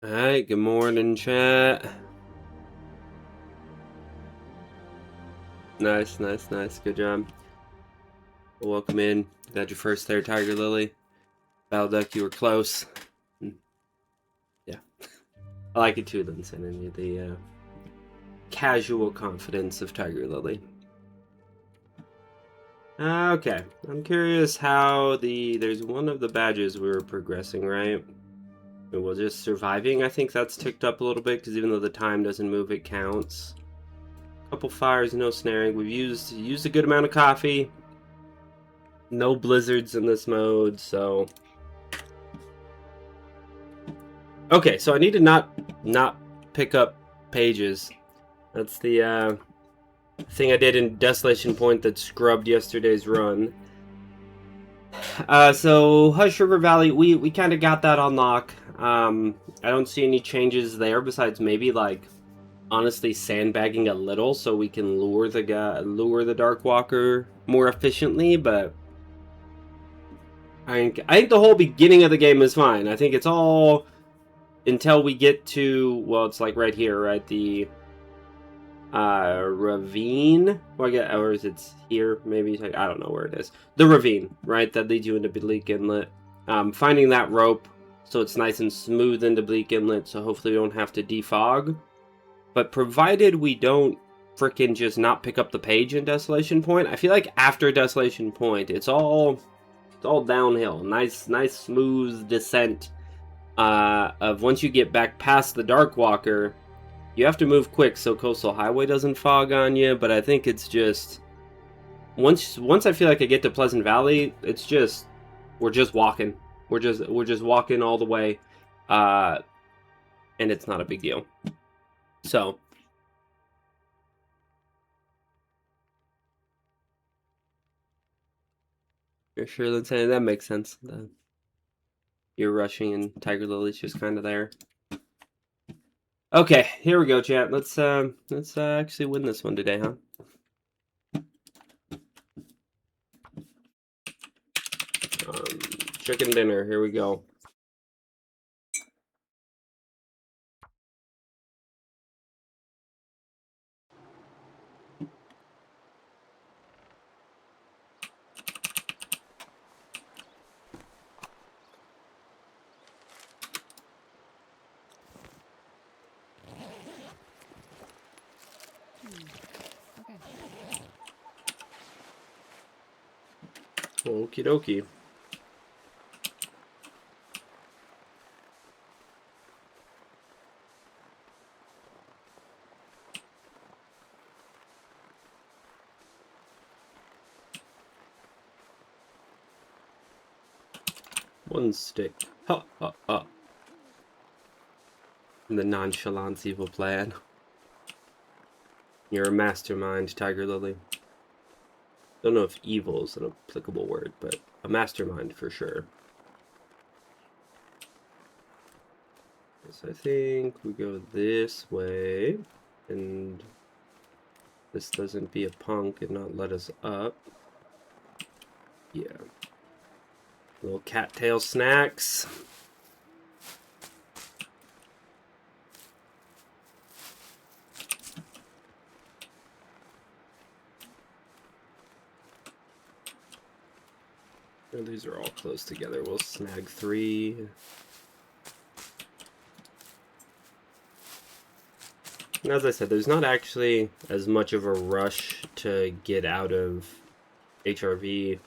Alright, good morning, chat. Nice, nice, nice. Good job. Welcome in. Got your first there, Tiger Lily. Balduck, you were close. Yeah. I like it too, then, sending you the casual confidence of Tiger Lily. Okay. I'm curious how there's one of the badges we were progressing, right? It was just surviving. I think that's ticked up a little bit, because even though the time doesn't move, it counts. Couple fires, no snaring. We've used a good amount of coffee. No blizzards in this mode, so... Okay, so I need to not pick up pages. That's the thing I did in Desolation Point that scrubbed yesterday's run. So Hush River Valley, we kind of got that on lock. I don't see any changes there besides maybe like honestly sandbagging a little so we can lure the Darkwalker more efficiently, but I think the whole beginning of the game is fine. I think it's all until we get to, well, it's like right here, right? The ravine, or is it here? Maybe I don't know where it is. The ravine, right? That leads you into Bleak Inlet. Finding that rope so it's nice and smooth into Bleak Inlet, so hopefully we don't have to defog. But provided we don't freaking just not pick up the page in Desolation Point, I feel like after Desolation Point, it's all downhill. Nice smooth descent. Of once you get back past the Darkwalker, you have to move quick so Coastal Highway doesn't fog on you, but I think it's just... Once I feel like I get to Pleasant Valley, it's just... We're just walking. We're just walking all the way. And it's not a big deal. So... You're sure that's saying that makes sense. You're rushing and Tiger Lily's just kind of there. Okay, here we go, chat. Let's actually win this one today, huh? Chicken dinner. Here we go. Okie dokie. One stick. Ha ha ha. The nonchalance evil plan. You're a mastermind, Tiger Lily. Don't know if evil is an applicable word, but a mastermind for sure. So I think we go this way, and this doesn't be a punk and not let us up. Yeah. Little cattail snacks. Oh, these are all close together. We'll snag 3. And as I said, there's not actually as much of a rush to get out of HRV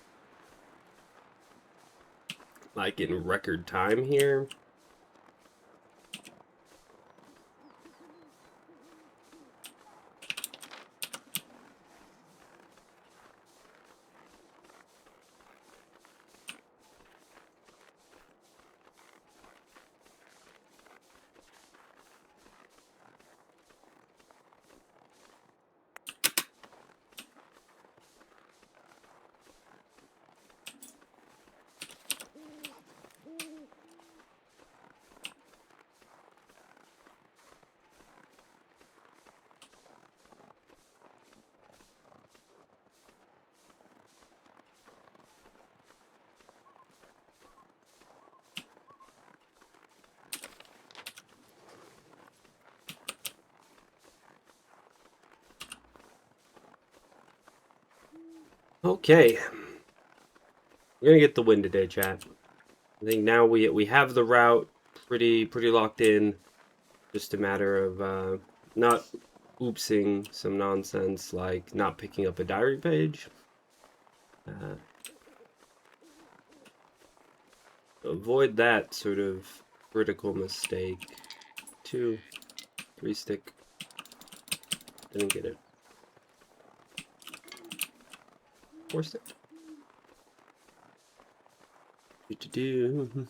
like in record time here. Okay. We're gonna get the win today, chat. I think now we have the route pretty locked in. Just a matter of not oopsing some nonsense like not picking up a diary page. Avoid that sort of critical mistake. 2, 3 stick. Didn't get it. 4 stick. Do.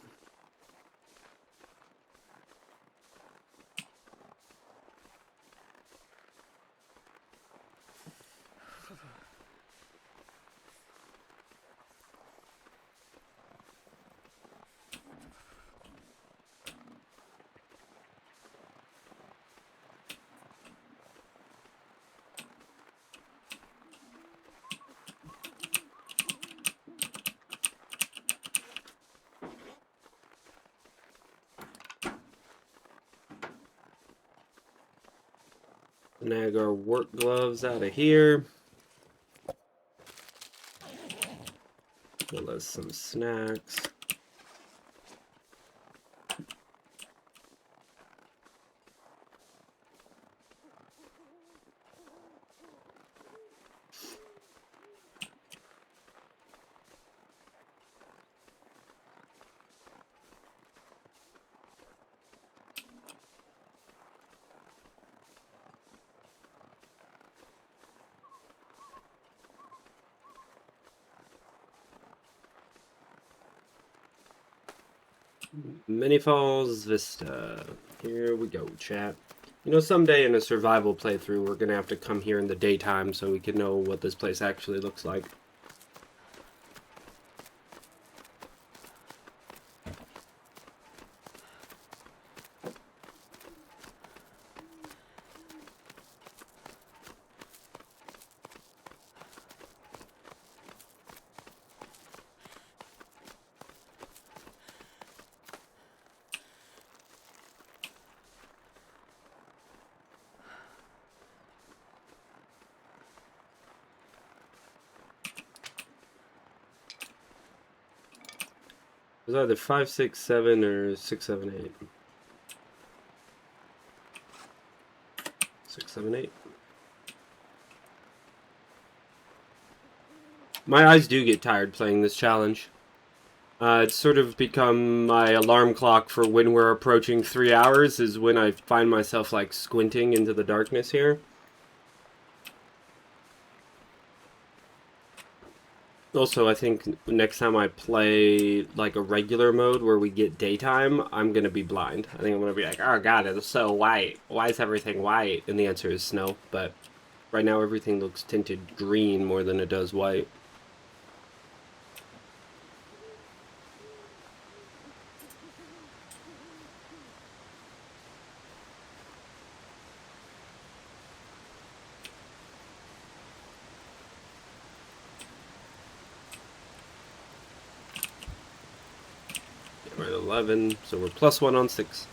Snag our work gloves out of here. Give us some snacks. Mini Falls Vista. Here we go, chat. You know, someday in a survival playthrough, we're gonna have to come here in the daytime so we can know what this place actually looks like. It was either 5, 6, 7 or 6, 7, 8. 6, 7, 8. My eyes do get tired playing this challenge. It's sort of become my alarm clock for when we're approaching 3 hours is when I find myself like squinting into the darkness here. Also, I think next time I play like a regular mode where we get daytime, I'm gonna be blind. I think I'm gonna be like, oh god, it's so white. Why is everything white? And the answer is snow, but right now everything looks tinted green more than it does white. We're at 11, so we're +1 on 6.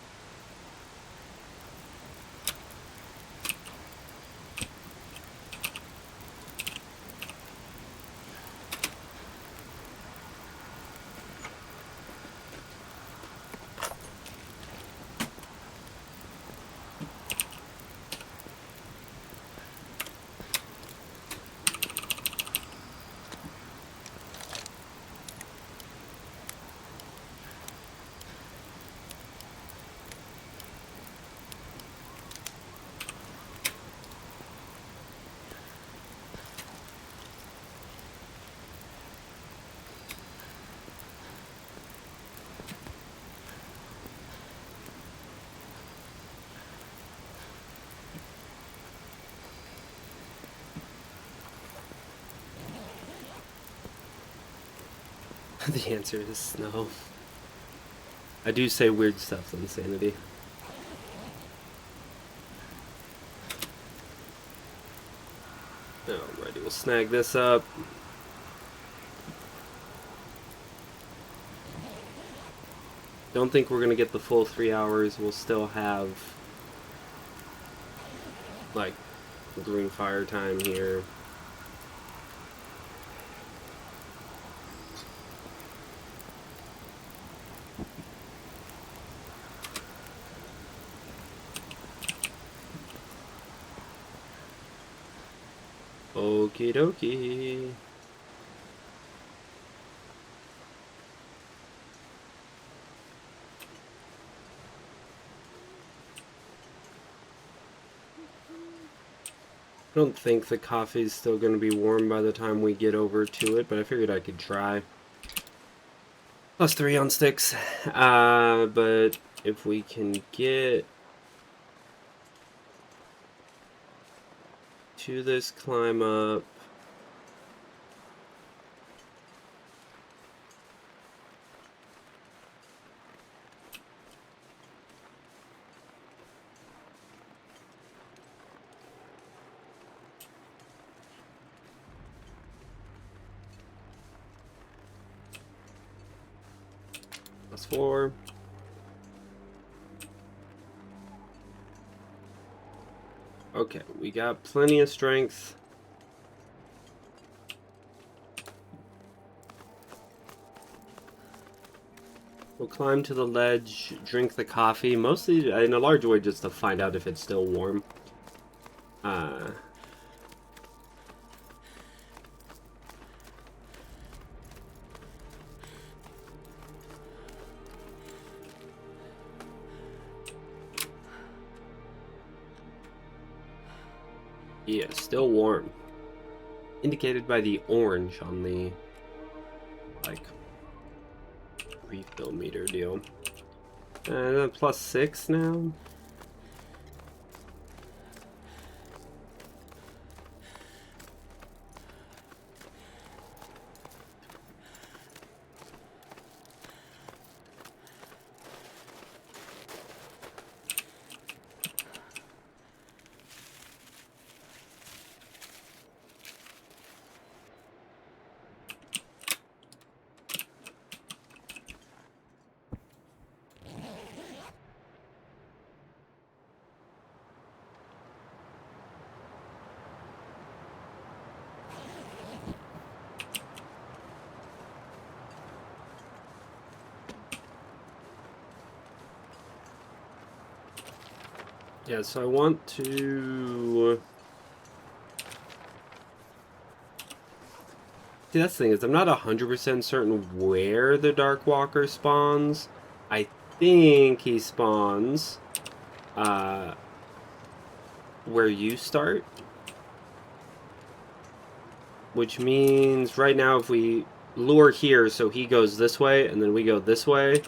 The answer is snow. I do say weird stuff on Sanity. Alrighty, we'll snag this up. Don't think we're gonna get the full 3 hours. We'll still have like green fire time here. Okie dokie. I don't think the coffee's still going to be warm by the time we get over to it, but I figured I could try. +3 on sticks. But if we can get to this climb up. +4. Okay, we got plenty of strength. We'll climb to the ledge, drink the coffee, mostly in a large way just to find out if it's still warm. Yeah, still warm. Indicated by the orange on the, like, refill meter deal. And +6 now. Yeah, so I want to... See, that's the thing, is I'm not 100% certain where the Darkwalker spawns. I think he spawns where you start. Which means right now if we lure here so he goes this way and then we go this way,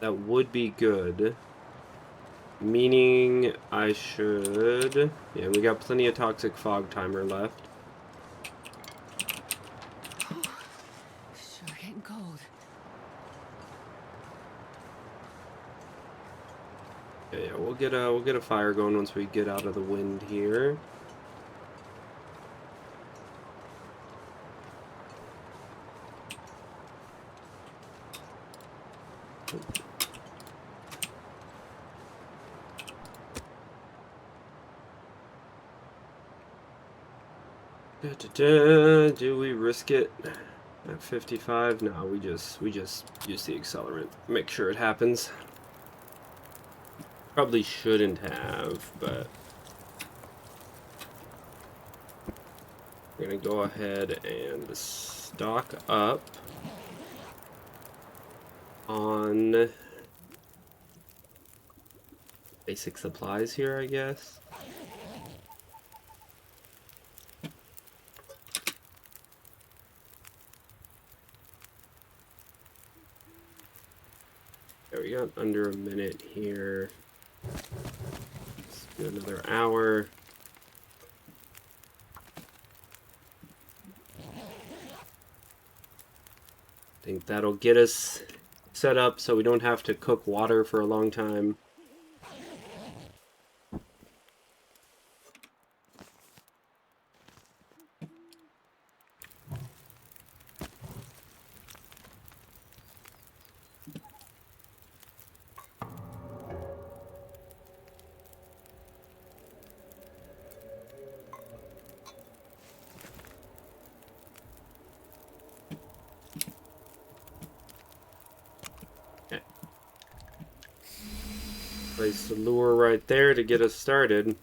that would be good. Meaning I should... Yeah, we got plenty of toxic fog timer left. Sure getting cold. Yeah, we'll get a fire going once we get out of the wind here. Do we risk it at 55? No, we just use the accelerant. Make sure it happens. Probably shouldn't have, but we're gonna go ahead and stock up on basic supplies here, I guess. There, we got under a minute here. Let's do another hour. I think that'll get us set up so we don't have to cook water for a long time. Place the lure right there to get us started.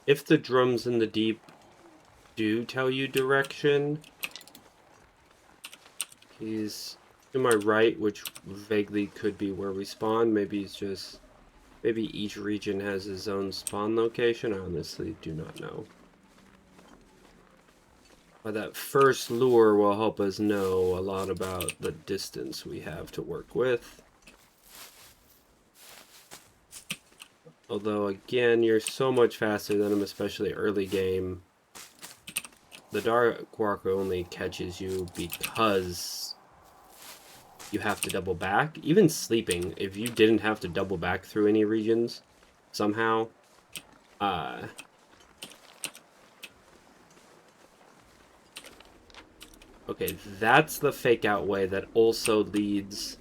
if the drums in the deep do tell you direction, he's to my right, which vaguely could be where we spawn. Maybe he's just... Maybe each region has its own spawn location. I honestly do not know. But that first lure will help us know a lot about the distance we have to work with. Although, again, you're so much faster than him, especially early game. The Darkwalker only catches you because you have to double back. Even sleeping, if you didn't have to double back through any regions, somehow, okay, that's the fake out way that also leads,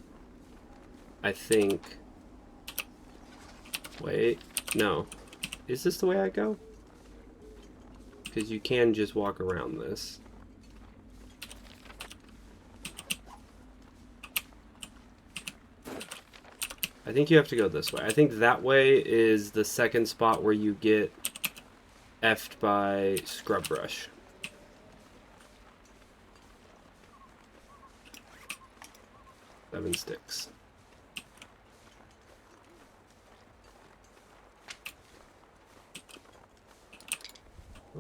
I think... Wait, no. Is this the way I go? Because you can just walk around this. I think you have to go this way. I think that way is the second spot where you get effed by Scrub Brush. Seven sticks.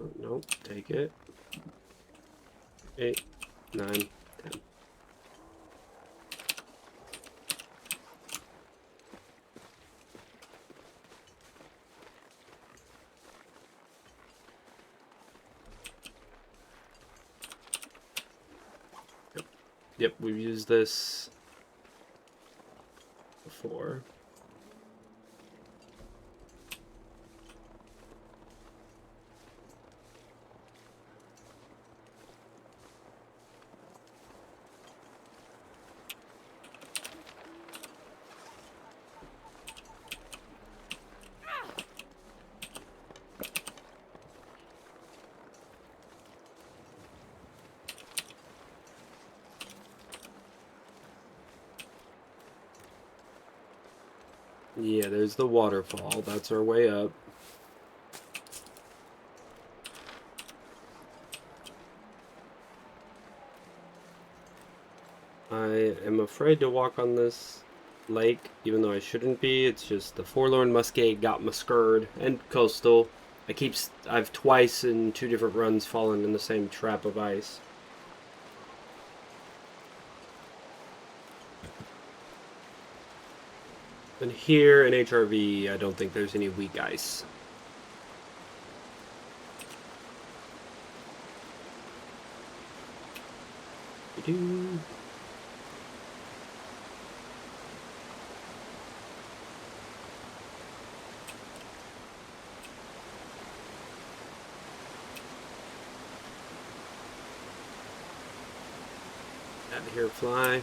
Oh, nope, take it. 8, 9, 10. Yep, we've used this before. Yeah, there's the waterfall. That's our way up. I am afraid to walk on this lake, even though I shouldn't be. It's just the Forlorn Muskeg got me scared, and coastal. I've twice in 2 different runs fallen in the same trap of ice. And here in HRV, I don't think there's any weak ice. Out of here, fly.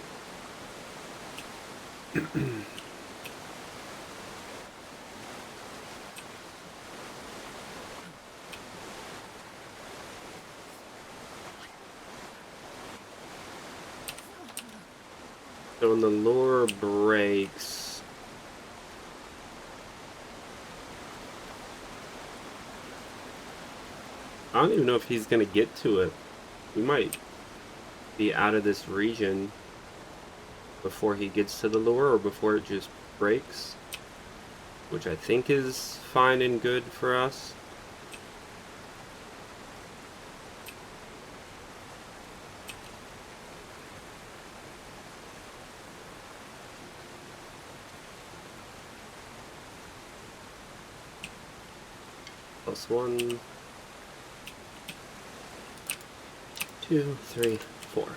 So when the lure breaks, I don't even know if he's gonna get to it. We might be out of this region before he gets to the lure, or before it just breaks, which I think is fine and good for us. +1, 2, 3, 4.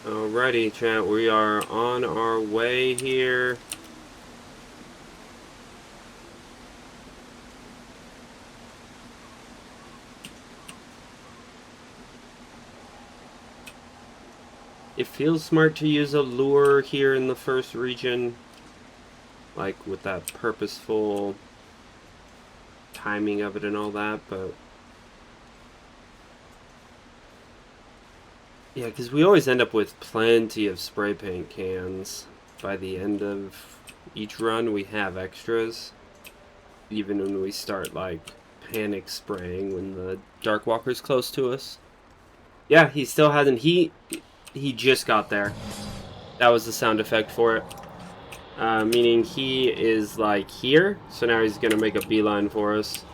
Alrighty, chat, we are on our way here. It feels smart to use a lure here in the first region, like with that purposeful timing of it and all that, but yeah, because we always end up with plenty of spray paint cans. By the end of each run, we have extras. Even when we start, like, panic spraying when the Darkwalker's close to us. Yeah, he still hasn't. He just got there. That was the sound effect for it. Meaning he is, like, here. So now he's going to make a beeline for us.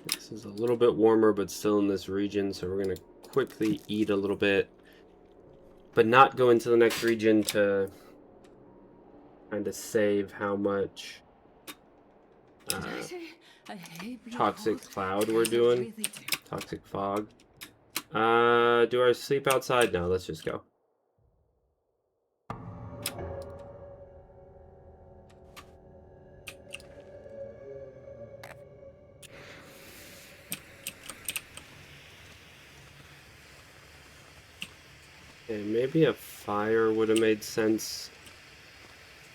This is a little bit warmer, but still in this region, so we're going to quickly eat a little bit, but not go into the next region to kind of save how much toxic cloud we're doing. Toxic fog. Do I sleep outside? No, let's just go. Okay, maybe a fire would have made sense.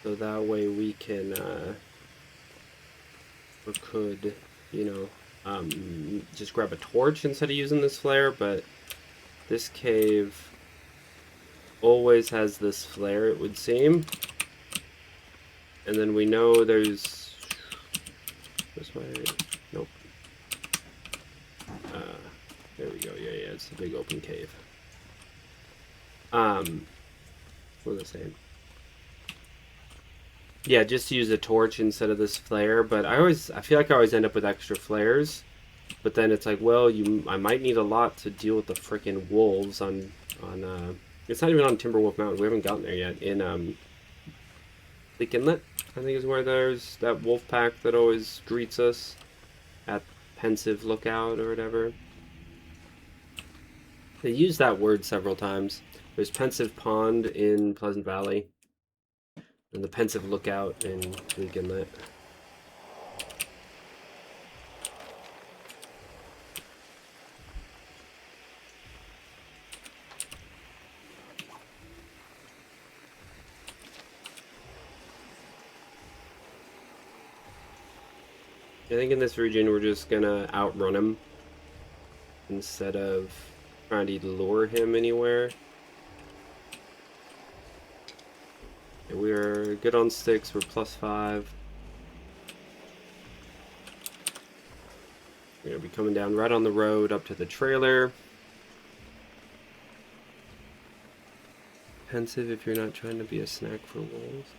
So that way we can, or could, you know, just grab a torch instead of using this flare, but this cave always has this flare, it would seem. And then we know there's... this way? Nope. There we go, yeah, it's a big open cave. What was I saying? Yeah, just use a torch instead of this flare, but I feel like I always end up with extra flares. But then it's like, well, I might need a lot to deal with the freaking wolves on it's not even on Timberwolf Mountain. We haven't gotten there yet. In Leak Inlet, I think is where there's that wolf pack that always greets us at Pensive Lookout or whatever. They use that word several times. There's Pensive Pond in Pleasant Valley, and the Pensive Lookout in Leak Inlet. I think in this region we're just gonna outrun him instead of trying to lure him anywhere. Okay, we're good on sticks, we're +5. We're gonna be coming down right on the road up to the trailer. Pensive if you're not trying to be a snack for wolves.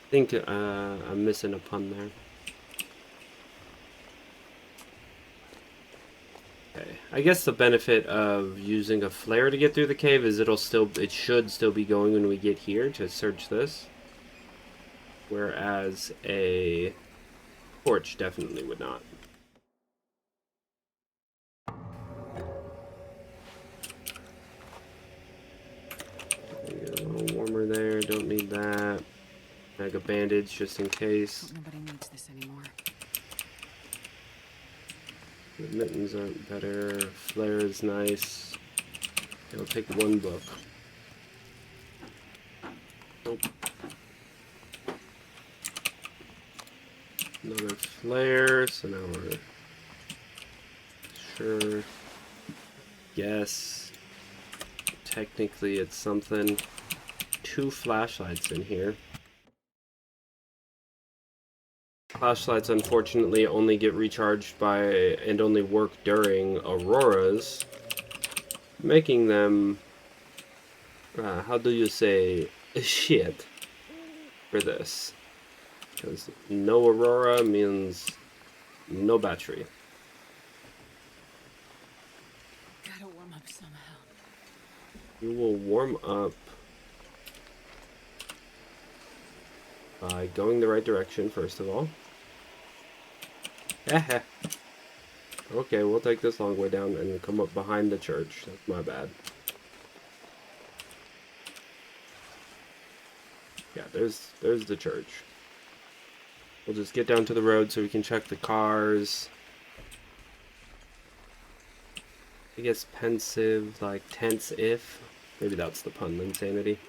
I think I'm missing a pun there. Okay, I guess the benefit of using a flare to get through the cave is it should still be going when we get here to search this. Whereas a torch definitely would not. A little warmer there, don't need that. Like a bandage just in case. Nobody needs this anymore. The mittens aren't better. Flare is nice. I'll take one book. Nope. Another flare, so now we're sure. Yes. Technically it's something. 2 flashlights in here. Flashlights unfortunately only get recharged by and only work during auroras, making them how do you say shit for this, because no aurora means no battery. Gotta warm up somehow. You will warm up by going the right direction, first of all. Okay, we'll take this long way down and come up behind the church. That's my bad. Yeah, there's the church. We'll just get down to the road so we can check the cars. I guess pensive, like tense if. Maybe that's the pun, insanity.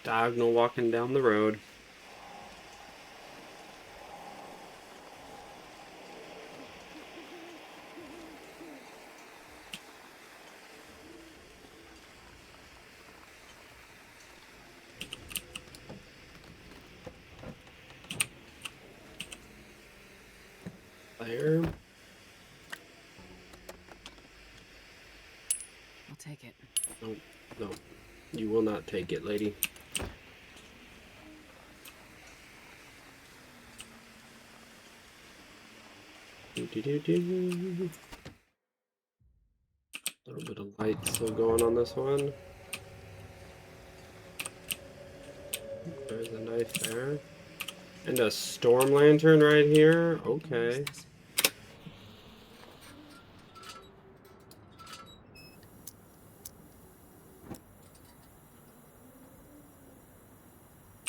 Diagonal walking down the road. There. I'll take it. No, no. You will not take it, lady. Do. A little bit of light still going on this one. There's a knife there. And a storm lantern right here. Okay.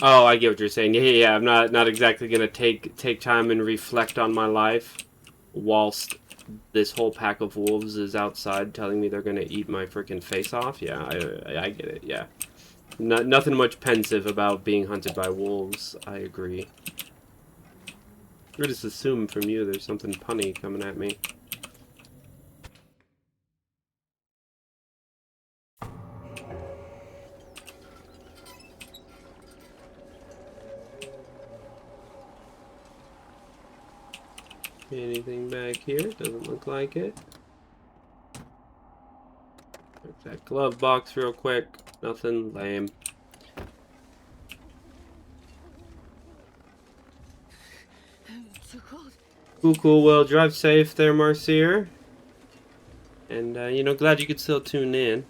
Oh, I get what you're saying. Yeah. I'm not exactly gonna take time and reflect on my life whilst this whole pack of wolves is outside telling me they're gonna eat my freaking face off. Yeah, I get it. Yeah, nothing much pensive about being hunted by wolves. I agree. I just assume from you there's something punny coming at me. Anything back here? Doesn't look like it. Check that glove box real quick. Nothing. Lame. So cold. Cool. Well, drive safe there, Marcier. And, you know, glad you could still tune in.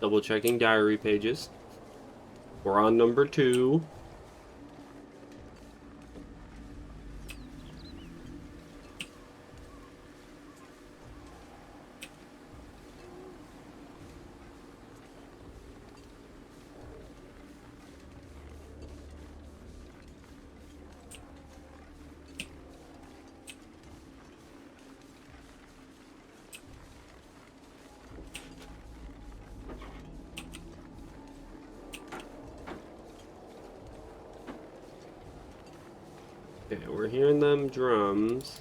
Double checking diary pages. We're on number 2. Okay, we're hearing them drums.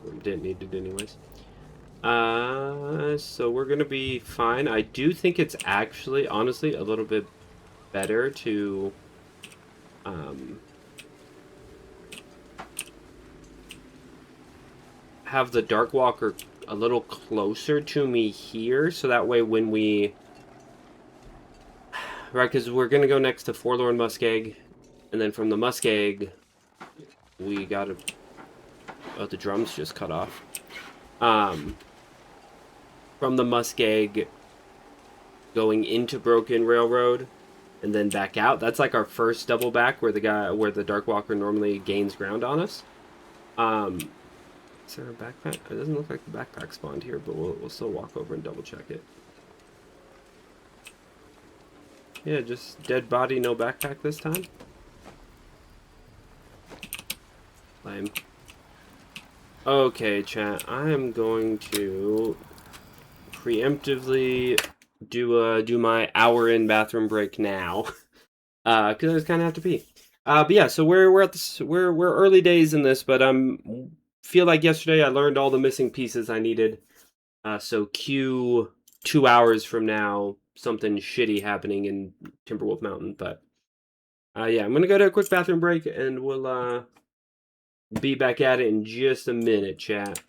We didn't need it anyways. So we're gonna be fine. I do think it's actually, honestly, a little bit better to, have the Darkwalker a little closer to me here, so that way when we... Right, because we're gonna go next to Forlorn Muskeg, and then from the Muskeg, we gotta... Oh, the drums just cut off. From the Muskeg, going into Broken Railroad, and then back out. That's like our first double back where the Darkwalker normally gains ground on us. Is there a backpack? It doesn't look like the backpack spawned here, but we'll still walk over and double check it. Yeah, just dead body, no backpack this time. Lame. Okay, chat. I am going to preemptively do my hour in bathroom break now, because I just kind of have to pee. But yeah, so we're at this we're early days in this, but feel like yesterday I learned all the missing pieces I needed. So cue 2 hours from now, something shitty happening in Timberwolf Mountain. But yeah, I'm gonna go to a quick bathroom break, and we'll Be back at it in just a minute, chat.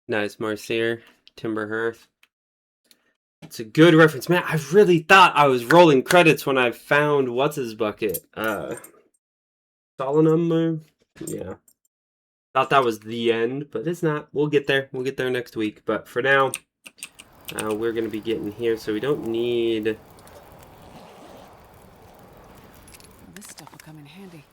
Nice, Marcier. Timber Hearth. It's a good reference. Man, I really thought I was rolling credits when I found what's-his-bucket. Solemnum? Yeah. Thought that was the end, but it's not. We'll get there. We'll get there next week. But for now, we're going to be getting here, so we don't need... This stuff will come in handy.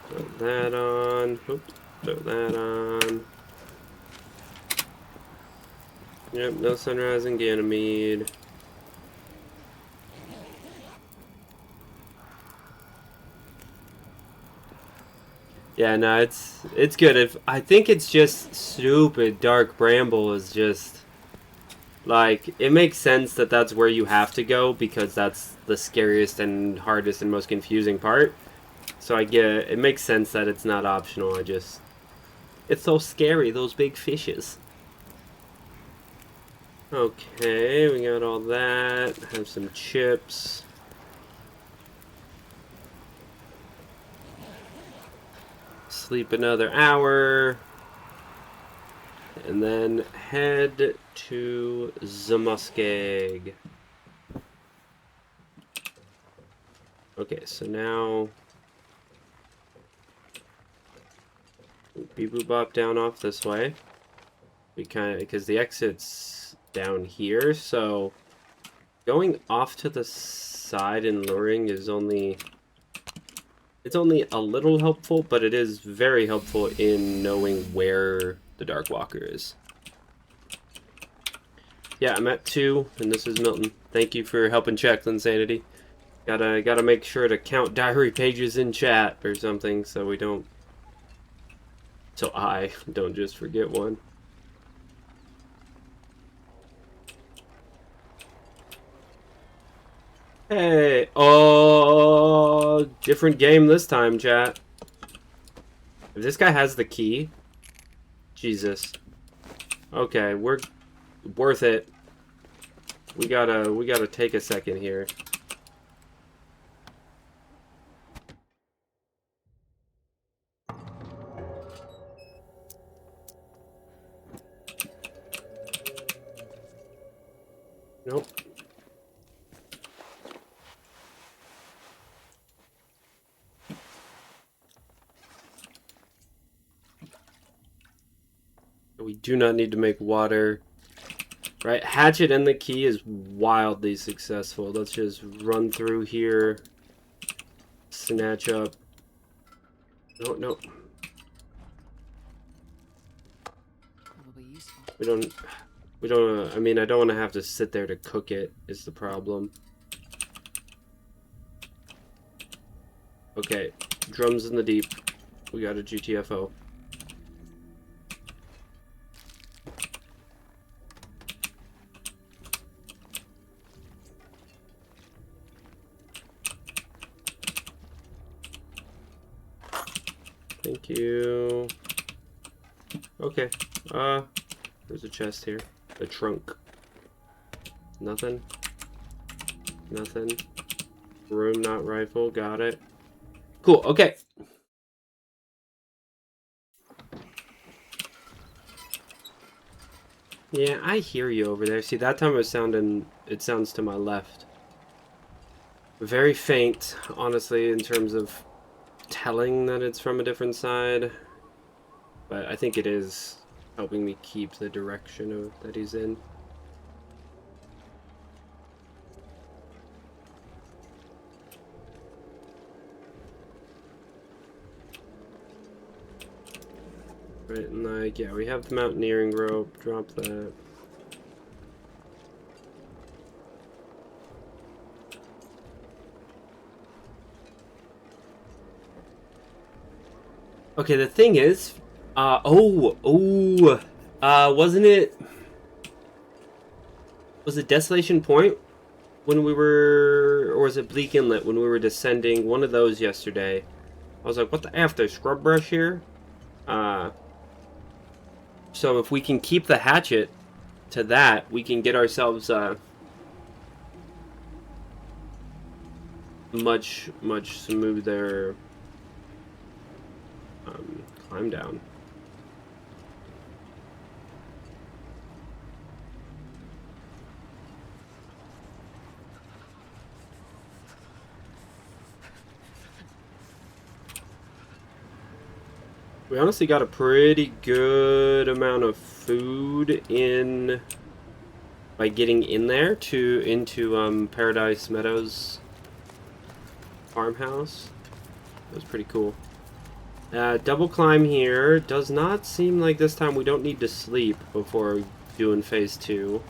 Throw that on. Oops. Throw that on. Yep, no Sunrise and Ganymede. Yeah, no, it's good. If I think it's just stupid. Dark Bramble is just like, it makes sense that that's where you have to go because that's the scariest and hardest and most confusing part. So I get it. It makes sense that it's not optional. It's so scary, those big fishes. Okay, we got all that. Have some chips. Sleep another hour. And then head to Zamuskeg. Okay, so now... Beep boop bop down off this way. Because the exit's down here, so... Going off to the side and luring is only... It's only a little helpful, but it is very helpful in knowing where the Darkwalker is. Yeah, I'm at 2, and this is Milton. Thank you for helping check Insanity. Gotta make sure to count diary pages in chat or something, so we don't... So I don't just forget one. Hey, oh, different game this time, chat. If this guy has the key, Jesus. Okay, we're worth it. We gotta take a second here. Nope. We do not need to make water. Right, hatchet and the key is wildly successful. Let's just run through here. Snatch up. No, no. Probably useful. We don't, I mean, I don't want to have to sit there to cook it, is the problem. Okay, drums in the deep. We got a GTFO. Thank you. Okay, there's a chest here. The trunk. Nothing. Nothing. Room, not rifle. Got it. Cool, okay. Yeah, I hear you over there. See, that time it sounds to my left. Very faint, honestly, in terms of telling that it's from a different side. But I think it is helping me keep the direction that he's in. Right, and like, yeah, we have the mountaineering rope. Drop that. Okay, the thing is, wasn't it, was it Desolation Point when we were, or was it Bleak Inlet when we were descending? One of those yesterday. I was like, what the F, there's scrub brush here? So if we can keep the hatchet to that, we can get ourselves, much smoother, climb down. We honestly got a pretty good amount of food in by getting in there into Paradise Meadows farmhouse. That was pretty cool. Double climb here. Does not seem like this time we don't need to sleep before doing phase 2.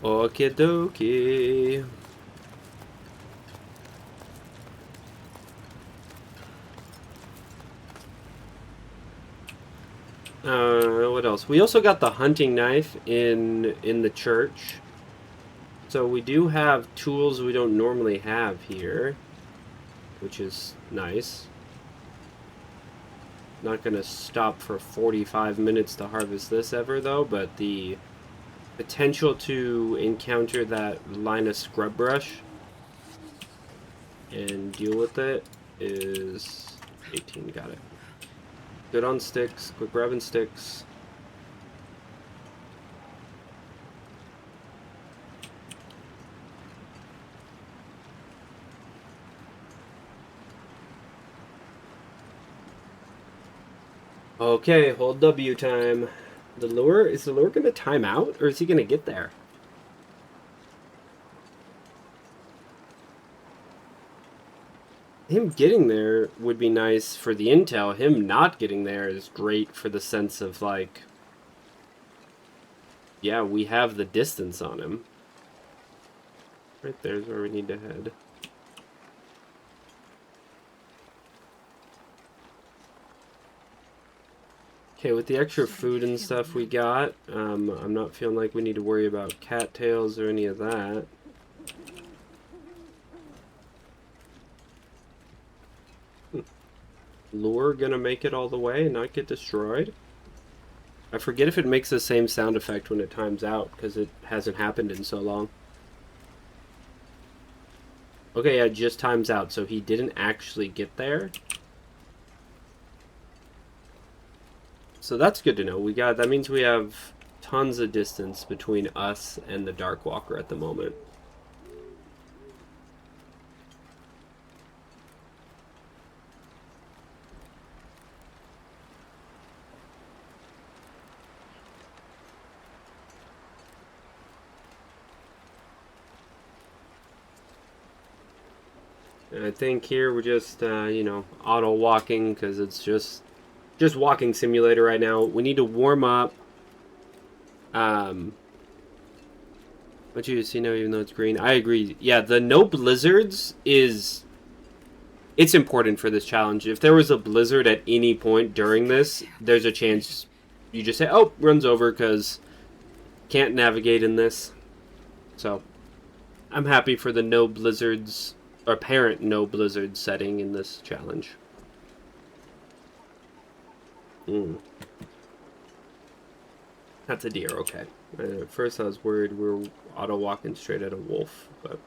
Okie dokie. What else? We also got the hunting knife in the church. So we do have tools we don't normally have here, which is nice. Not gonna stop for 45 minutes to harvest this ever though, but the potential to encounter that line of scrub brush and deal with it is 18. Got it. Good on sticks. Quick grabbing sticks. Okay, hold W time. The lure, is the lure gonna time out, or is he gonna get there? Him getting there would be nice for the intel. Him not getting there is great for the sense of, like, yeah, we have the distance on him. Right there's where we need to head. Okay, with the extra food and stuff we got, I'm not feeling like we need to worry about cattails or any of that. lure gonna make it all the way and not get destroyed? I forget if it makes the same sound effect when it times out, because it hasn't happened in so long. Okay, yeah, it just times out, so he didn't actually get there. So that's good to know. That means we have tons of distance between us and the Darkwalker at the moment. And I think here we're just, auto walking because it's just walking simulator right now. We need to warm up. What you see now, even though it's green, I agree. Yeah, the no blizzards it's important for this challenge. If there was a blizzard at any point during this, there's a chance you just say, "Oh, runs over," because can't navigate in this. So I'm happy for the no blizzards, or apparent no blizzard setting in this challenge. That's a deer, okay. At first I was worried we were auto-walking straight at a wolf, but...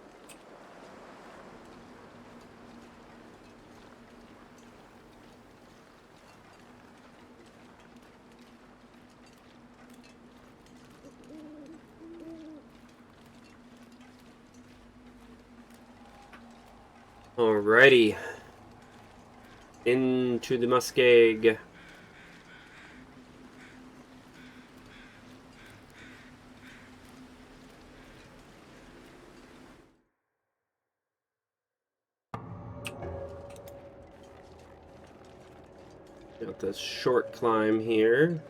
Alrighty. Into the muskeg. Got this short climb here.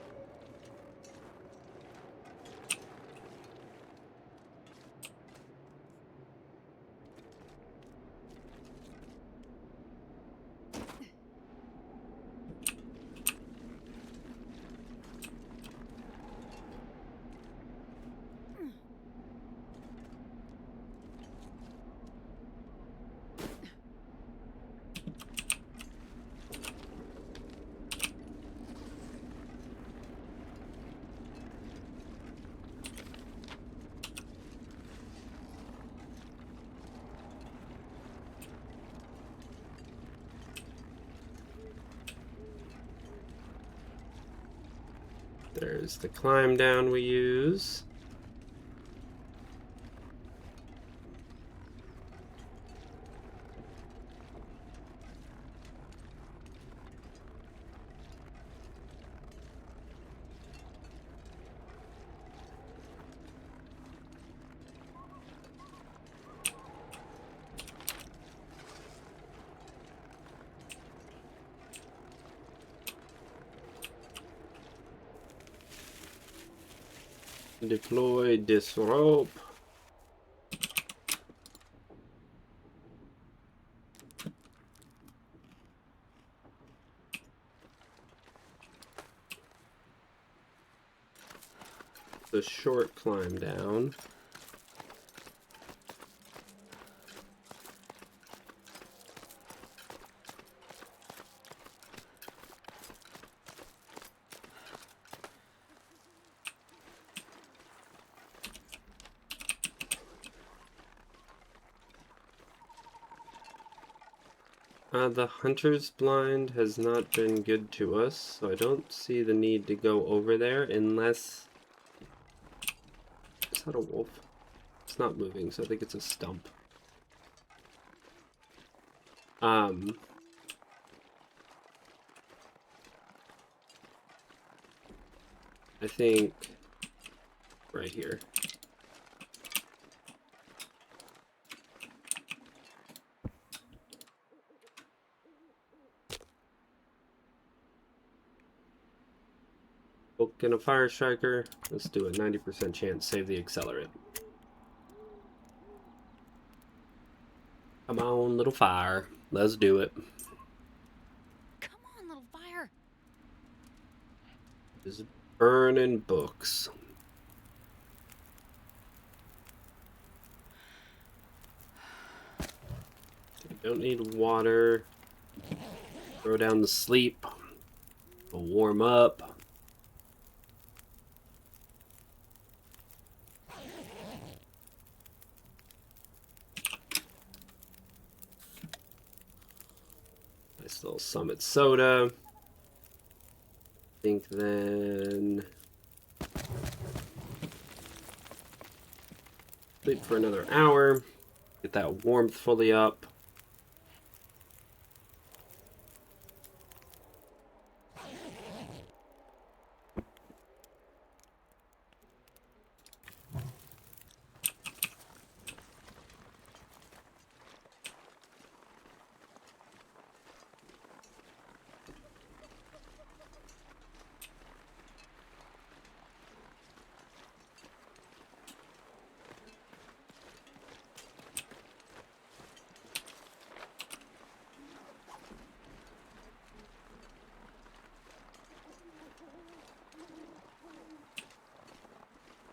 There's the climb down we use. Deploy this rope. The short climb down. The hunter's blind has not been good to us, so I don't see the need to go over there unless... Is that a wolf? It's not moving, so I think it's a stump. I think right here. Book a fire striker. Let's do a 90% chance. Save the accelerant. Come on, little fire. Let's do it. Come on, little fire. Just burning books. Don't need water. Throw down the sleep. We'll warm up. Nice little Summit soda. I think then sleep for another hour. Get that warmth fully up.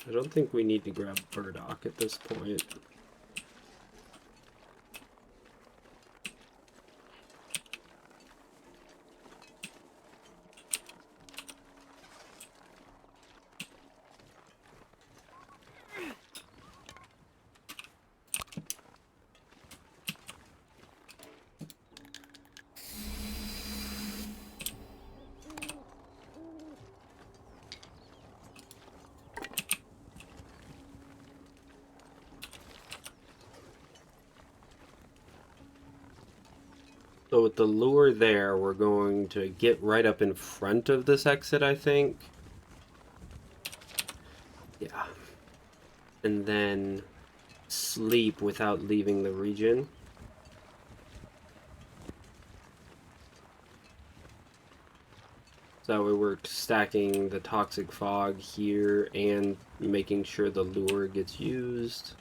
I don't think we need to grab burdock at this point. So with the lure there, we're going to get right up in front of this exit, I think. Yeah. And then sleep without leaving the region. So we're stacking the toxic fog here and making sure the lure gets used.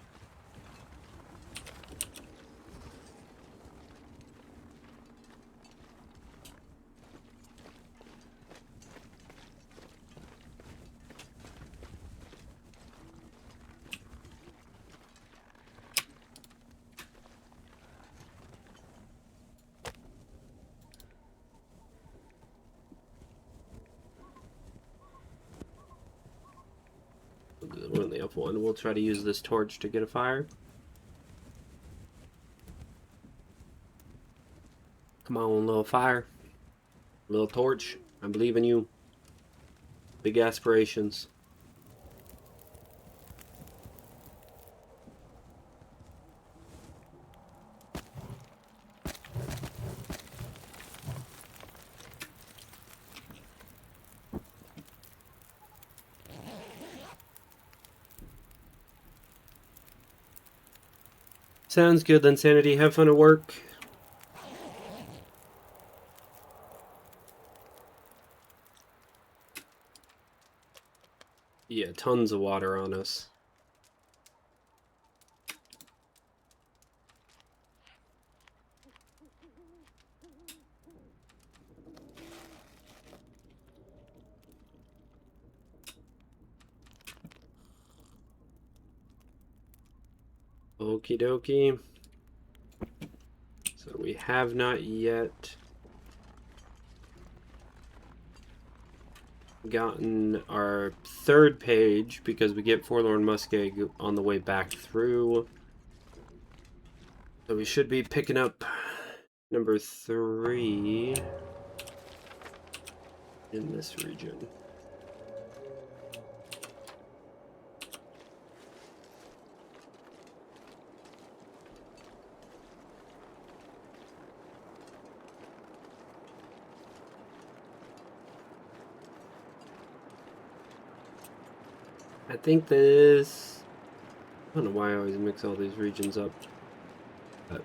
We're on the F1. We'll try to use this torch to get a fire. Come on, little fire. Little torch. I believe in you. Big aspirations. Sounds good then, Sanity. Have fun at work. Yeah, tons of water on us. Okie dokie. So we have not yet gotten our third page because we get Forlorn Muskeg on the way back through. So we should be picking up number 3 in this region. I think this... I don't know why I always mix all these regions up. But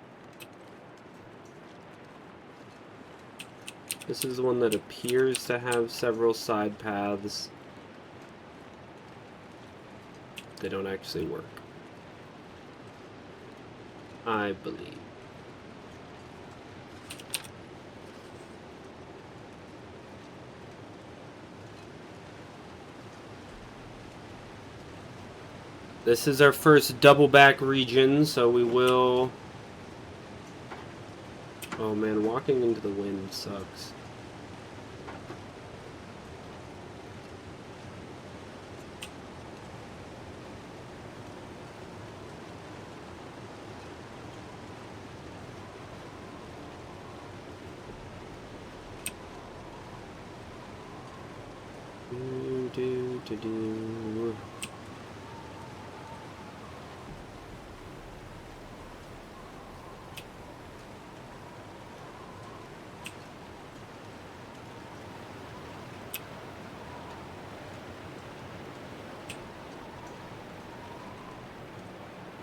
this is the one that appears to have several side paths. They don't actually work, I believe. This is our first double back region, so we will Oh man, walking into the wind sucks. Do.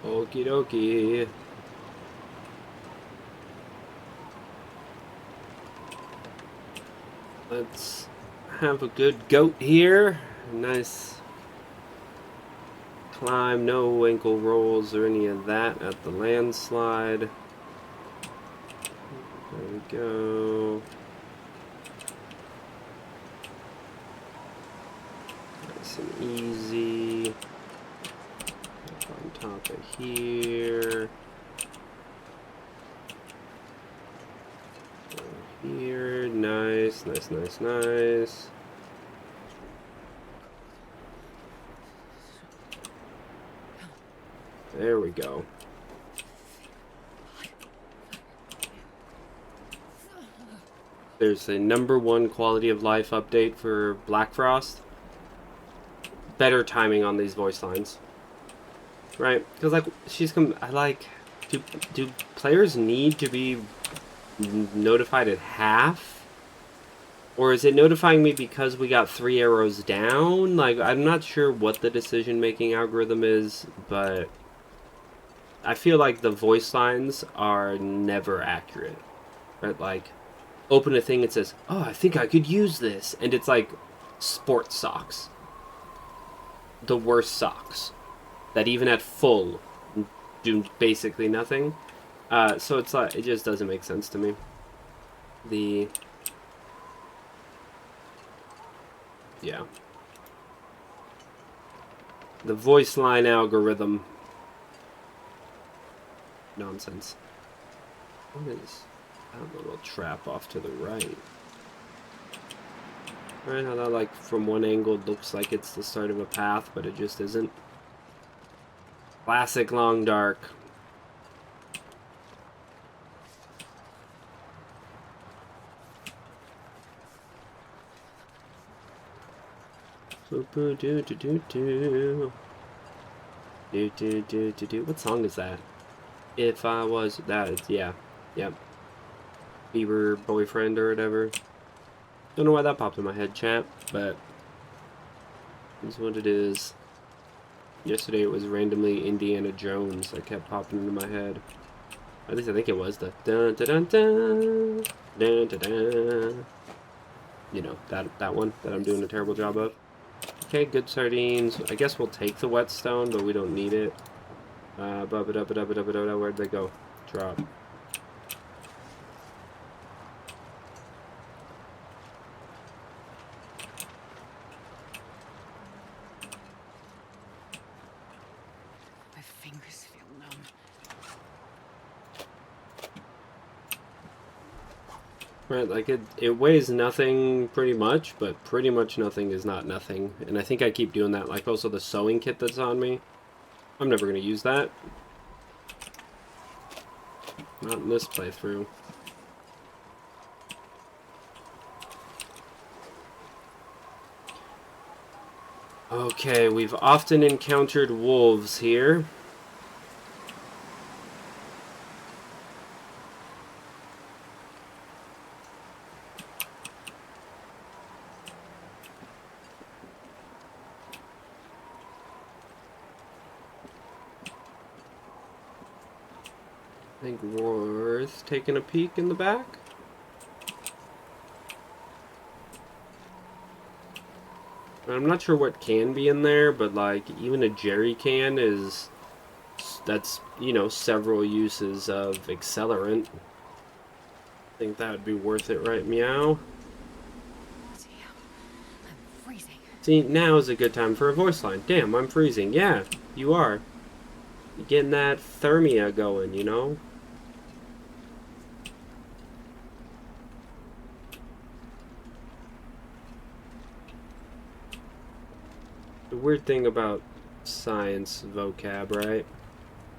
Okie dokie. Let's have a good goat here. Nice climb, no ankle rolls or any of that at the landslide. There we go. Nice and easy. Up on top of here. Here, nice, nice, nice, nice. There we go. There's a #1 quality of life update for Black Frost. Better timing on these voice lines. Right? Because, like, do players need to be notified at half? Or is it notifying me because we got 3 arrows down? Like, I'm not sure what the decision-making algorithm is, but I feel like the voice lines are never accurate. Right? Like, open a thing and says, oh, I think I could use this. And it's like sports socks. The worst socks. That even at full do basically nothing. So it's like, it just doesn't make sense to me. Yeah. The voice line algorithm. Nonsense. What is that little trap off to the right? Right, how that, like, from one angle looks like it's the start of a path, but it just isn't. Classic long dark. What song is that? If I was that, yeah, yep. Bieber boyfriend or whatever. Don't know why that popped in my head, chat, but it's what it is. Yesterday it was randomly Indiana Jones that kept popping into my head. At least I think it was the dun dun dun dun dun dun dun. You know, that one that I'm doing a terrible job of. Okay, good sardines. I guess we'll take the whetstone, but we don't need it. Where'd they go? Drop. My fingers feel numb. Right, like it weighs nothing pretty much, but pretty much nothing is not nothing. And I think I keep doing that. Like also the sewing kit that's on me. I'm never going to use that. Not in this playthrough. Okay, we've often encountered wolves here. I think worth taking a peek in the back. I'm not sure what can be in there, but like even a jerry can is, that's, you know, several uses of accelerant. I think that would be worth it, right, meow? Damn, I'm freezing. See, now is a good time for a voice line. Damn, I'm freezing. Yeah, you are. You're getting that thermia going, you know? The weird thing about science vocab, right?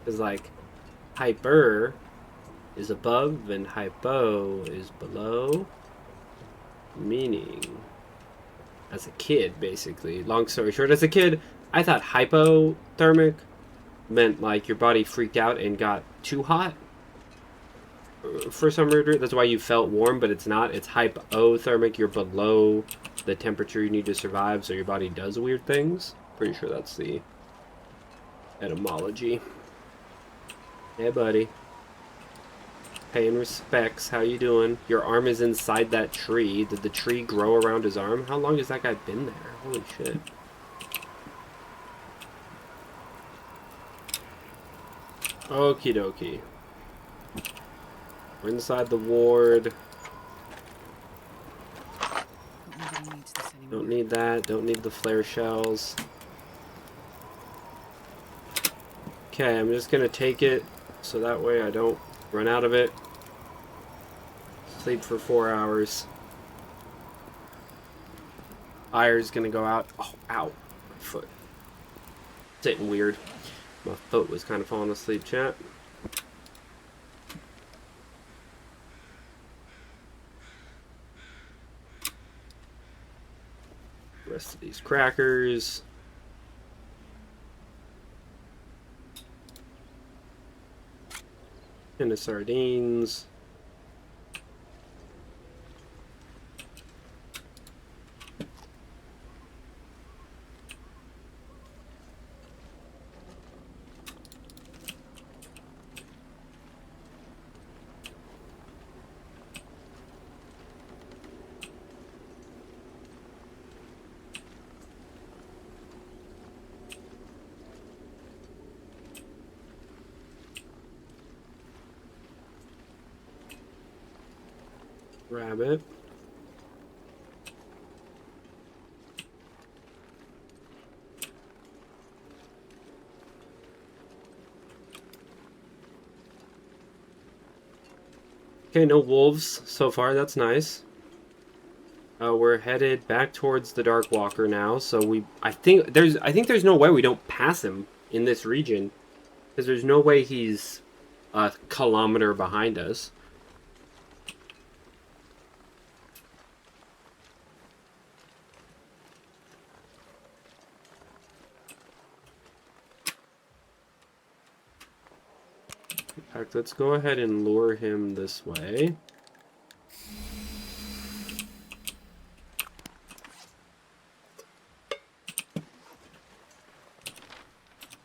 Is like hyper is above and hypo is below. Meaning, as a kid, basically. Long story short, as a kid, I thought hypothermic meant like your body freaked out and got too hot for some reason. That's why you felt warm, but it's not. It's hypothermic. You're below the temperature you need to survive, so your body does weird things. Pretty sure that's the etymology. Hey, buddy. Paying respects. How you doing? Your arm is inside that tree. Did the tree grow around his arm? How long has that guy been there? Holy shit. Okie dokie. We're inside the ward. Nobody needs this anymore. Don't need that. Don't need the flare shells. Okay, I'm just gonna take it so that way I don't run out of it. Sleep for 4 hours. Fire's gonna go out. Oh, ow. My foot. Sitting weird. My foot was kind of falling asleep, chat. Rest of these crackers. And the sardines. Rabbit. Okay, no wolves so far. That's nice. We're headed back towards the Darkwalker now. So I think there's no way we don't pass him in this region, because there's no way he's a kilometer behind us. In fact, let's go ahead and lure him this way.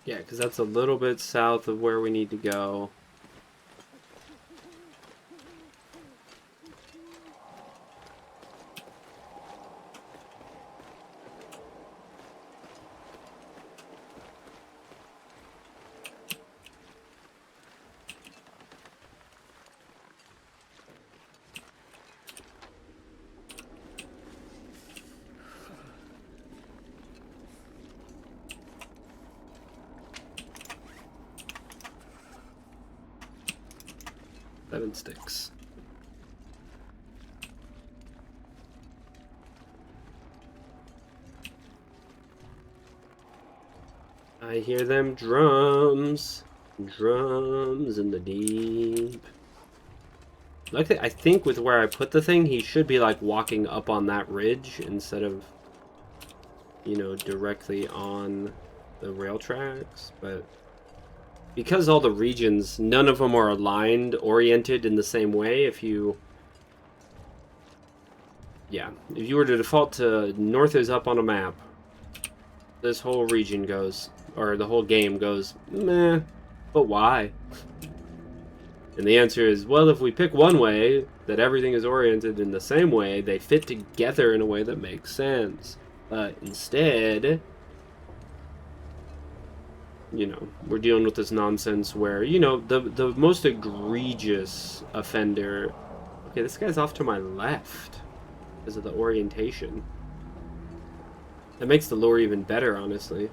Yeah, because that's a little bit south of where we need to go. Seven sticks. I hear them drums. Drums in the deep. Like I think with where I put the thing, he should be like walking up on that ridge instead of, you know, directly on the rail tracks, but because all the regions, none of them are aligned, oriented in the same way. If you were to default to north is up on a map, this whole region goes, or the whole game goes, meh, but why? And the answer is, well, if we pick one way, that everything is oriented in the same way, they fit together in a way that makes sense. But instead, you know, we're dealing with this nonsense where, you know, the most egregious offender... Okay, this guy's off to my left because of the orientation. That makes the lore even better, honestly.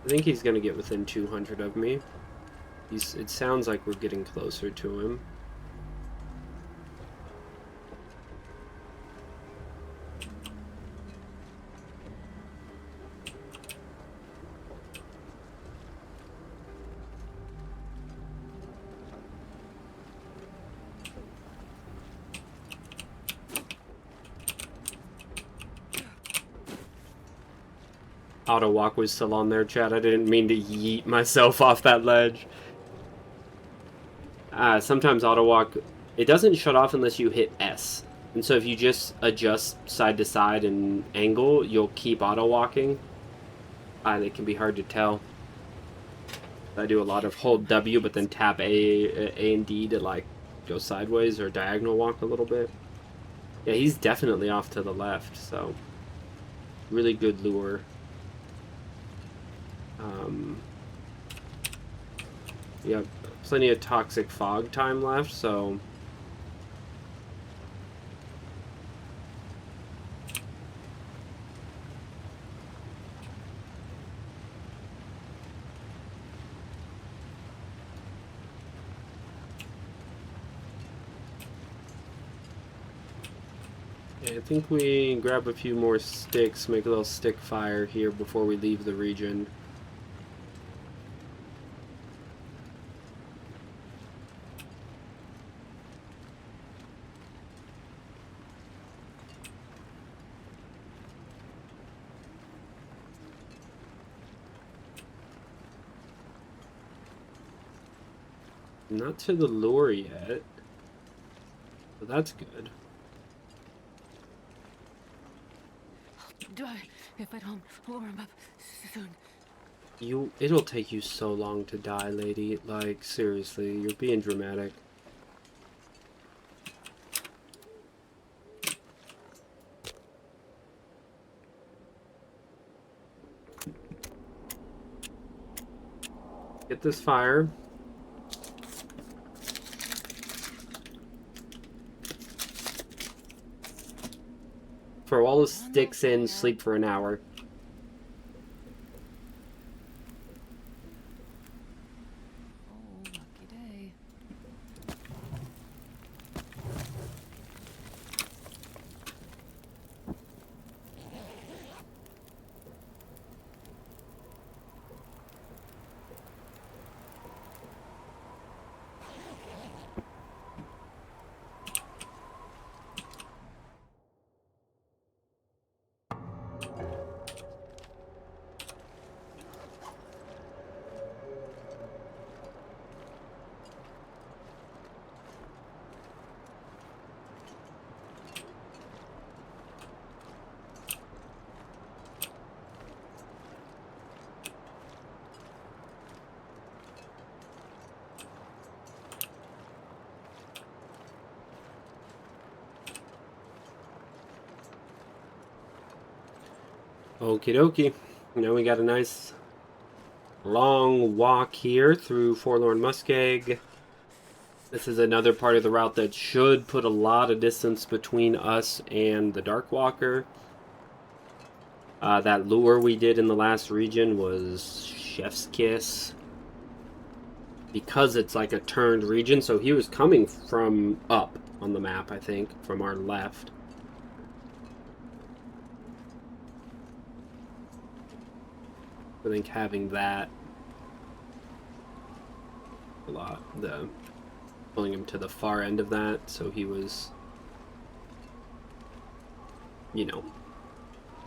I think he's gonna get within 200 of me. It sounds like we're getting closer to him. Auto walk was still on there, chat. I didn't mean to yeet myself off that ledge. Sometimes auto walk, it doesn't shut off unless you hit S. And so if you just adjust side to side and angle, you'll keep auto walking. It can be hard to tell. I do a lot of hold W, but then tap A and D to like go sideways or diagonal walk a little bit. Yeah, he's definitely off to the left, so really good lure. Yeah, plenty of toxic fog time left, so yeah, I think we grab a few more sticks, make a little stick fire here before we leave the region. Not to the lure yet, but that's good. Die if I don't warm up soon. It'll take you so long to die, lady. Like, seriously, you're being dramatic. Get this fire. Throw all the sticks in, sleep for an hour. Oh, lucky day. Okie dokie. Now we got a nice long walk here through Forlorn Muskeg. This is another part of the route that should put a lot of distance between us and the Darkwalker. That lure we did in the last region was Chef's Kiss. Because it's like a turned region, so he was coming from up on the map, I think, from our left. I think having that a lot, pulling him to the far end of that, so he was, you know,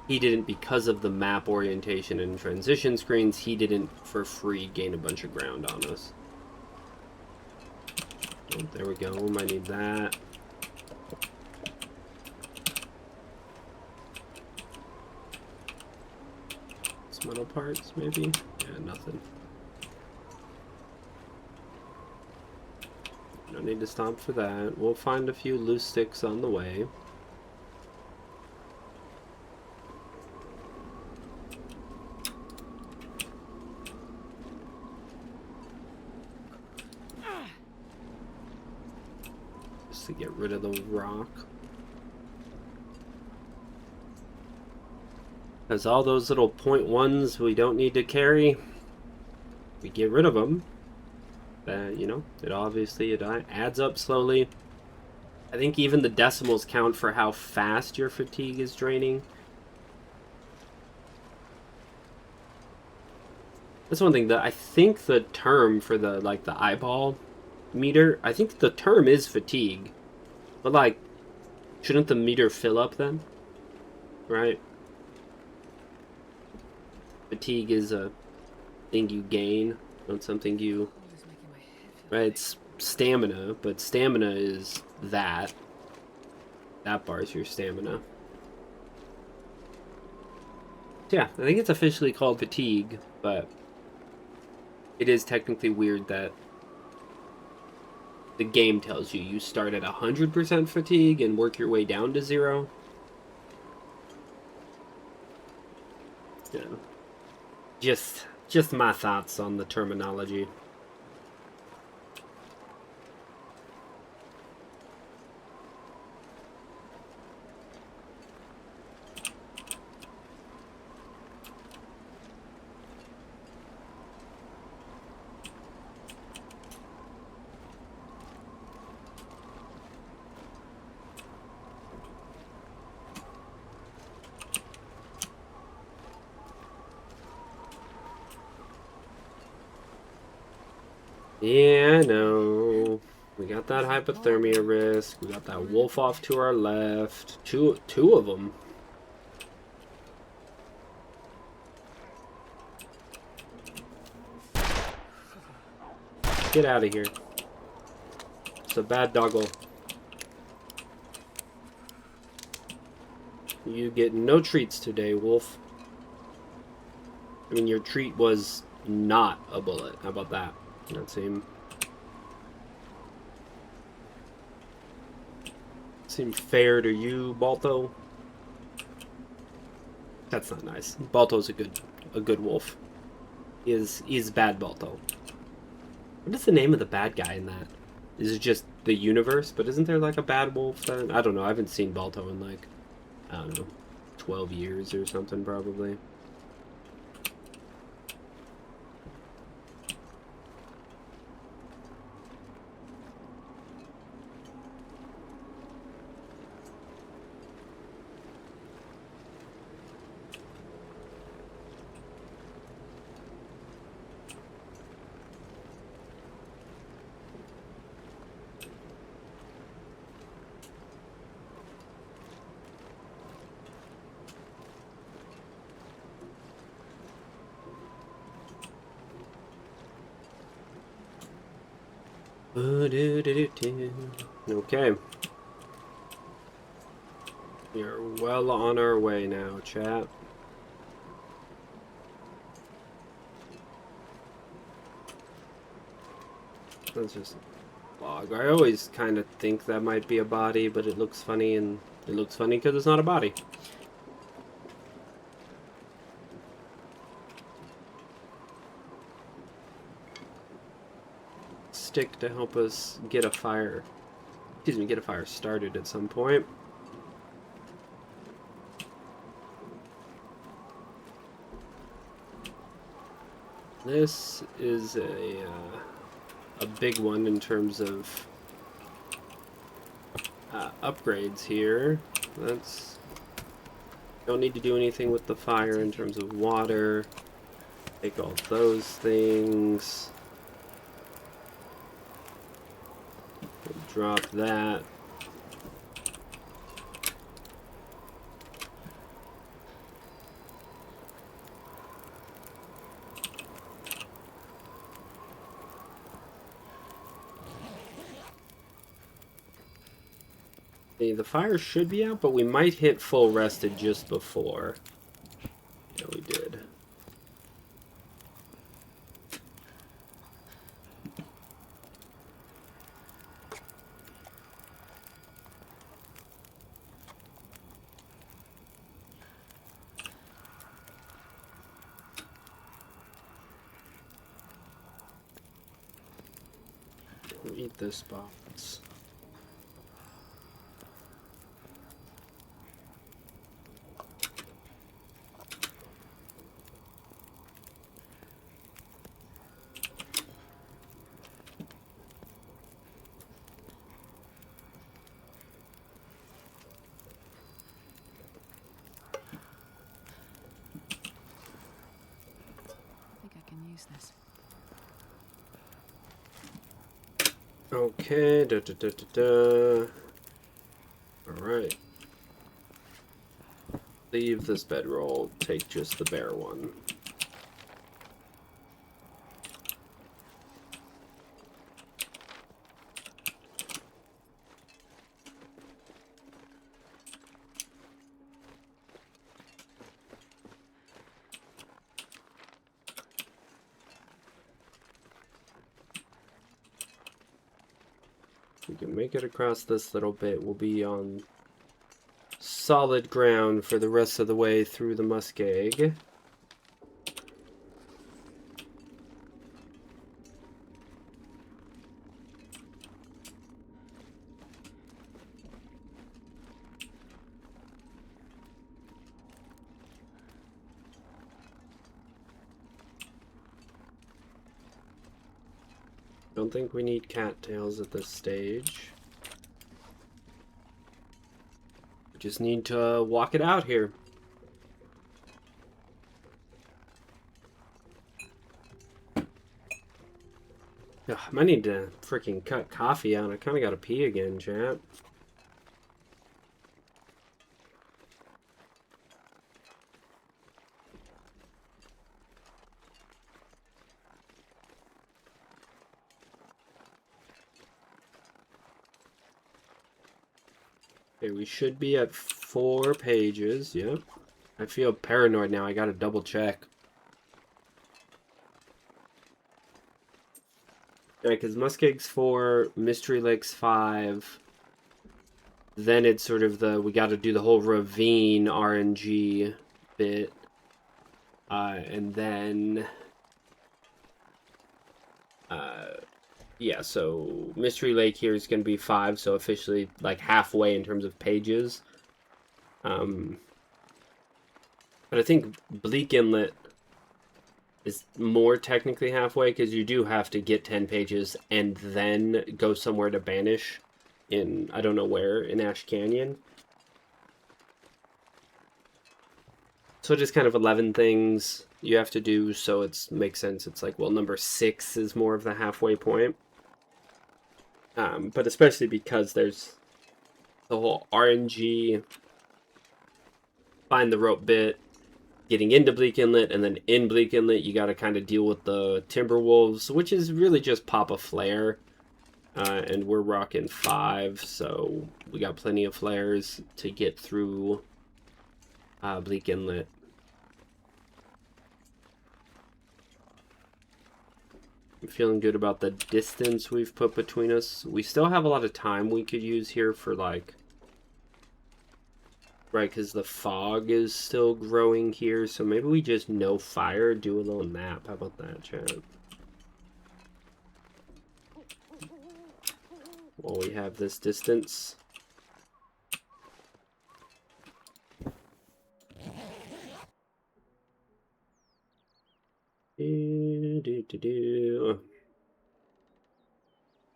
he didn't, because of the map orientation and transition screens, he didn't for free gain a bunch of ground on us. Oh, there we go, might need that. Metal parts, maybe? Yeah, nothing. No need to stop for that. We'll find a few loose sticks on the way. Just to get rid of the rock. Because all those little .1s we don't need to carry. we get rid of them, you know, it adds up slowly. I think even the decimals count for how fast your fatigue is draining. That's one thing that I think the term for the eyeball meter, I think the term is fatigue. But like, shouldn't the meter fill up then? Right? Fatigue is a thing you gain, not something you... Right, it's stamina, but stamina is that. That bar is your stamina. Yeah, I think it's officially called fatigue, but it is technically weird that the game tells you start at 100% fatigue and work your way down to 0. Yeah. Just my thoughts on the terminology. Yeah, I know. We got that hypothermia risk. We got that wolf off to our left. Two of them. Get out of here. It's a bad doggle. You get no treats today, wolf. I mean, your treat was not a bullet. How about that? That seem fair to you, Balto? That's not nice. Balto's a good wolf. He is bad Balto. What is the name of the bad guy in that? Is it just the universe? But isn't there like a bad wolf then? I don't know. I haven't seen Balto in like, I don't know, 12 years or something probably. Okay. We're well on our way now, chat. Let's just log. I always kind of think that might be a body, but it looks funny, and it looks funny because it's not a body. Stick to help us get a fire. Excuse me, get a fire started at some point. This is a big one in terms of upgrades here. Don't need to do anything with the fire in terms of water. Take all those things. Drop that. The fire should be out, but we might hit full rested just before. Yeah, we did. We'll eat this box. darkness. Okay, da. Alright. Leave this bedroll, take just the bare one. We can make it across this little bit. We'll be on solid ground for the rest of the way through the muskeg. Don't think we need cattails at this stage. We just need to walk it out here. Ugh, I might need to freaking cut coffee out. I kind of got to pee again, chat. Okay, we should be at 4 pages. Yep. I feel paranoid now. I gotta double check. Right, because Muskeg's 4, Mystery Lake's 5. Then it's sort of the, we gotta do the whole ravine RNG bit. And then... yeah, so Mystery Lake here is going to be 5, so officially like halfway in terms of pages. But I think Bleak Inlet is more technically halfway, because you do have to get 10 pages and then go somewhere to banish in, I don't know where, in Ash Canyon. So just kind of 11 things you have to do, so it makes sense. It's like, well, number 6 is more of the halfway point. But especially because there's the whole RNG, find the rope bit, getting into Bleak Inlet, and then in Bleak Inlet you got to kind of deal with the Timberwolves, which is really just pop a flare. And we're rocking 5, so we got plenty of flares to get through Bleak Inlet. I'm feeling good about the distance we've put between us. We still have a lot of time we could use here for, like... Right, because the fog is still growing here, so maybe we just no fire, do a little nap. How about that, chat? While we have this distance.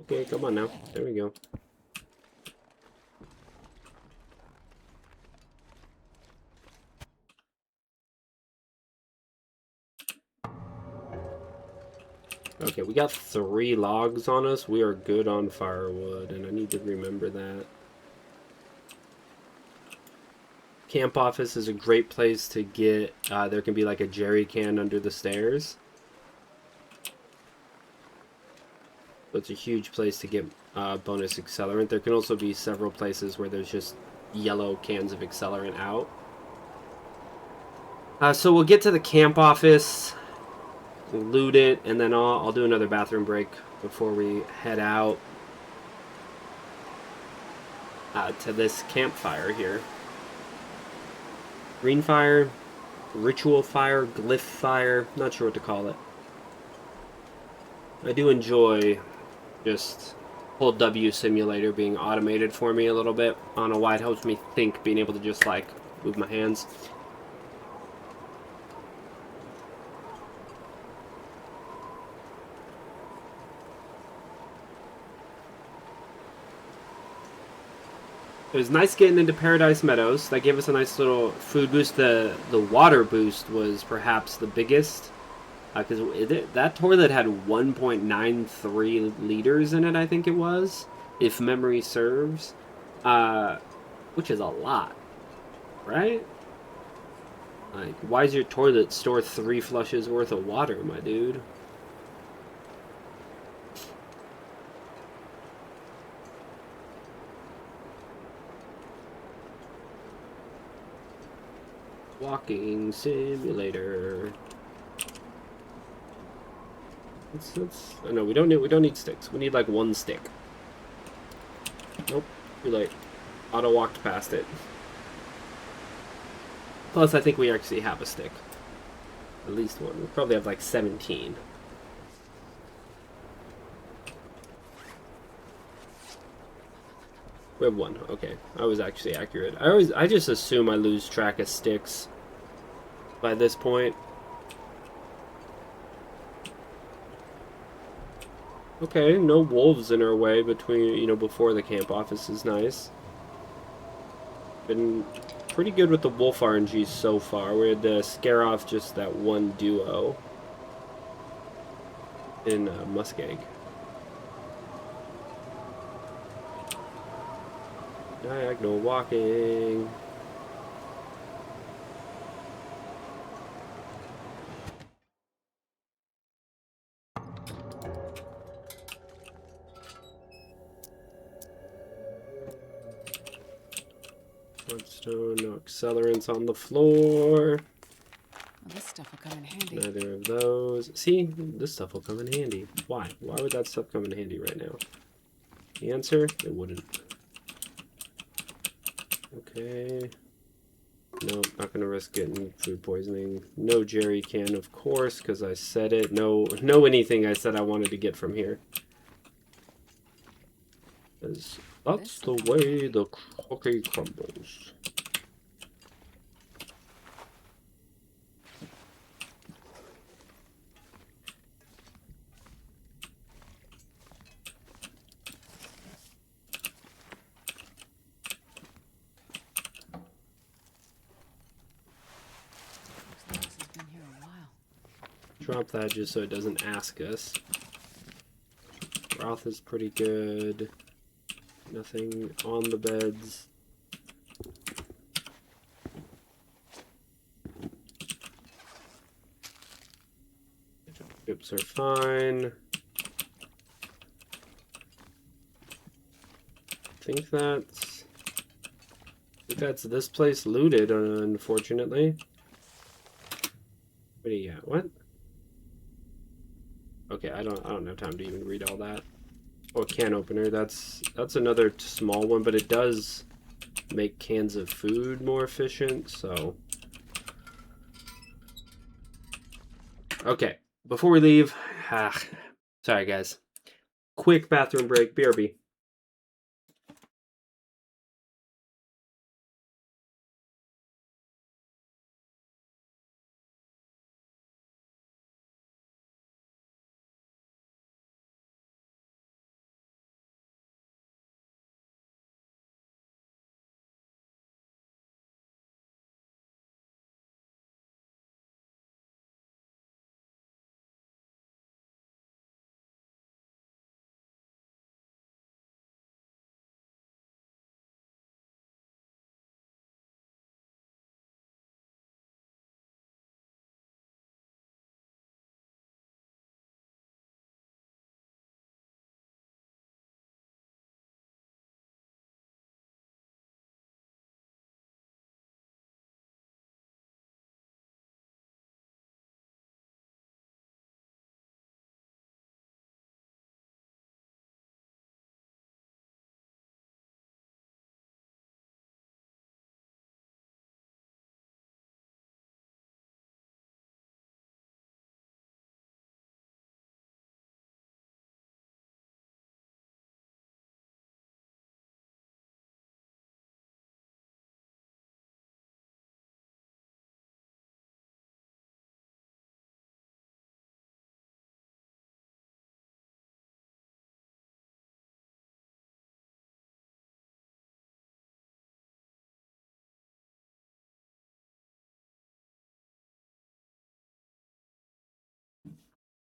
Okay, come on now. There we go. Okay, we got 3 logs on us. We are good on firewood, and I need to remember that. Camp office is a great place to get, there can be like a jerry can under the stairs. So it's a huge place to get bonus accelerant. There can also be several places where there's just yellow cans of accelerant out. So we'll get to the camp office, loot it, and then I'll do another bathroom break before we head out to this campfire here. Green fire, ritual fire, glyph fire, not sure what to call it. I do enjoy just whole W simulator being automated for me a little bit. I don't know why, it helps me think, being able to just like move my hands. It was nice getting into Paradise Meadows. That gave us a nice little food boost. The water boost was perhaps the biggest Because that toilet had 1.93 liters in it, I think it was, if memory serves, which is a lot, right? Like, why does your toilet store 3 flushes worth of water, my dude? Walking simulator. Oh no, we don't need sticks. We need like 1 stick. Nope, too late. Auto walked past it. Plus, I think we actually have a stick. At least one. We probably have like 17. We have 1. Okay, I was actually accurate. I just assume I lose track of sticks by this point. Okay, no wolves in our way before the camp office is nice. Been pretty good with the wolf RNG so far. We had to scare off just that one duo in Muskeg. Diagonal walking. Bloodstone, no accelerants on the floor. Well, this stuff will come in handy. Neither of those. See, this stuff will come in handy. Why? Why would that stuff come in handy right now? The answer? It wouldn't. Okay. No, not gonna risk getting food poisoning. No jerry can, of course, because I said it. No anything I said I wanted to get from here. That's the way the cookie crumbles. Looks like this has been here a while. Drop that just so it doesn't ask us. Broth is pretty good. Nothing on the beds. Chips are fine. I think that's this place looted, unfortunately. What do you got? What? Okay, I don't have time to even read all that. Oh, can opener. That's another small one, but it does make cans of food more efficient, so. Okay, before we leave, sorry guys. Quick bathroom break, BRB.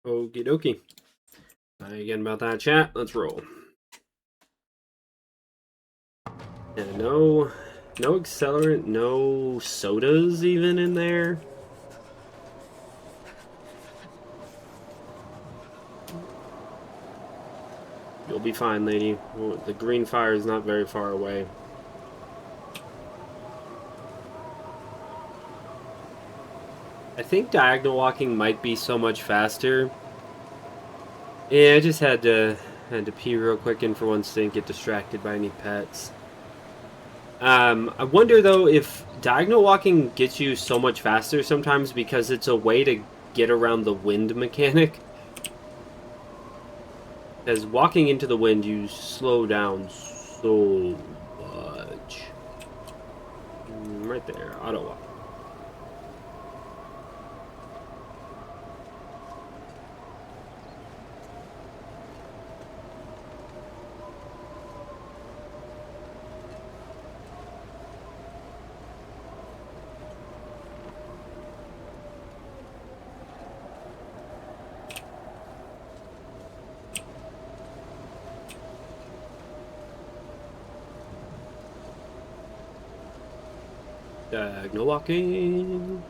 Okie dokie. Again about that, chat. Let's roll. Yeah, no accelerant, no sodas even in there. You'll be fine, lady. The green fire is not very far away. I think diagonal walking might be so much faster. Yeah, I just had to pee real quick and for once didn't get distracted by any pets. I wonder though if diagonal walking gets you so much faster sometimes because it's a way to get around the wind mechanic. Because walking into the wind, you slow down so much. Right there, auto walk. Diagonal walking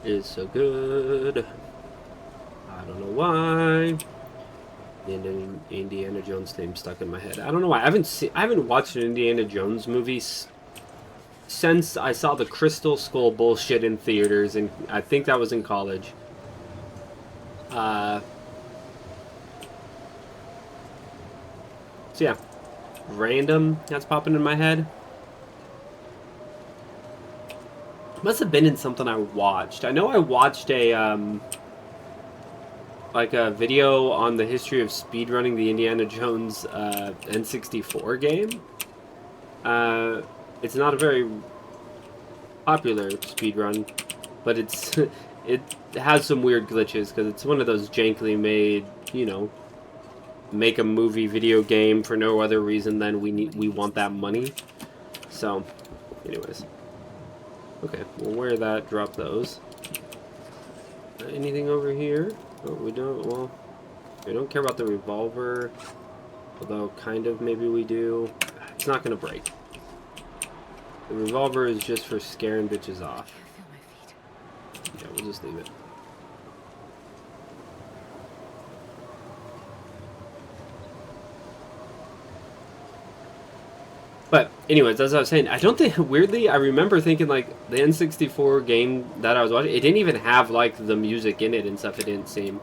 is so good. I don't know why. The Indiana Jones theme stuck in my head. I don't know why. I haven't watched an Indiana Jones movie since I saw the Crystal Skull bullshit in theaters, and I think that was in college. So yeah, random that's popping in my head. Must have been in something I watched. I know I watched a like a video on the history of speedrunning the Indiana Jones N64 game. It's not a very popular speedrun, but it's it has some weird glitches because it's one of those jankily made, you know, make a movie video game for no other reason than we want that money. So, anyways. Okay, we'll wear that, drop those. Anything over here? Oh, we don't, well, we don't care about the revolver. Although, kind of, maybe we do. It's not gonna break. The revolver is just for scaring bitches off. Yeah, we'll just leave it. But anyways, as I was saying, I don't think, weirdly, I remember thinking like the N64 game that I was watching, it didn't even have like the music in it and stuff. It didn't seem.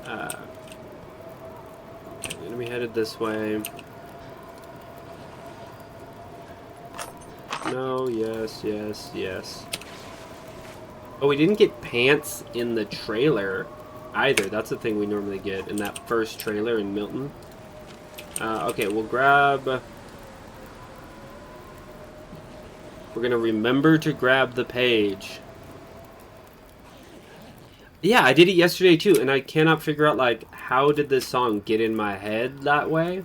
I'm gonna be headed this way. No, yes, yes, yes. Oh, we didn't get pants in the trailer either. That's the thing we normally get in that first trailer in Milton. Okay, we'll grab. We're gonna remember to grab the page. Yeah, I did it yesterday too, and I cannot figure out, like, how did this song get in my head that way?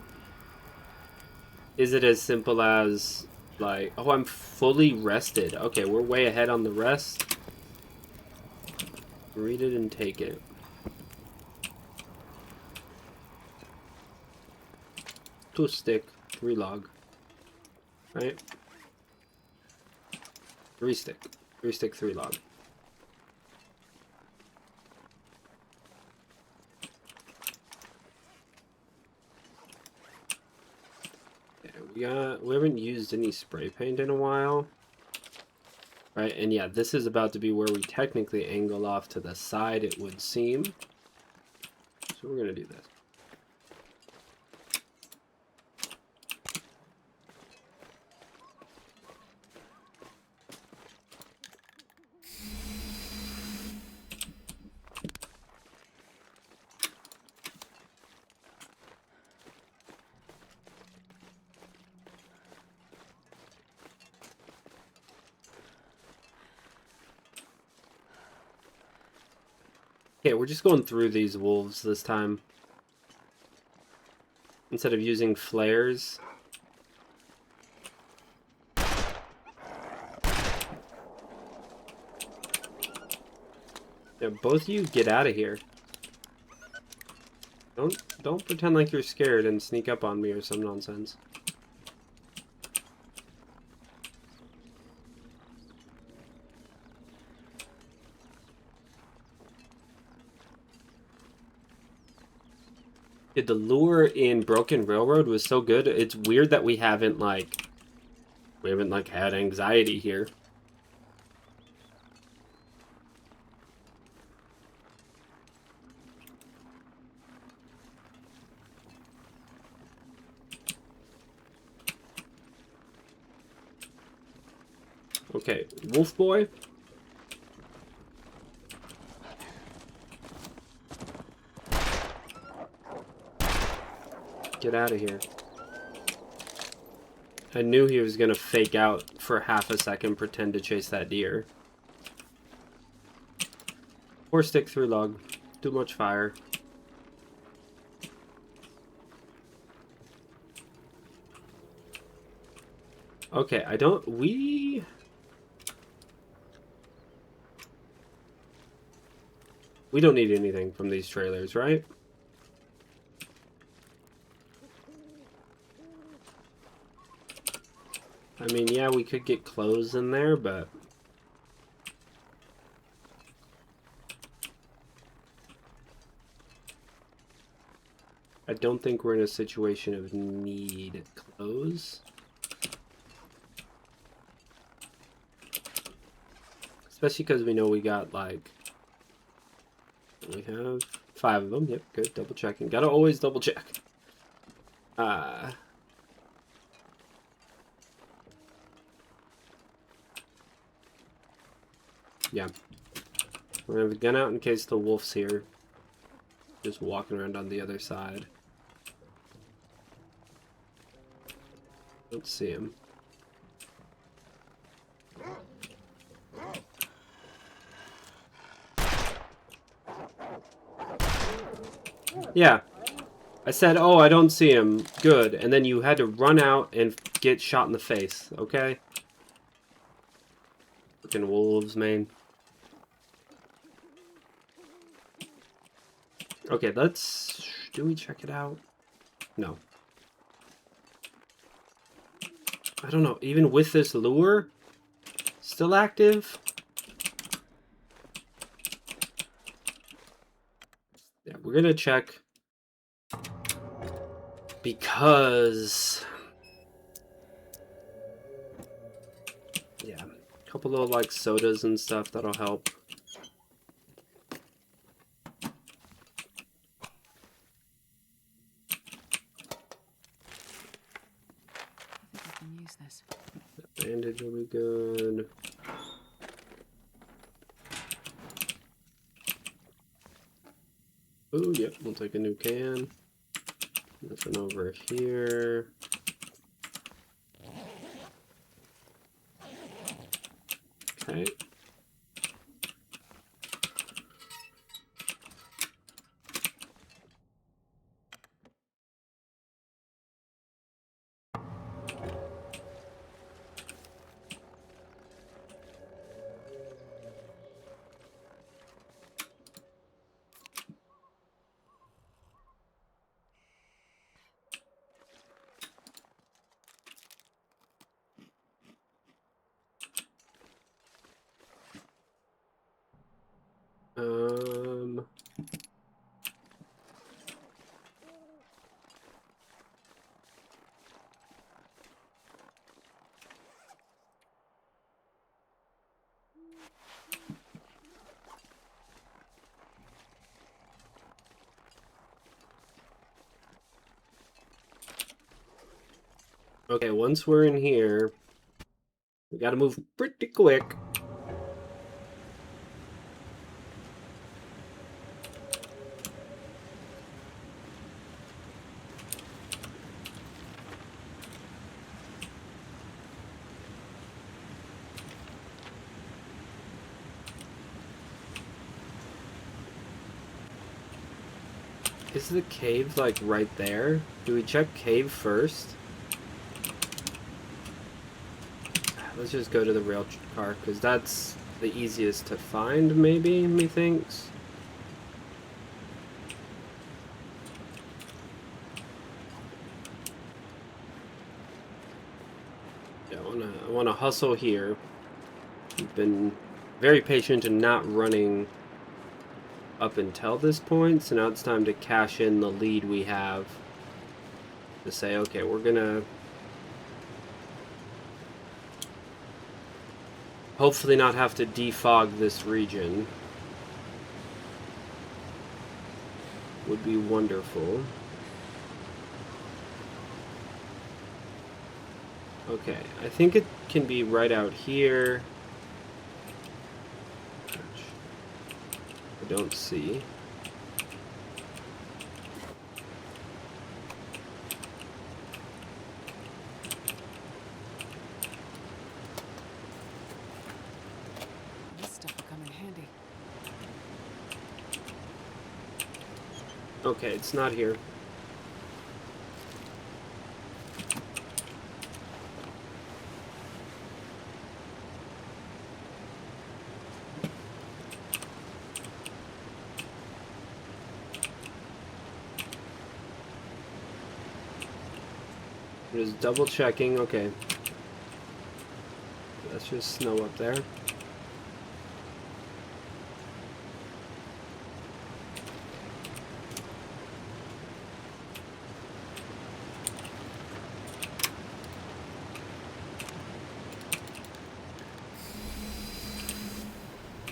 Is it as simple as, like, oh, I'm fully rested. Okay, we're way ahead on the rest. Read it and take it. Two stick, 3 log. Right? 3 stick. 3 stick, 3 log. We haven't used any spray paint in a while. Right, and yeah, this is about to be where we technically angle off to the side, it would seem. So we're gonna do this. Okay, we're just going through these wolves this time. Instead of using flares. Yeah, both of you get out of here. Don't pretend like you're scared and sneak up on me or some nonsense. The lure in Broken Railroad was so good. It's weird that we haven't had anxiety here. Okay, Wolf Boy. Get out of here. I knew he was gonna fake out for half a second, pretend to chase that deer. Or stick through log. Too much fire. Okay, we don't need anything from these trailers, right? I mean, yeah, we could get clothes in there, but... I don't think we're in a situation of need clothes. Especially because we know we got, like... We have 5 of them. Yep, good. Double checking. Gotta always double check. Yeah. We're gonna have a gun out in case the wolf's here. Just walking around on the other side. Don't see him. Yeah. I said, oh, I don't see him. Good. And then you had to run out and get shot in the face, okay? Freaking wolves, man. Okay, let's... Do we check it out? No. I don't know. Even with this lure, still active? Yeah, we're gonna check. Because... Yeah, a couple of, like, sodas and stuff, that'll help. This. Bandage will be good. Ooh, yep, we'll take a new can. Nothing over here. Okay. Okay, once we're in here, we gotta move pretty quick. Is the cave, like, right there? Do we check cave first? Let's just go to the rail car, because that's the easiest to find, maybe, methinks. I wanna hustle here. We've been very patient and not running up until this point, so now it's time to cash in the lead we have. To say, okay, we're gonna hopefully not have to defog this region. Would be wonderful. Okay, I think it can be right out here. Which I don't see. This stuff will come in handy. Okay, it's not here. Just double checking. Okay. That's just snow up there.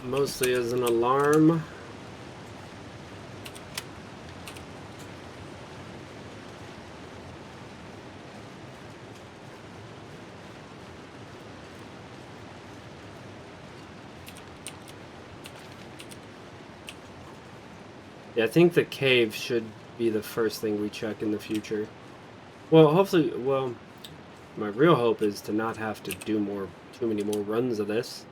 Mostly as an alarm. Yeah, I think the cave should be the first thing we check in the future. Well, hopefully, well, my real hope is to not have to do too many more runs of this.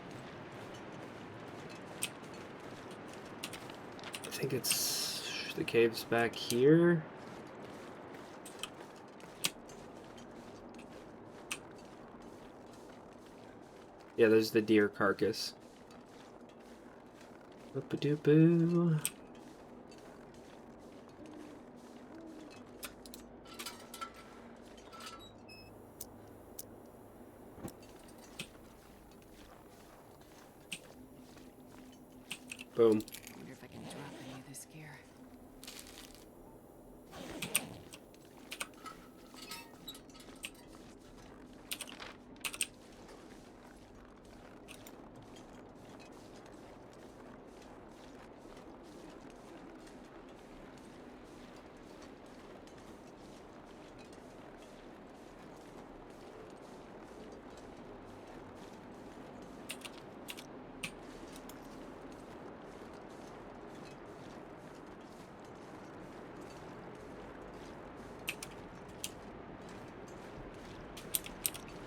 I think it's the cave's back here. Yeah, there's the deer carcass. Boop-a-doop-boo. Boom. Wonder if I can drop any of this gear.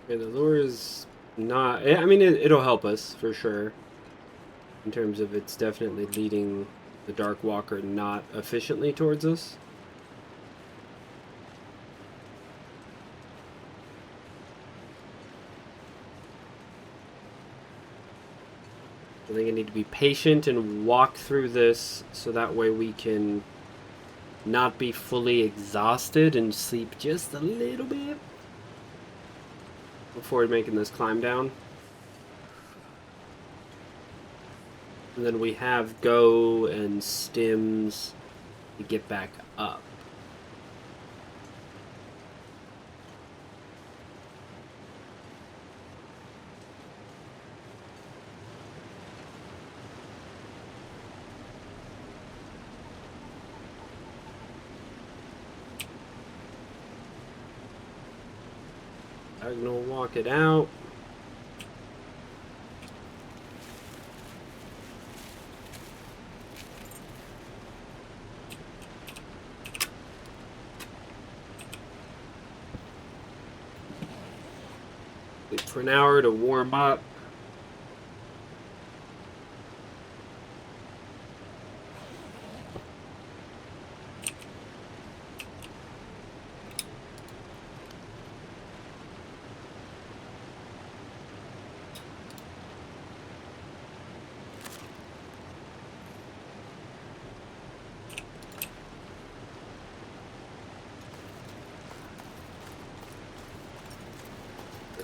Okay, the lure is not... I mean, it'll help us, for sure. In terms of it's definitely leading the Darkwalker not efficiently towards us. I think I need to be patient and walk through this so that way we can not be fully exhausted and sleep just a little bit before making this climb down. And then we have go and stims to get back up. I'm gonna walk it out. Wait for an hour to warm up.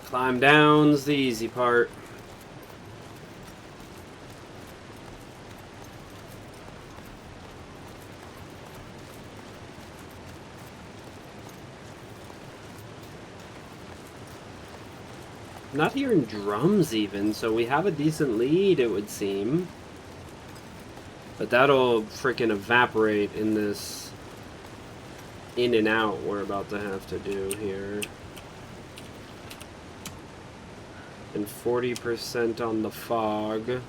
climb down's the easy part. Not hearing drums even, so we have a decent lead, it would seem. But that'll freaking evaporate in this in and out we're about to have to do here. And 40% on the fog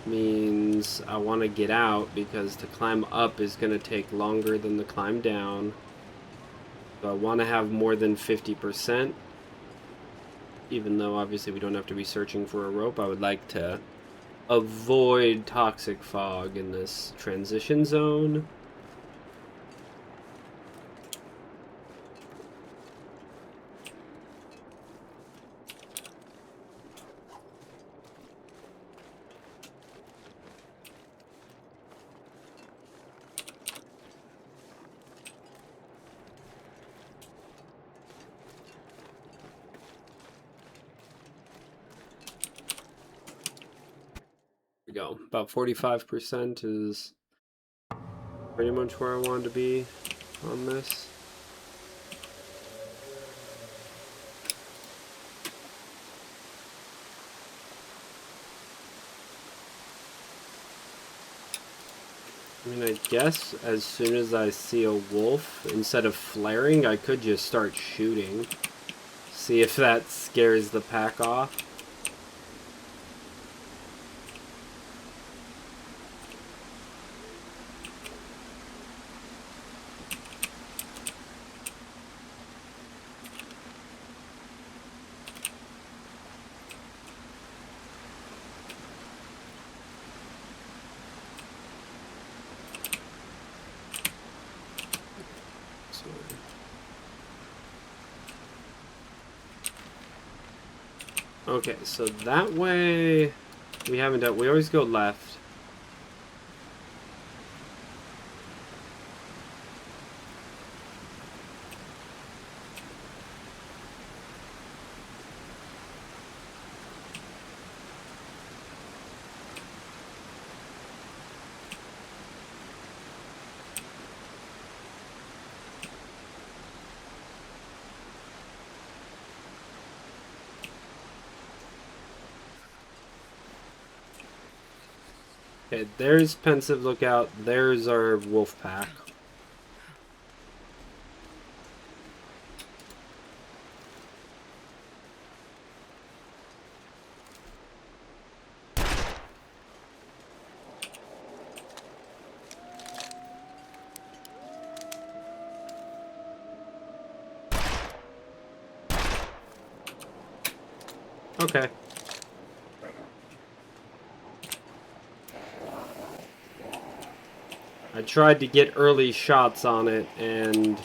means I want to get out because to climb up is going to take longer than the climb down. So I want to have more than 50%. Even though obviously we don't have to be searching for a rope, I would like to avoid toxic fog in this transition zone. We go. About 45% is pretty much where I wanted to be on this. I mean, I guess as soon as I see a wolf, instead of flaring, I could just start shooting. See if that scares the pack off. Okay, so that way we haven't done. We always go left. Okay, there's Pensive Lookout. There's our wolf pack. Okay. I tried to get early shots on it, and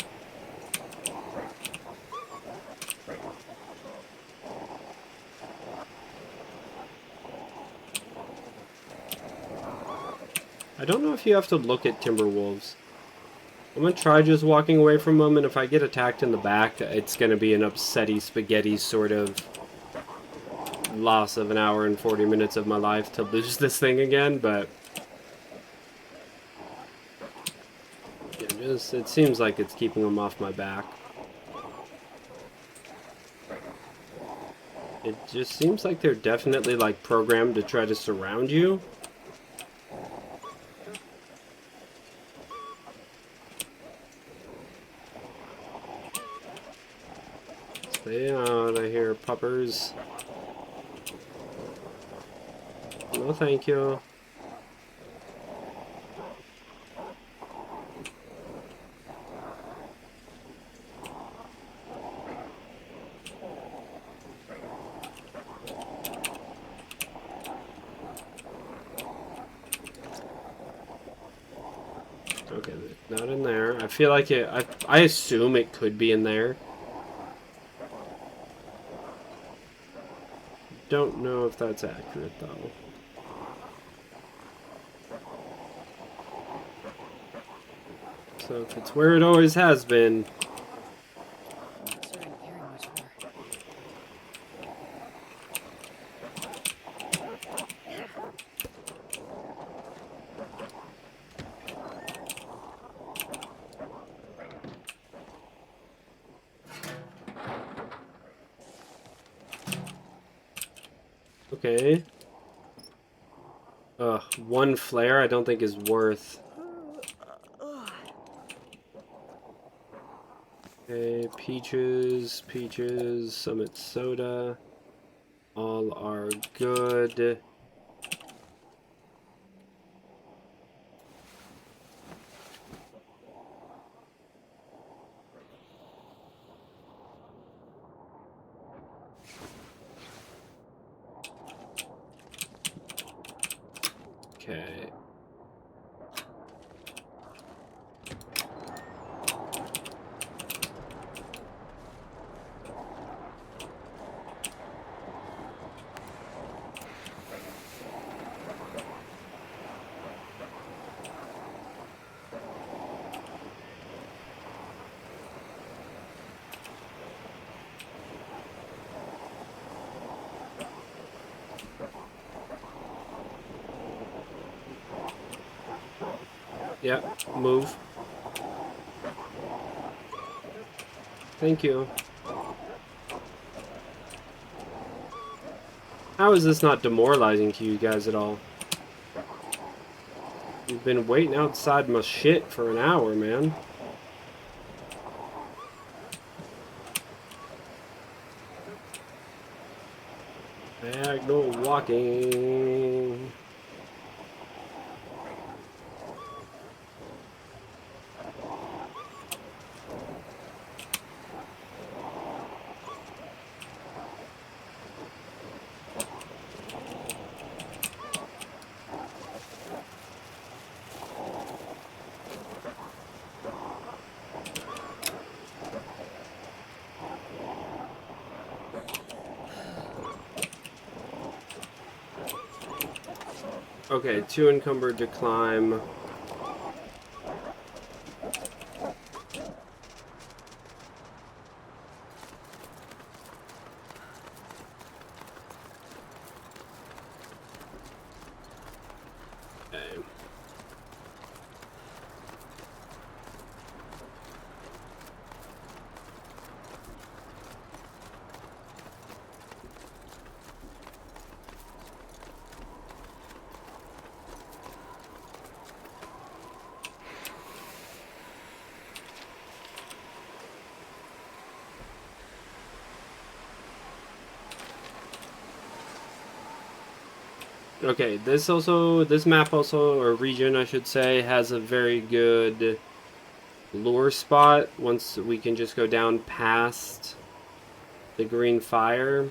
I don't know if you have to look at timber wolves. I'm gonna try just walking away from them, and if I get attacked in the back, it's gonna be an upsetty spaghetti sort of loss of an hour and 40 minutes of my life to lose this thing again, but it seems like it's keeping them off my back. It just seems like they're definitely like programmed to try to surround you. Stay out of here, puppers. No, thank you. Okay, not in there. I feel like it. I assume it could be in there. Don't know if that's accurate though. So if it's where it always has been. I'm not sure I'm caring much more. Okay. One flare I don't think is worth. Okay, peaches, summit soda. All are good. Okay. Yeah, move. Thank you. How is this not demoralizing to you guys at all? You've been waiting outside my shit for an hour, man. Diagonal walking. Okay, too encumbered to climb. Okay. Okay, this map also, or region I should say, has a very good lure spot once we can just go down past the green fire.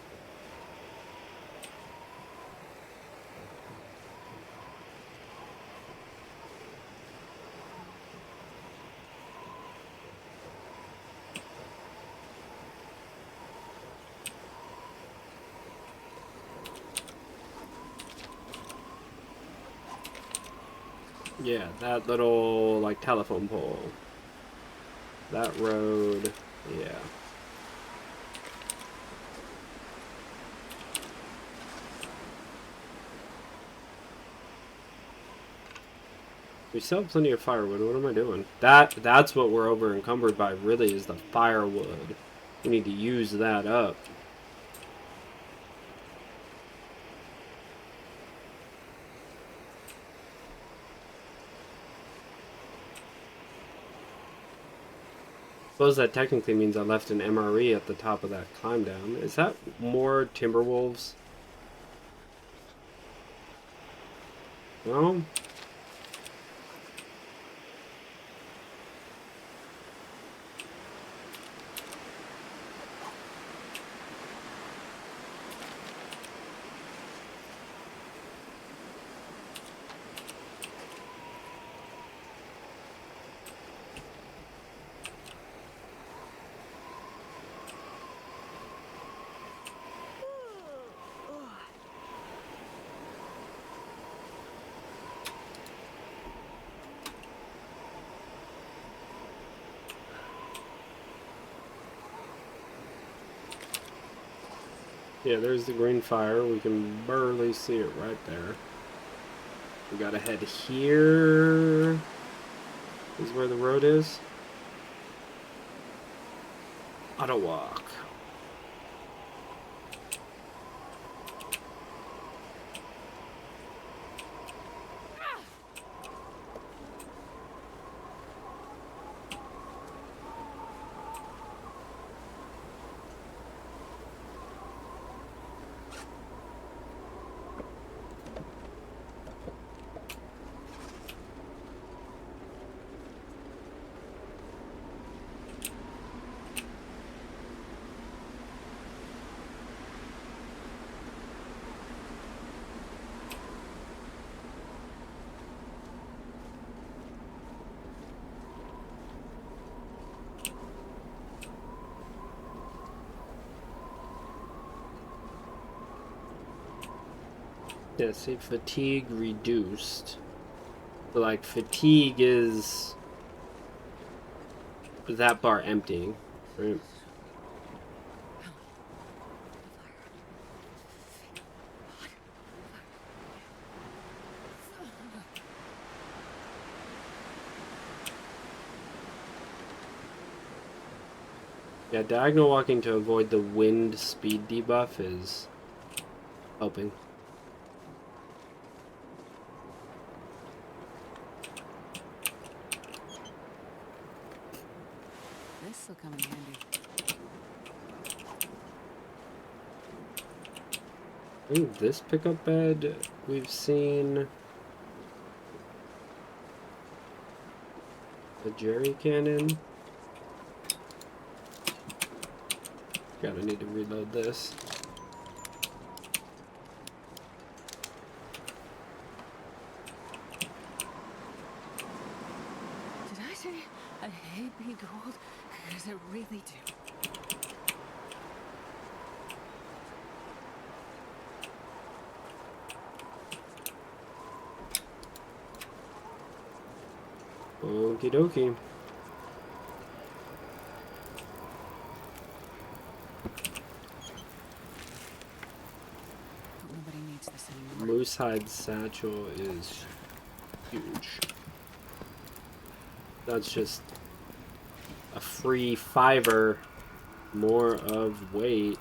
Yeah, that little, like, telephone pole. That road, yeah. We still have plenty of firewood. What am I doing? That's what we're over encumbered by, really, is the firewood. We need to use that up. Suppose that technically means I left an MRE at the top of that climb down. Is that more timber wolves? No? Yeah, there's the green fire. We can barely see it right there. We gotta head here. Is where the road is. Auto walk. Yeah, see, fatigue reduced. So, like, fatigue is that bar emptying, right? Yeah, diagonal walking to avoid the wind speed debuff is helping. This'll come in handy. I think this pickup bed we've seen a jerry cannon. Gotta need to reload this. Did I say I hate being cold? Because I really do. Okie dokie. Hope nobody needs this anymore. Moosehide satchel is huge. That's just a free $5 more of weight.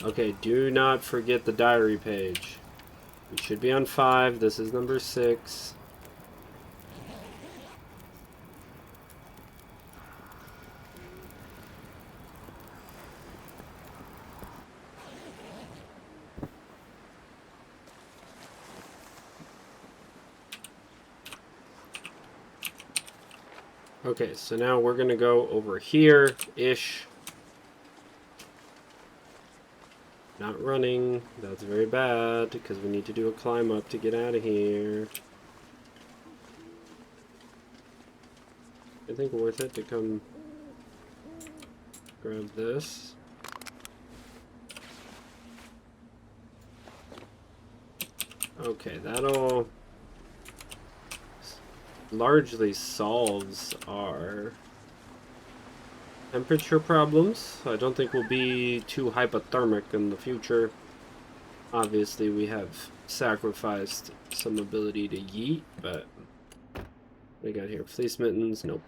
Okay, do not forget the diary page. We should be on 5. This is number 6. Okay, so now we're gonna go over here-ish. Not running. That's very bad, because we need to do a climb up to get out of here. I think worth it to come grab this. Okay, that'll largely solves our temperature problems. I don't think we'll be too hypothermic in the future. Obviously, we have sacrificed some ability to yeet, but what we got here? Fleece mittens? Nope.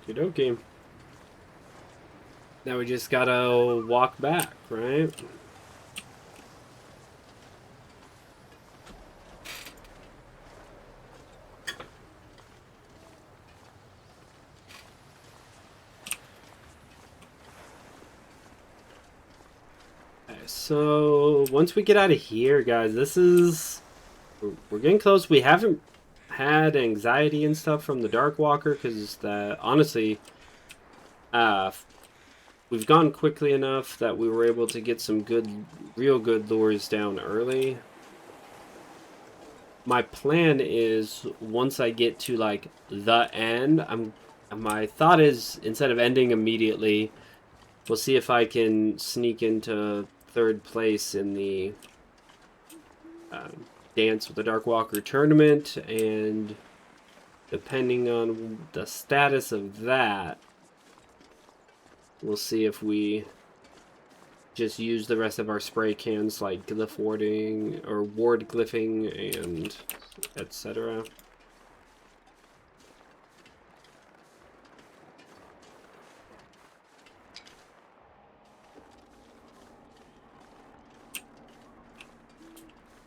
Okie dokie. Now we just gotta walk back, right? Okay, so once we get out of here, guys, this is... We're getting close. We haven't had anxiety and stuff from the Darkwalker, because honestly, we've gone quickly enough that we were able to get some good, real good lures down early. My plan is, once I get to like the end, my thought is, instead of ending immediately, we'll see if I can sneak into 3rd place in the Dance with the Darkwalker tournament, and depending on the status of that, we'll see if we just use the rest of our spray cans like glyph warding or ward glyphing and etc.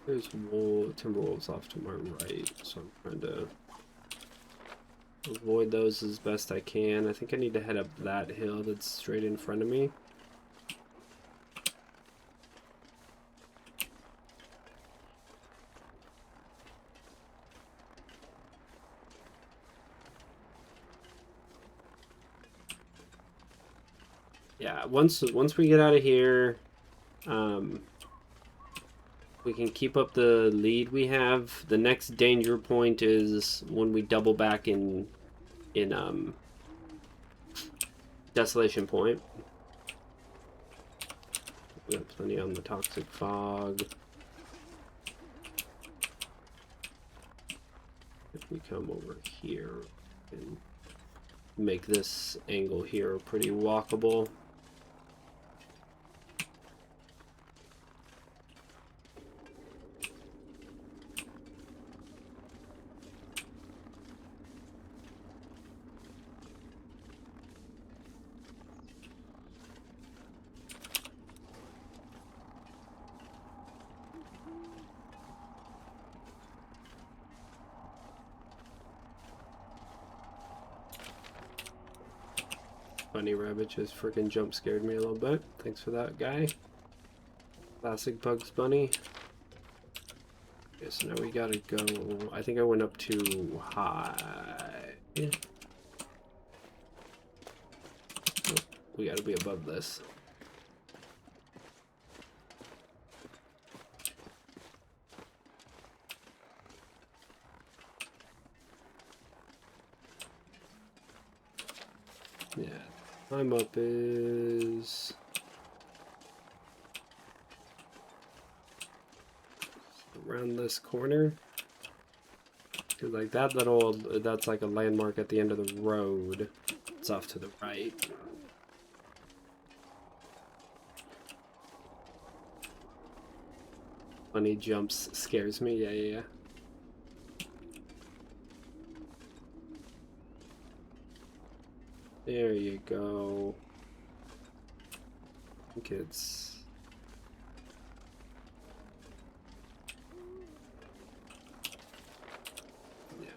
There's timber wolves off to my right, so I'm trying to avoid those as best I can. I think I need to head up that hill that's straight in front of me. Yeah, once we get out of here, we can keep up the lead we have. The next danger point is when we double back in Desolation Point. We got plenty on the toxic fog. If we come over here and make this angle here pretty walkable. Bunny rabbit just freaking jump scared me a little bit. Thanks for that, guy. Classic Bugs Bunny. Okay, so now we gotta go. I think I went up too high. Oh, we gotta be above this. Yeah, climb up is around this corner. Cause like that little, that's like a landmark at the end of the road. It's off to the right. Bunny jumps scares me. Yeah. There you go. I think it's... yeah.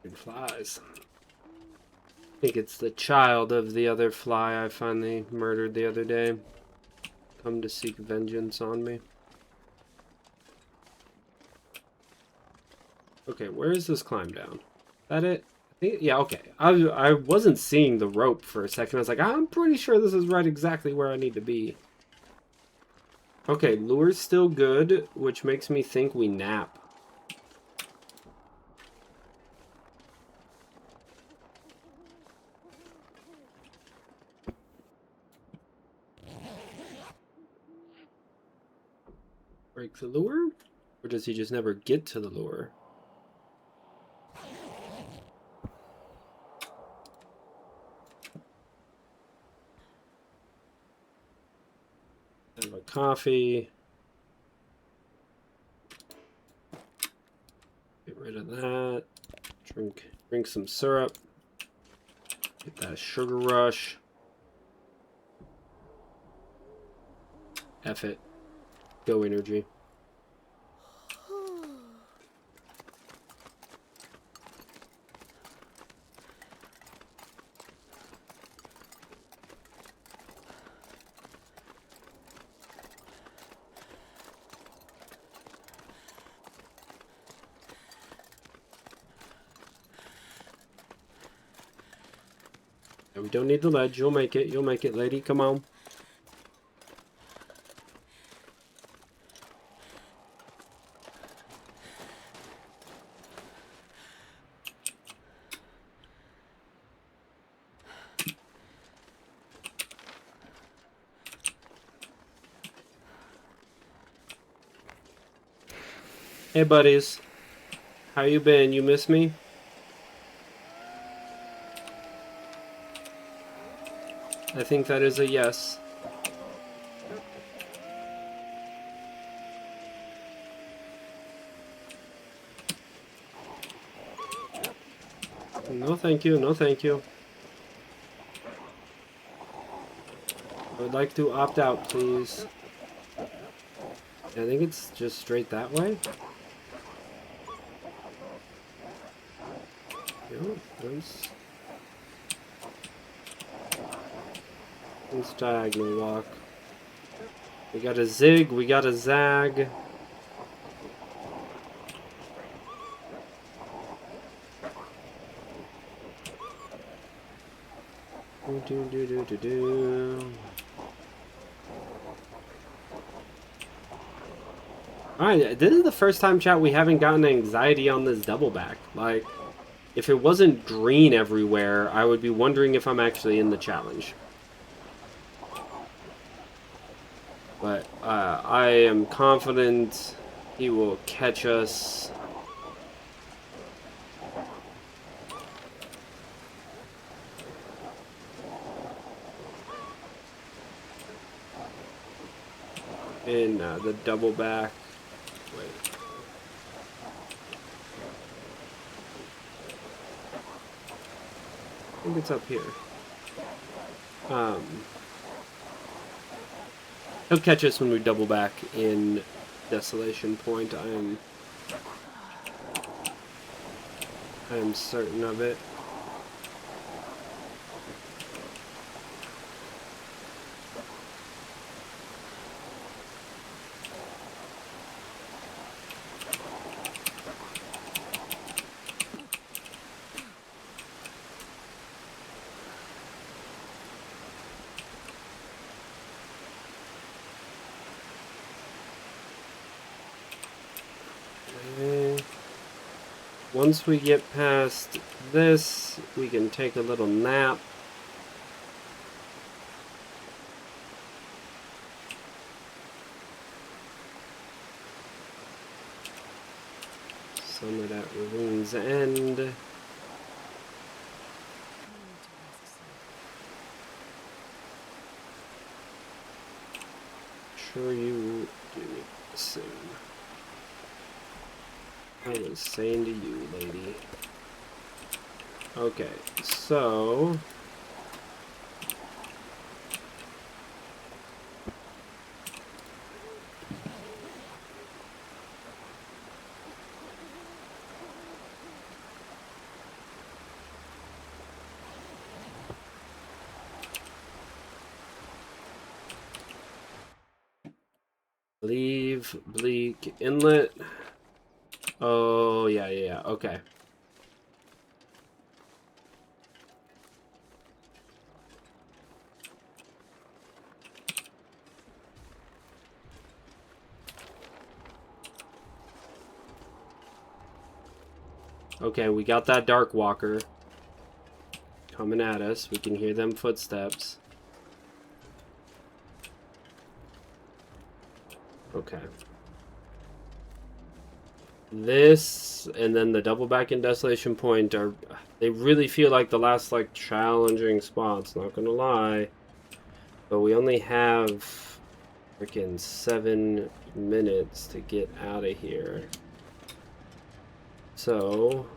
Good flies. I think it's the child of the other fly I finally murdered the other day. Come to seek vengeance on me. Okay, where is this climb down? Is that it? I think, yeah, okay. I wasn't seeing the rope for a second. I was like, I'm pretty sure this is right exactly where I need to be. Okay, lure's still good, which makes me think we nap. Break the lure? Or does he just never get to the lure? Have a coffee. Get rid of that. Drink some syrup. Get that sugar rush. F it. Go energy. We don't need the ledge. You'll make it. You'll make it, lady. Come on. Hey, buddies. How you been? You miss me? I think that is a yes. No, thank you. No, thank you. I would like to opt out, please. I think it's just straight that way. No, let's diagonal walk. We got a zig, we got a zag. Alright, this is the first time, chat, we haven't gotten anxiety on this double back. Like, if it wasn't green everywhere, I would be wondering if I'm actually in the challenge. But I am confident he will catch us. In the double back. Wait. I think it's up here. He'll catch us when we double back in Desolation Point. I am certain of it. Once we get past this, we can take a little nap. Summit at Ravine's End. Sure you do the same. I was saying to you, lady. Okay, so... Leave Bleak Inlet. Oh, yeah, okay. Okay, we got that Darkwalker coming at us. We can hear them footsteps. Okay. This and then the double back in Desolation Point are... They really feel like the last, like, challenging spots, not gonna lie. But we only have freaking 7 minutes to get out of here. So...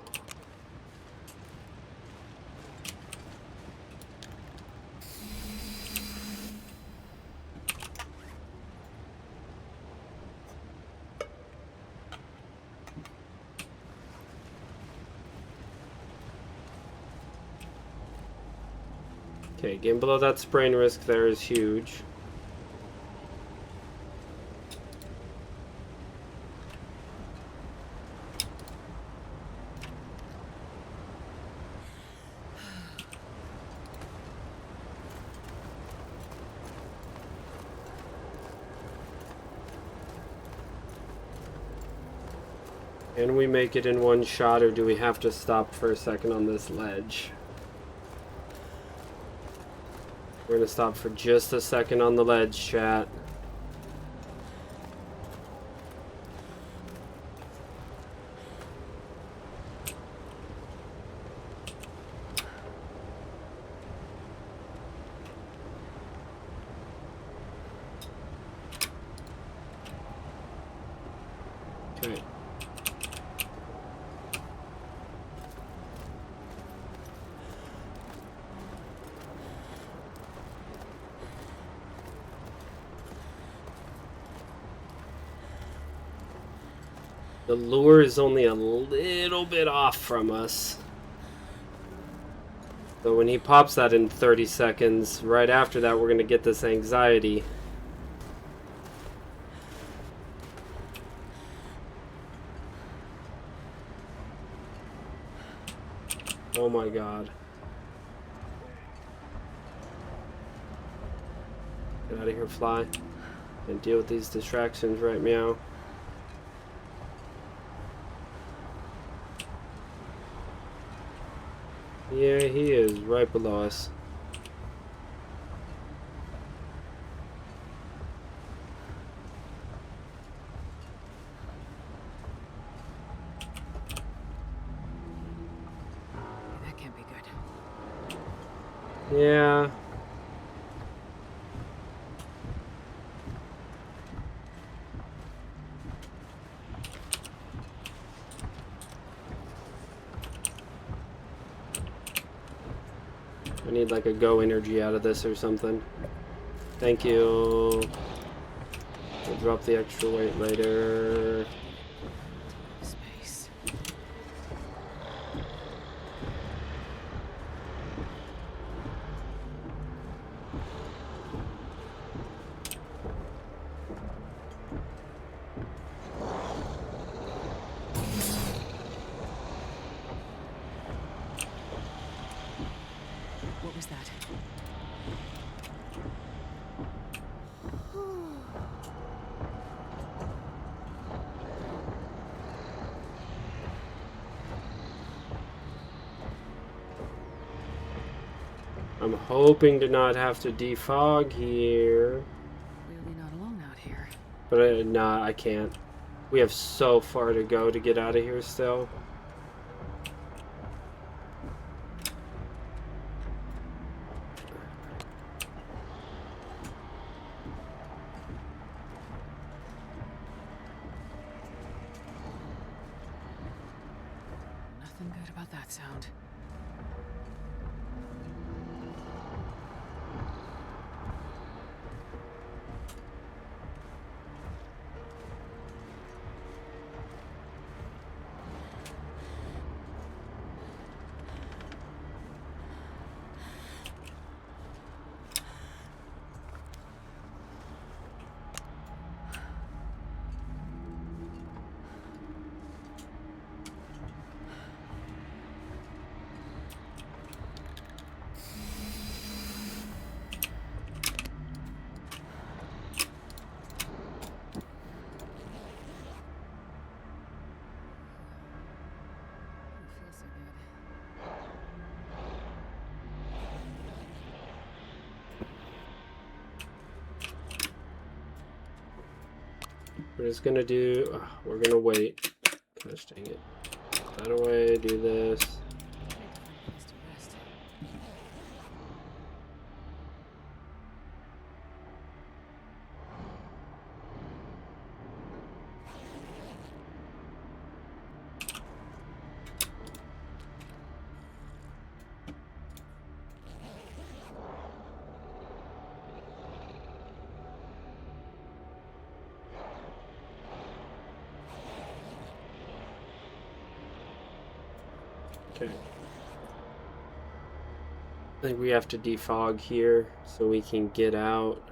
Okay, getting below that sprain risk there is huge. Can we make it in one shot, or do we have to stop for a second on this ledge? We're gonna stop for just a second on the ledge, chat. Okay. The lure is only a little bit off from us. So when he pops that in 30 seconds, right after that we're going to get this anxiety. Oh my god. Get out of here, fly. And deal with these distractions, right, meow? Yeah, he is right below us. That can't be good. Yeah. I need like a go energy out of this or something. Thank you. I'll drop the extra weight later. Space. What was that? I'm hoping to not have to defog here. Clearly not alone out here. But nah, I can't. We have so far to go to get out of here still. Nothing good about that sound. It feels so good. We're just gonna do. We're gonna wait. Gosh dang it. That away. Do this. I need to find a place to rest. Okay. I think we have to defog here so we can get out.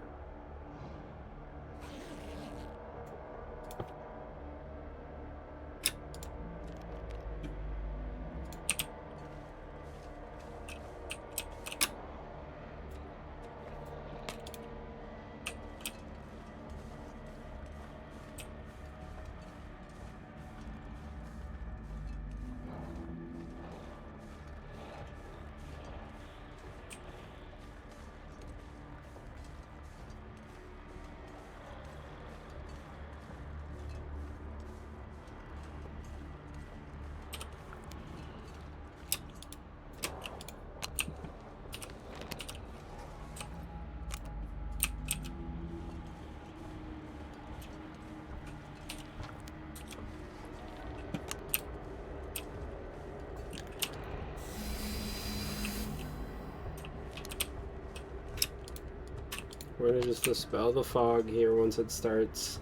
We're gonna just dispel the fog here once it starts.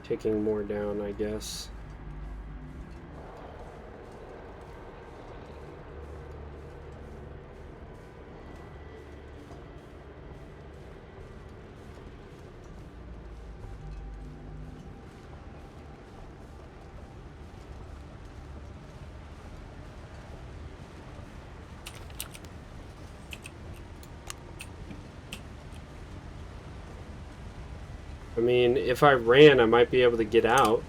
taking more down, I guess. I mean, if I ran, I might be able to get out.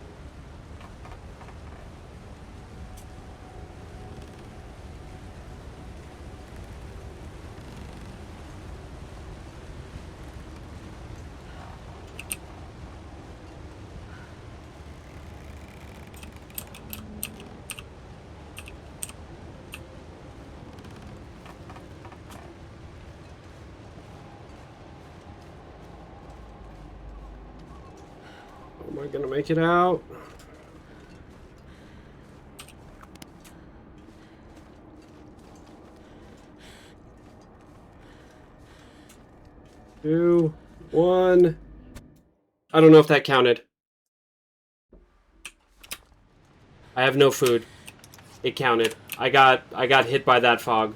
Am I gonna make it out? Two, one. I don't know if that counted. I have no food. It counted. I got hit by that fog.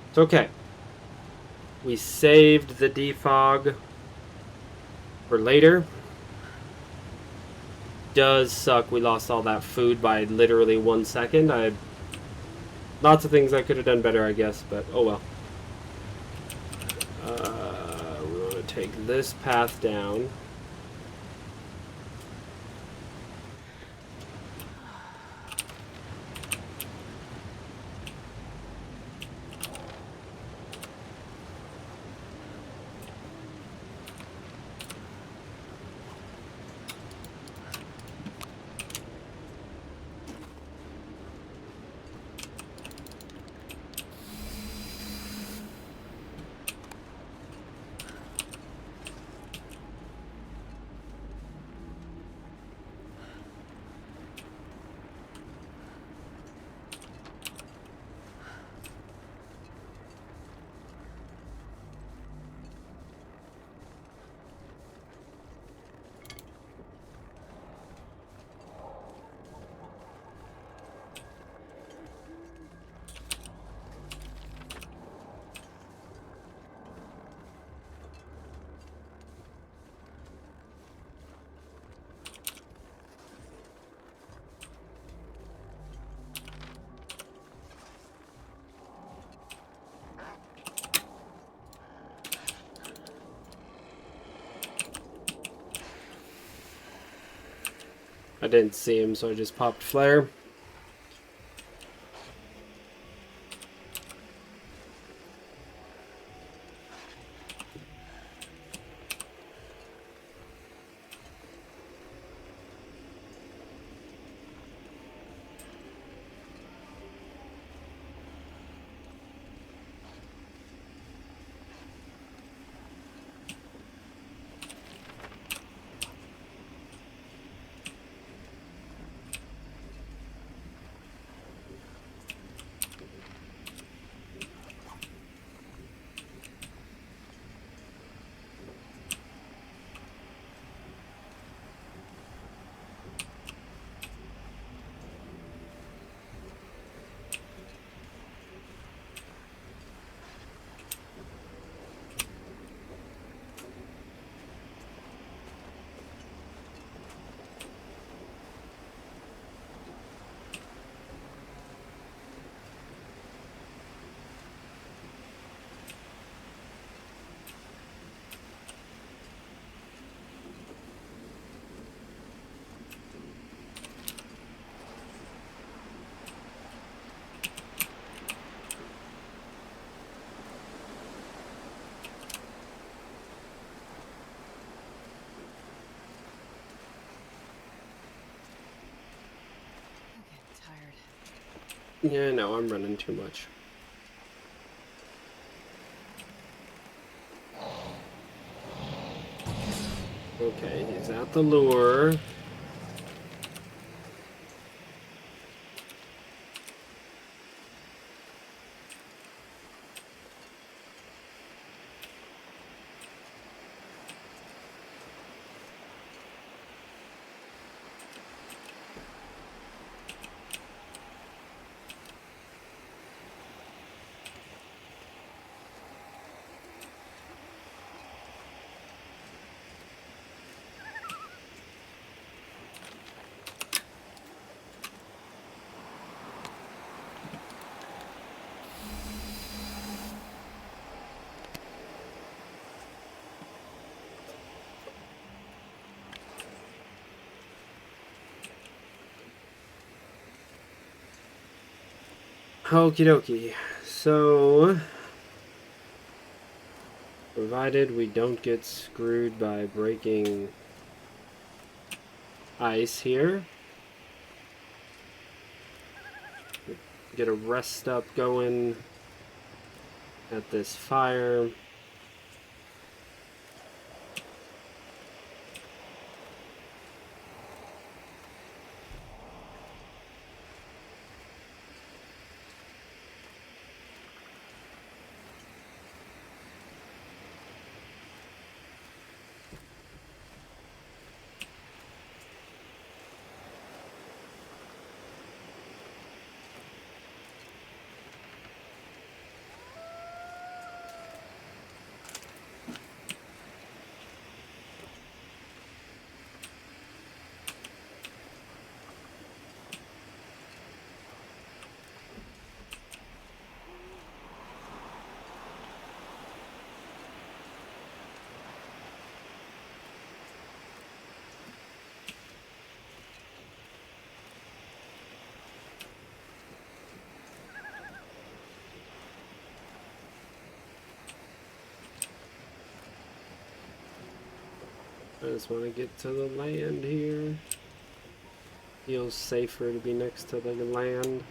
It's okay. We saved the defog for later. Does suck we lost all that food by literally 1 second. Lots of things I could have done better, I guess, but oh well. We want to take this path down. I didn't see him, so I just popped flare. Yeah, no, I'm running too much. Okay, he's at the lure. Okie dokie. So, provided we don't get screwed by breaking ice here, get a rest up going at this fire. I just want to get to the land here. Feels safer to be next to the land.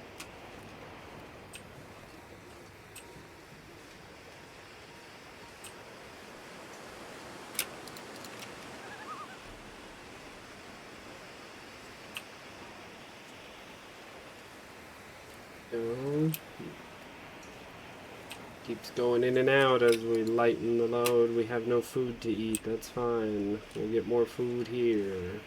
Go. Keeps going in and out as we lighten the load. We have no food to eat. That's fine. We'll get more food here.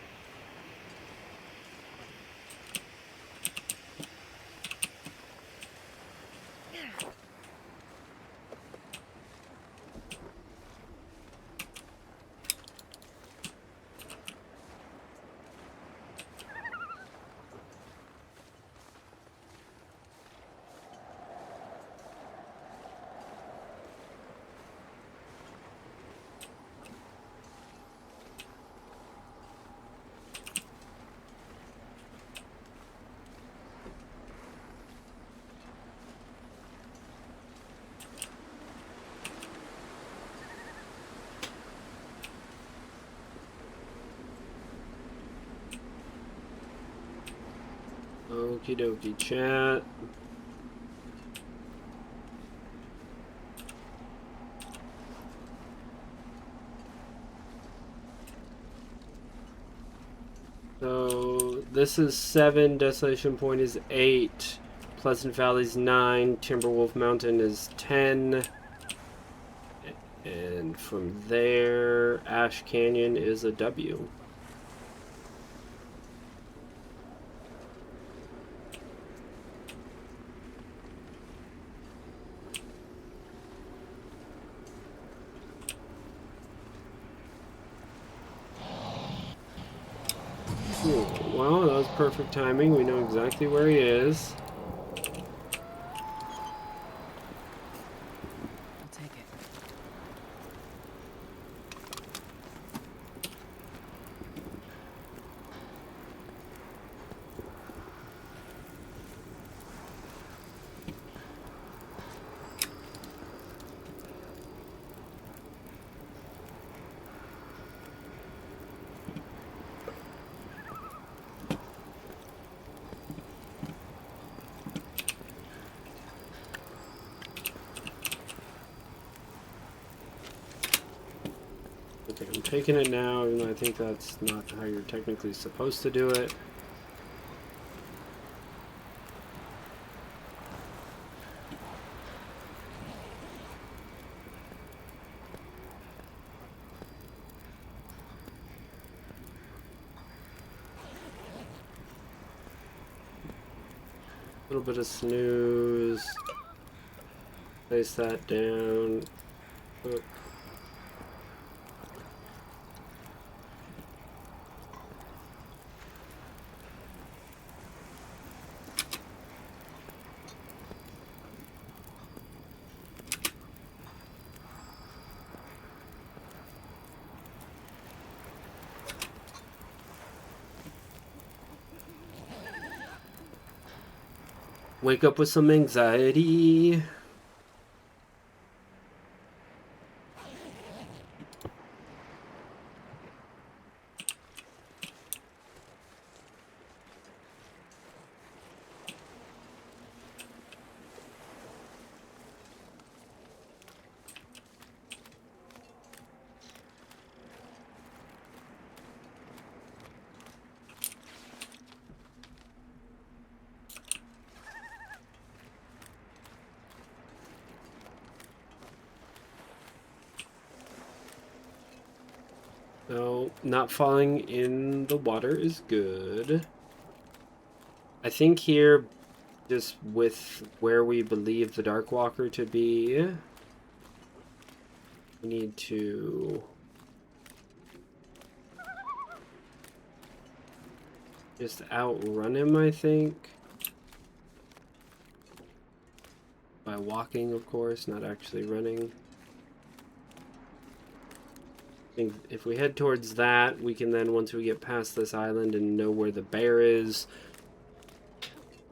Okie dokie, chat. So this is 7, Desolation Point is 8, Pleasant Valley's 9, Timberwolf Mountain is 10, and from there, Ash Canyon is a W. Cool. Well, that was perfect timing. We know exactly where he is. I'll take it. Okay, I'm taking it now, even though I think that's not how you're technically supposed to do it. A little bit of snooze. Place that down. Hook. Wake up with some anxiety. No, not falling in the water is good. I think here, just with where we believe the Darkwalker to be, we need to just outrun him, I think. By walking, of course, not actually running. I think if we head towards that, we can then, once we get past this island and know where the bear is,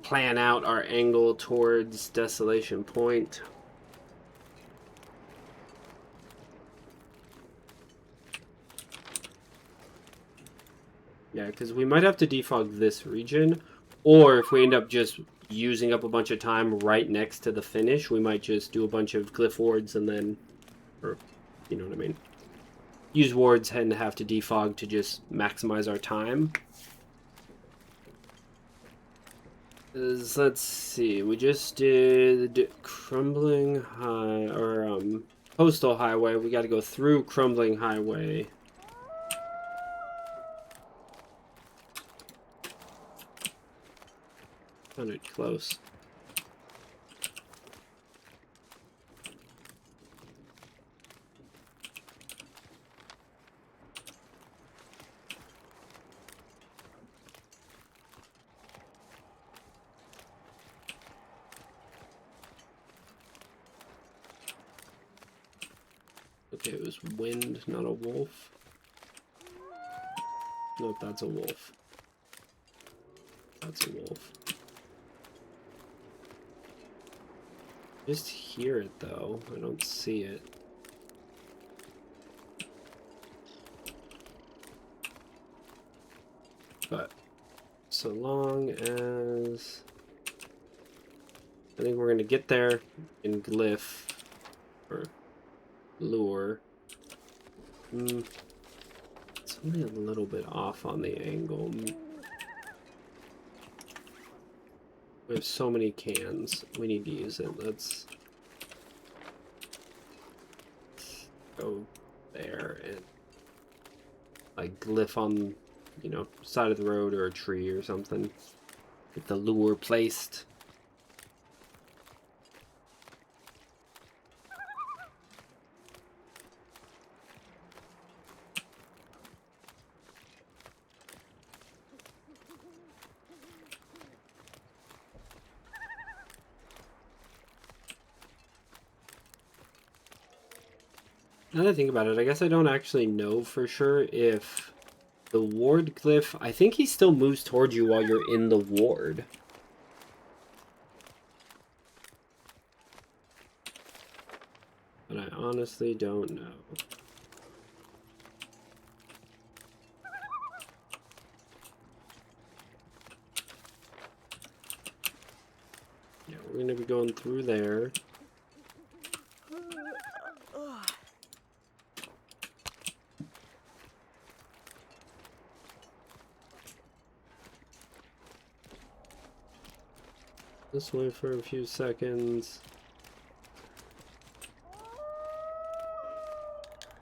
plan out our angle towards Desolation Point. Yeah, because we might have to defog this region, or if we end up just using up a bunch of time right next to the finish, we might just do a bunch of glyph wards and then, or, you know what I mean? Use wards and have to defog to just maximize our time. Let's see, we just did Crumbling High, or Coastal Highway. We got to go through Crumbling Highway. Sounded close. Okay, it was wind, not a wolf. Nope, that's a wolf. That's a wolf. Just hear it though. I don't see it. But so long as I think we're gonna get there in glyph or lure. It's only a little bit off on the angle. We have so many cans. We need to use it. Let's go there and like glyph on, you know, side of the road or a tree or something. Get the lure placed. Now that I think about it, I guess I don't actually know for sure if the ward glyph, I think he still moves towards you while you're in the ward. But I honestly don't know. Yeah, we're gonna be going through there. This way for a few seconds.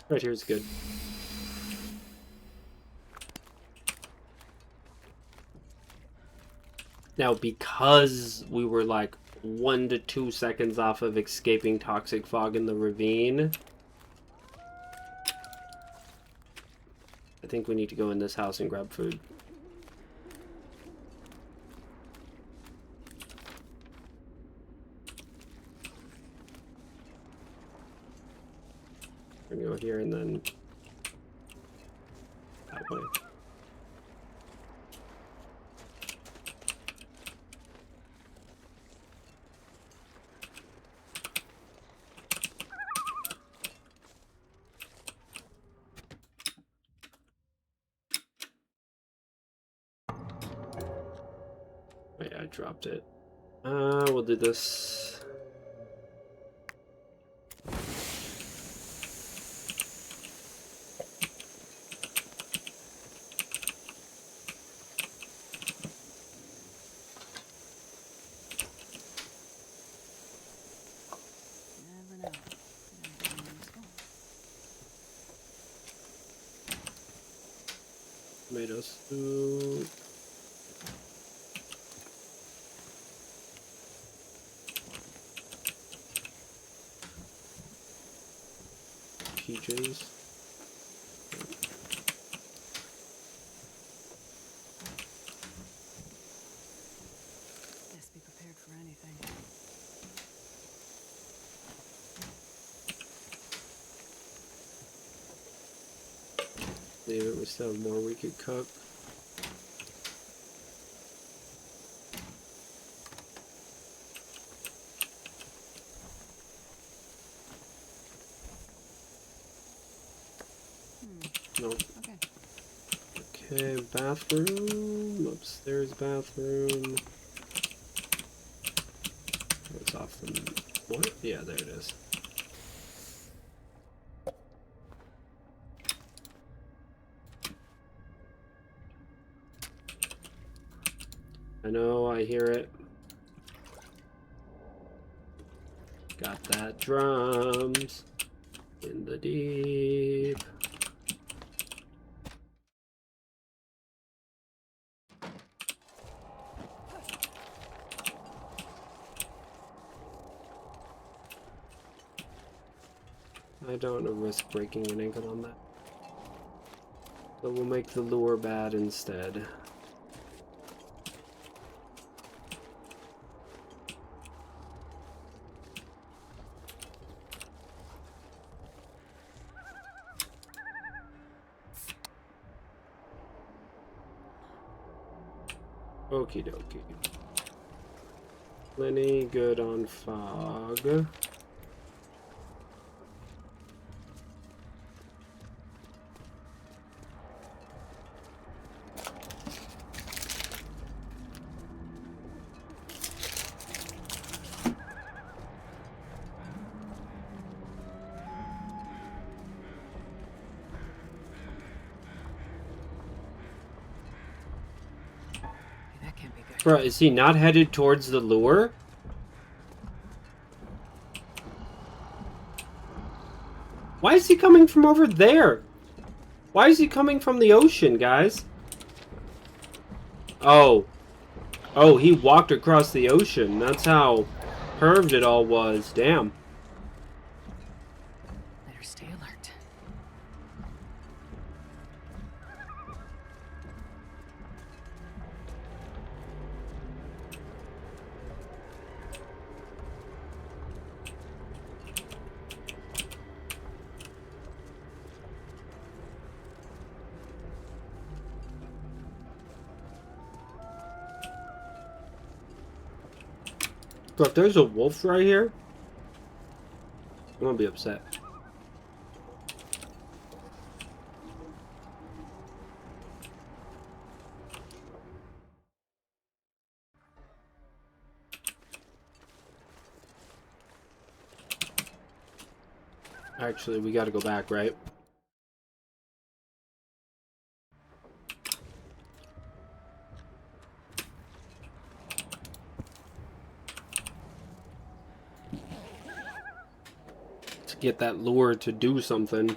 Right here is good. Now, because we were like 1 to 2 seconds off of escaping toxic fog in the ravine, I think we need to go in this house and grab food. We're gonna go here and then that way. dropped it. We'll do this. Never know. Could have been useful. Tomato soup. Peaches. Best be prepared for anything. Leave it, we still have more we could cook. Nope. Okay, bathroom. Upstairs bathroom. What's off the... What? Yeah, there it is. I know, I hear it. Got that drums in the deep. I don't want to risk breaking an ankle on that. So we'll make the lure bad instead. Okie dokie. Plenty good on fog. That can't be good. Bro, is he not headed towards the lure? Why is he coming from over there? Why is he coming from the ocean, guys? Oh. Oh, he walked across the ocean. That's how curved it all was. Damn. Better stay alert. Bro, if there's a wolf right here, I'm gonna be upset. Actually, we gotta go back, right? To get that lure to do something.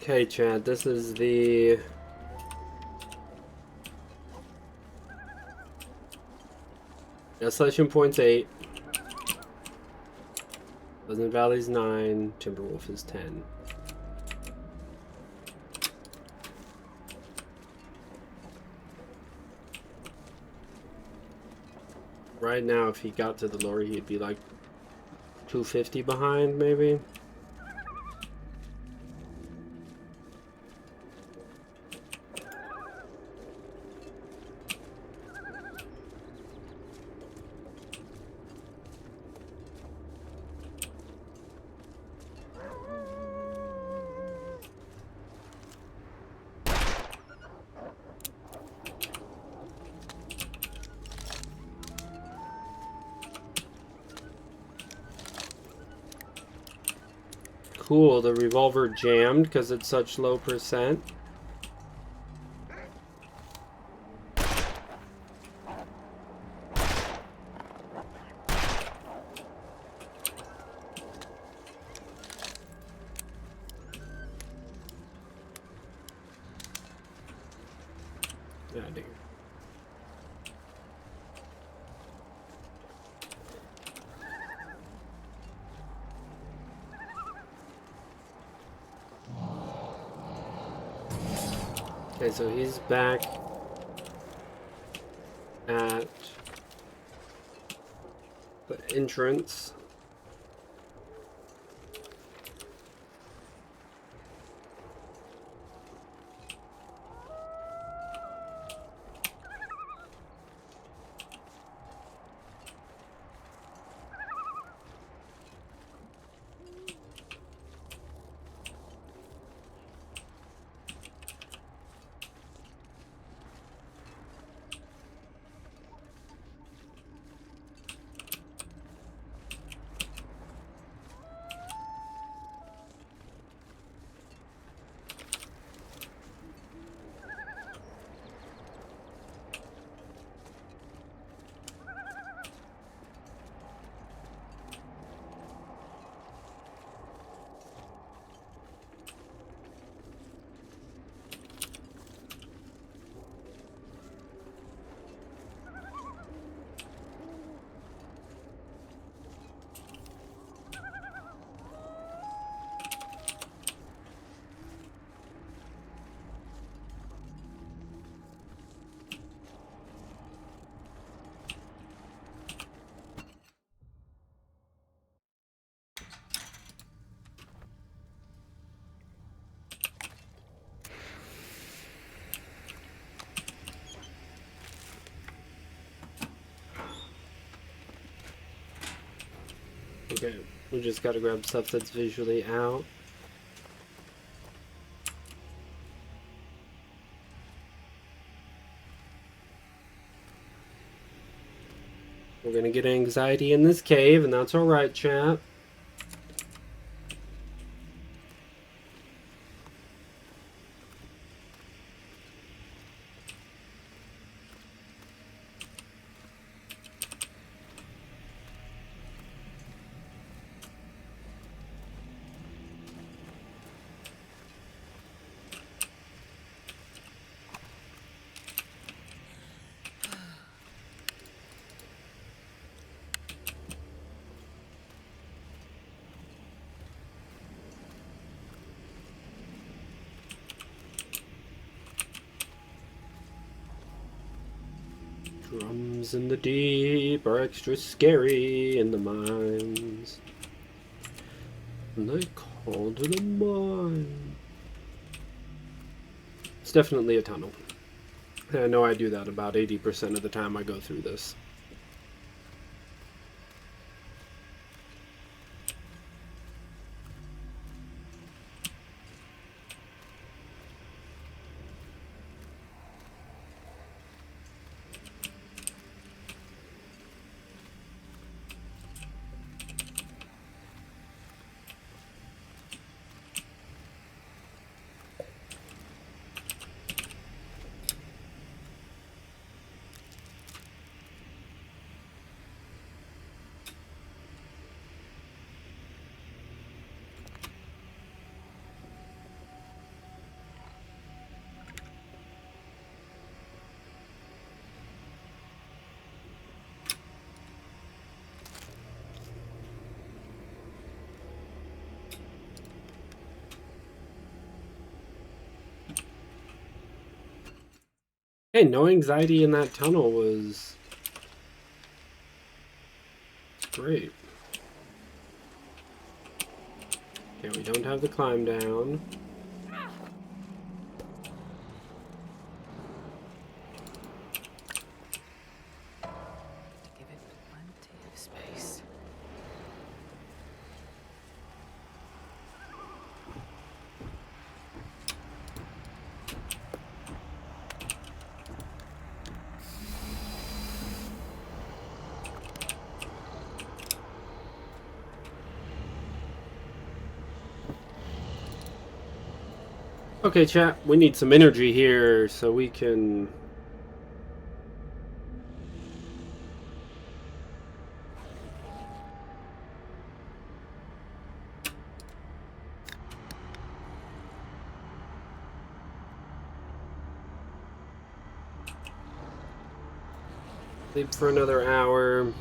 Okay, Chad, this is the... Desolation Point's 8. Pleasant Valley's 9. Timberwolf is 10. right now, if he got to the lorry, he'd be like 250 behind, maybe. Cool, the revolver jammed because it's such low percent. Yeah, dude. Okay, so he's back at the entrance. Okay, we just gotta grab stuff that's visually out. We're gonna get anxiety in this cave, and that's alright, chat. Drums in the deep are extra scary in the mines. And they called it a mine. It's definitely a tunnel. I know I do that about 80% of the time I go through this. Hey, no anxiety in that tunnel was Great. Okay, we don't have the climb down. To give it plenty of space. Okay, chat, we need some energy here so we can... sleep for another hour.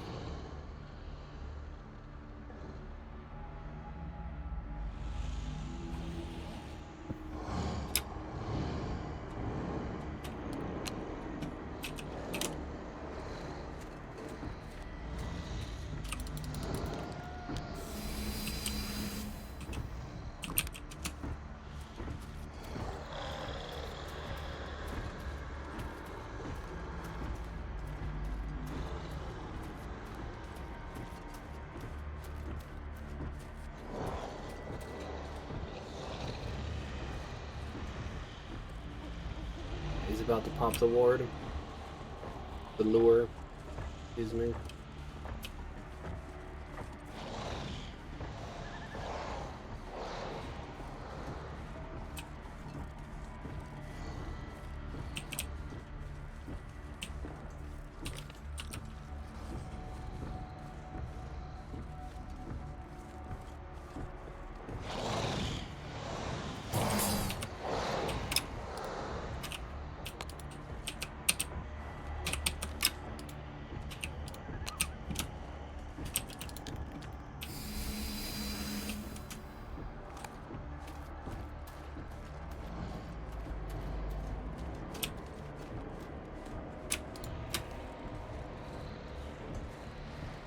He's about to pop the ward. The lure. Excuse me.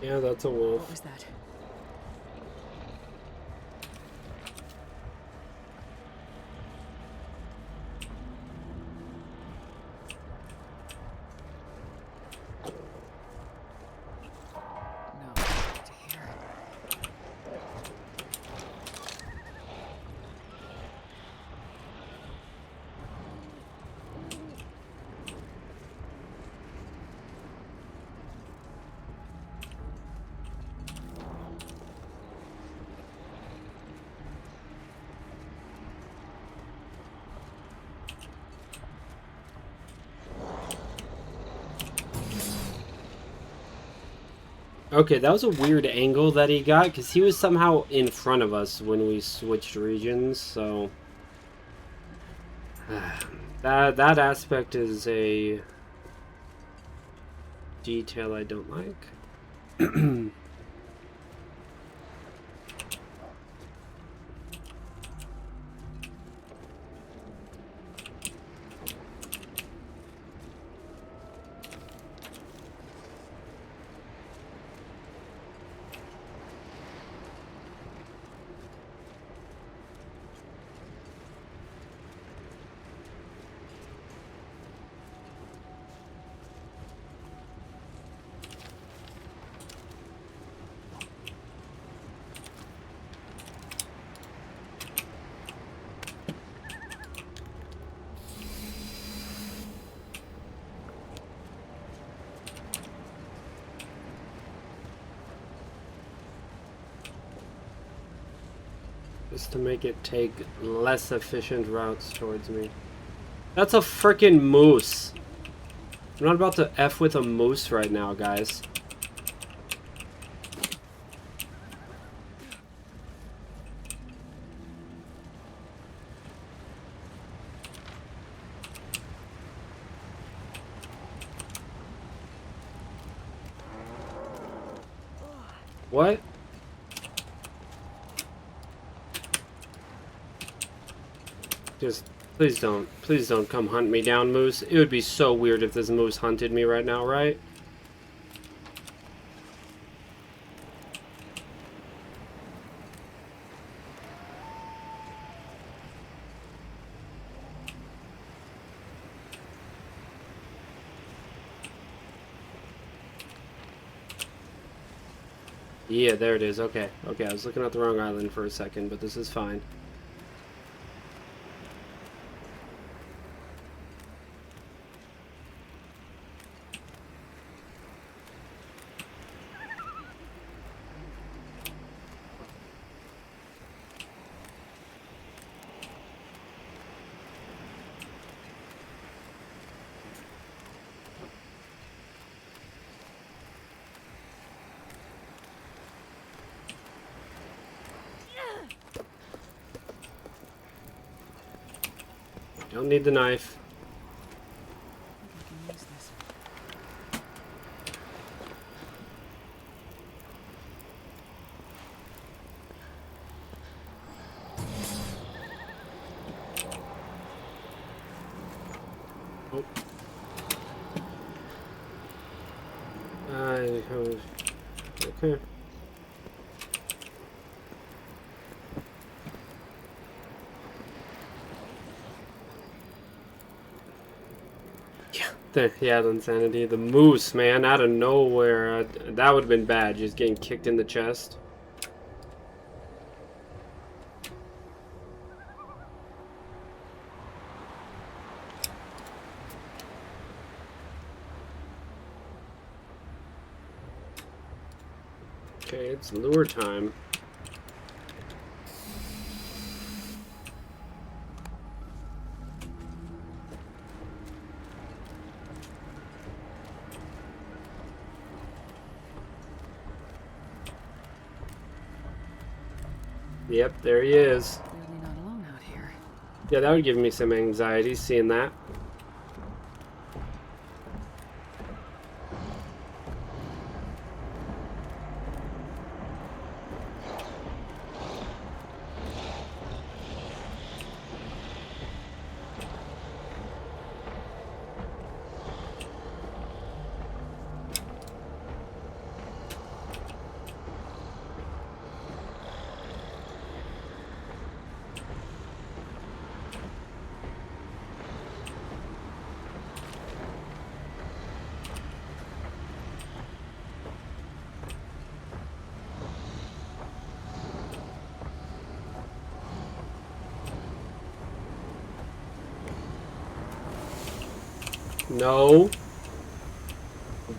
Yeah, that's a wolf. What was that? No, to hear. Okay, that was a weird angle that he got, because he was somehow in front of us when we switched regions, so... that aspect is a detail I don't like. Just to make it take less efficient routes towards me. That's a freaking moose. I'm not about to F with a moose right now, guys. What? Just, please don't come hunt me down, moose. It would be so weird if this moose hunted me right now, right? Yeah, there it is. Okay. Okay, I was looking at the wrong island for a second, but this is fine. Don't need the knife. I think I can use this. Oh. Okay. Yeah, the insanity. The moose, man, out of nowhere. That would have been bad, just getting kicked in the chest. Okay, it's lure time. Yep, there he is. Clearly not alone out here. Yeah, that would give me some anxiety seeing that. No.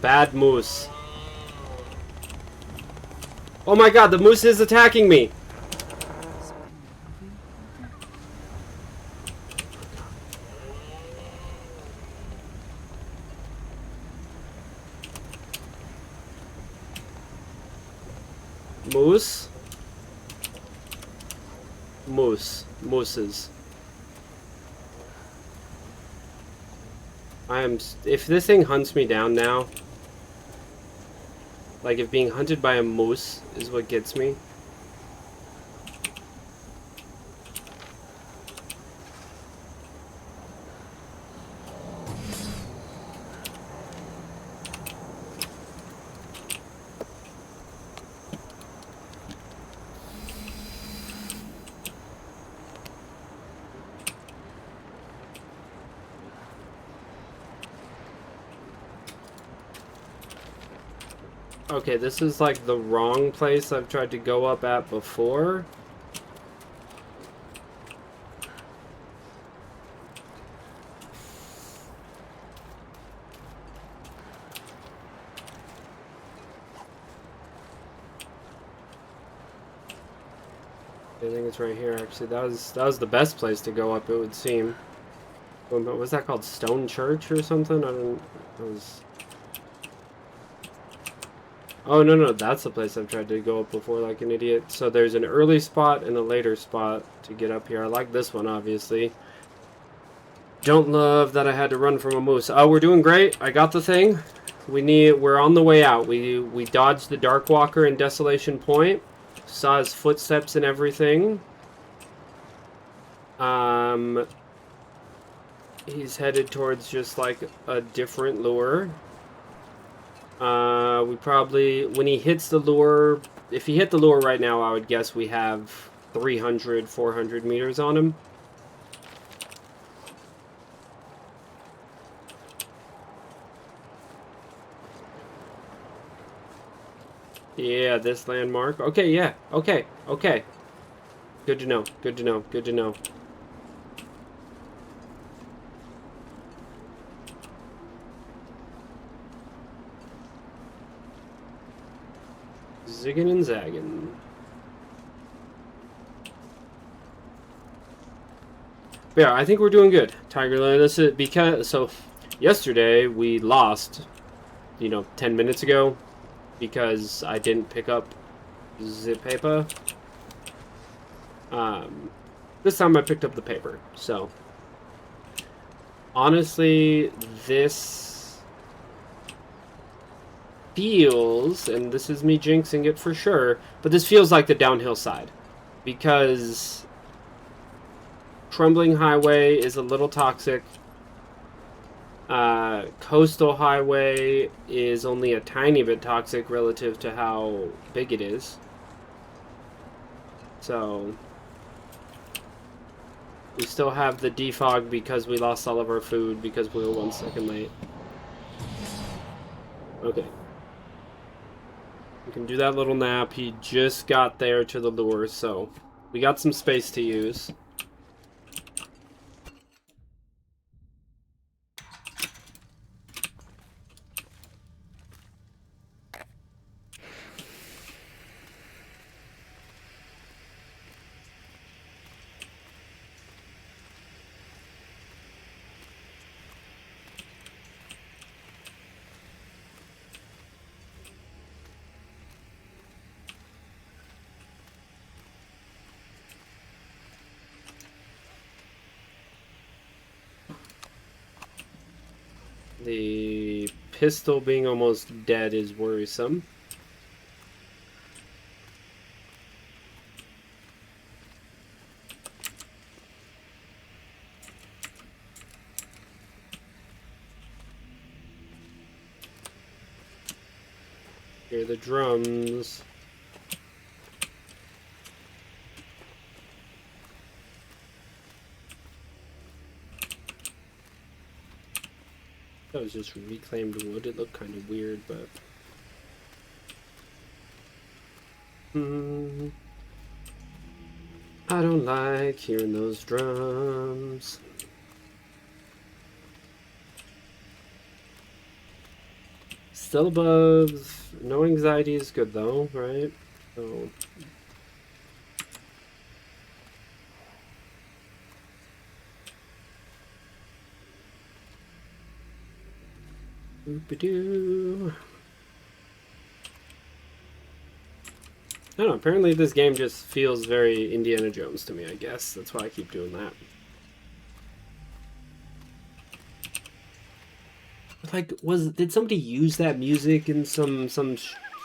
Bad moose. Oh my god, the moose is attacking me! Something moving out there? Moose? Moose. Mooses. If this thing hunts me down now, like if being hunted by a moose is what gets me. Okay, this is like the wrong place I've tried to go up at before. I think it's right here actually. That was the best place to go up, it would seem. What was that called? Stone Church or something? I don't. It was. Oh no, that's the place I've tried to go up before like an idiot. So there's an early spot and a later spot to get up here. I like this one obviously. Don't love that I had to run from a moose. Oh, we're doing great. I got the thing. We're on the way out. We dodged the Darkwalker in Desolation Point. Saw his footsteps and everything. He's headed towards just like a different lure. We probably, when he hits the lure, if he hit the lure right now, I would guess we have 300, 400 meters on him. Yeah, this landmark. Okay, yeah. Okay, okay. Good to know. Good to know. Good to know. Ziggin and zaggin. But yeah, I think we're doing good, Tigerland. This is because so yesterday we lost, 10 minutes ago because I didn't pick up the paper. This time I picked up the paper. So honestly, this feels, and this is me jinxing it for sure, but this feels like the downhill side because Crumbling Highway is a little toxic. Coastal Highway is only a tiny bit toxic relative to how big it is. So we still have the defog because we lost all of our food because we were 1 second late. Okay. We can do that little nap. He just got there to the lure, so we got some space to use. The pistol being almost dead is worrisome. Hear the drums. That was just reclaimed wood. It looked kind of weird, but... I don't like hearing those drums. Still above. No anxiety is good, though, right? So... Boop-a-doo. I don't know, apparently this game just feels very Indiana Jones to me, I guess. That's why I keep doing that. Like, did somebody use that music in some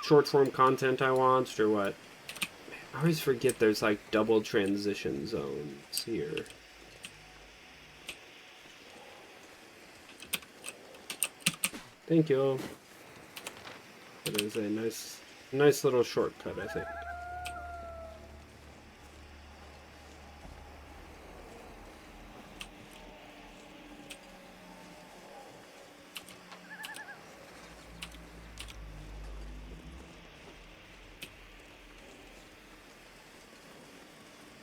short form content I watched, or what? I always forget there's like double transition zones here. Thank you. That is a nice little shortcut, I think.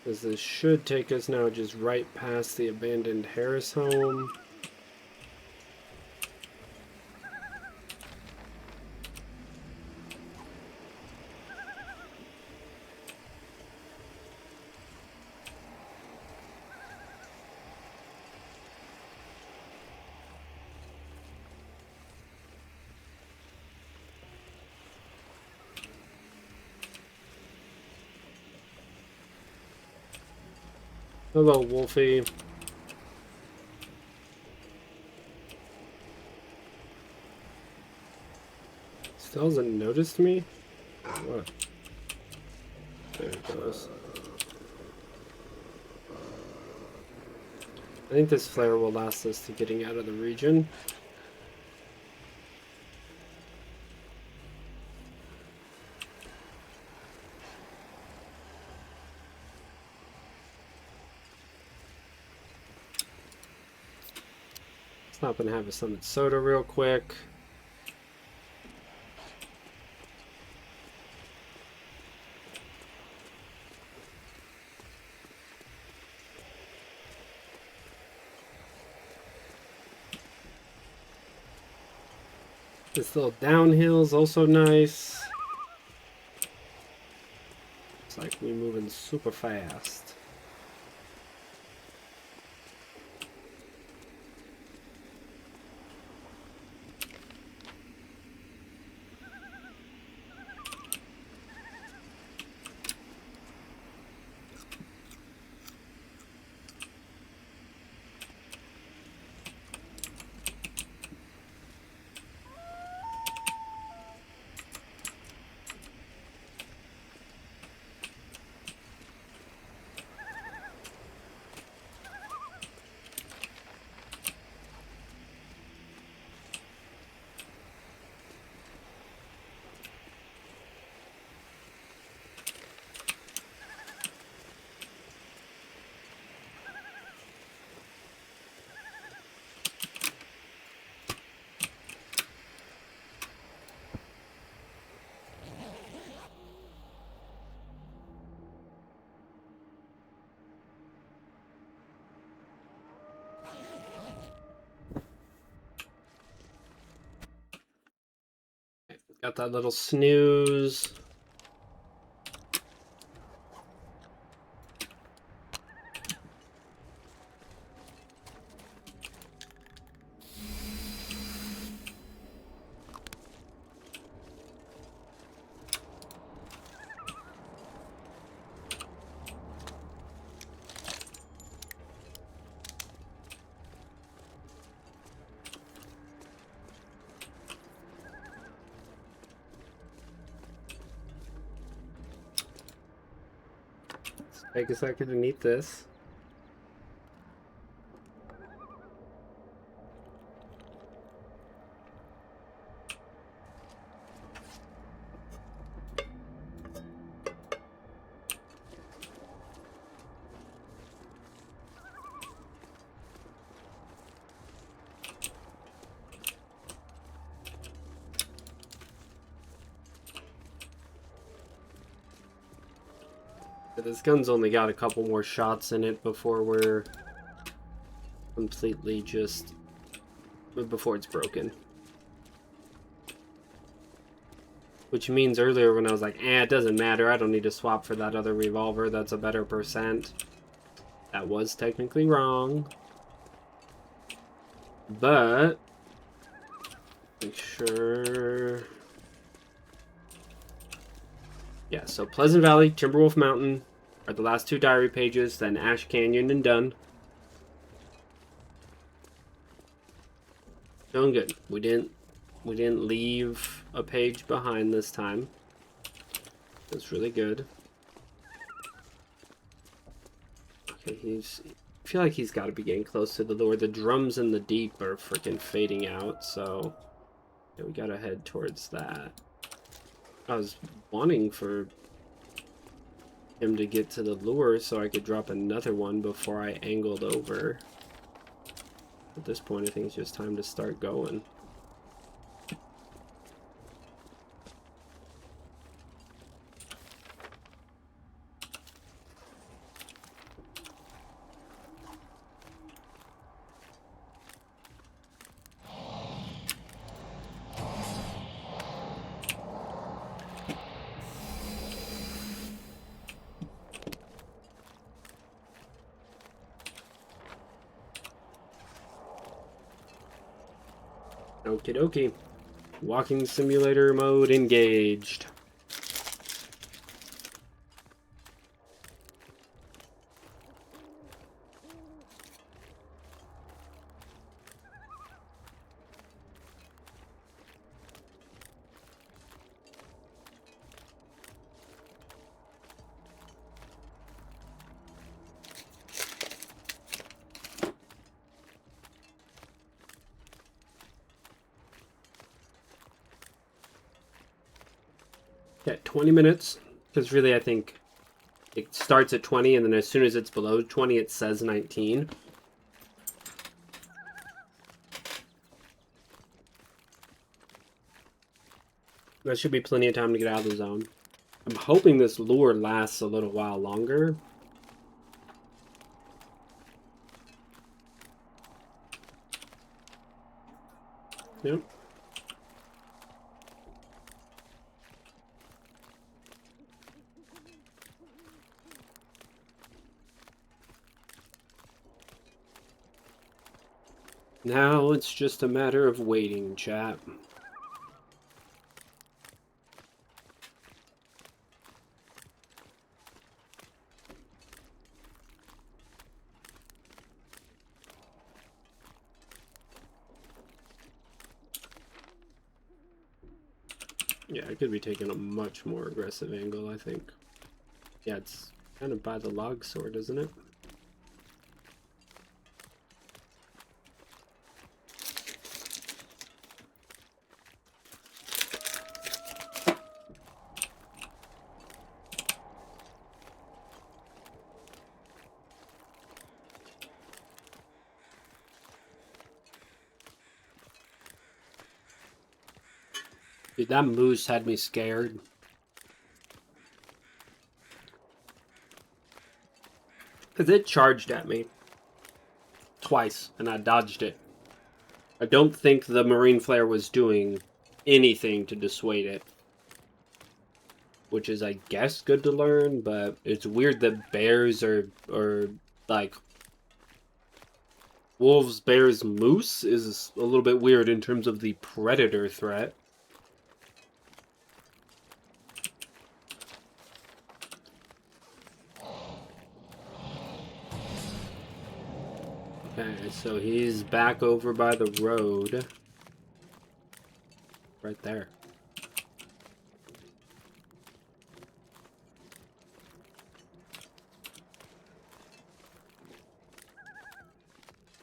Because this should take us now just right past the abandoned Harris home. Hello, Wolfie. Still hasn't noticed me? What? There it goes. I think this flare will last us to getting out of the region. Stop and have a Summit Soda real quick. This little downhill is also nice. It's like we're moving super fast. Got that little snooze. Take a second to eat this. This gun's only got a couple more shots in it before we're completely just... before it's broken. Which means earlier when I was like, it doesn't matter, I don't need to swap for that other revolver, that's a better percent. That was technically wrong. But... make sure... yeah, so Pleasant Valley, Timberwolf Mountain are the last two diary pages, then Ash Canyon and done. Doing good. We didn't leave a page behind this time. That's really good. Okay, I feel like he's got to be getting close to the lure. The drums in the deep are freaking fading out, so yeah, we gotta head towards that. I was wanting for him to get to the lure so I could drop another one before I angled over. At this point, I think it's just time to start going. Okie dokie. Walking simulator mode engaged. Okay, 20 minutes. Because really, I think it starts at 20, and then as soon as it's below 20, it says 19. That should be plenty of time to get out of the zone. I'm hoping this lure lasts a little while longer. Yep. Now it's just a matter of waiting, chat. Yeah, I could be taking a much more aggressive angle, I think. Yeah, it's kind of by the log sword, isn't it? Dude, that moose had me scared. Because it charged at me twice, and I dodged it. I don't think the marine flare was doing anything to dissuade it. Which is, I guess, good to learn, but it's weird that bears are like... Wolves, bears, moose is a little bit weird in terms of the predator threat. Okay, so he's back over by the road. Right there.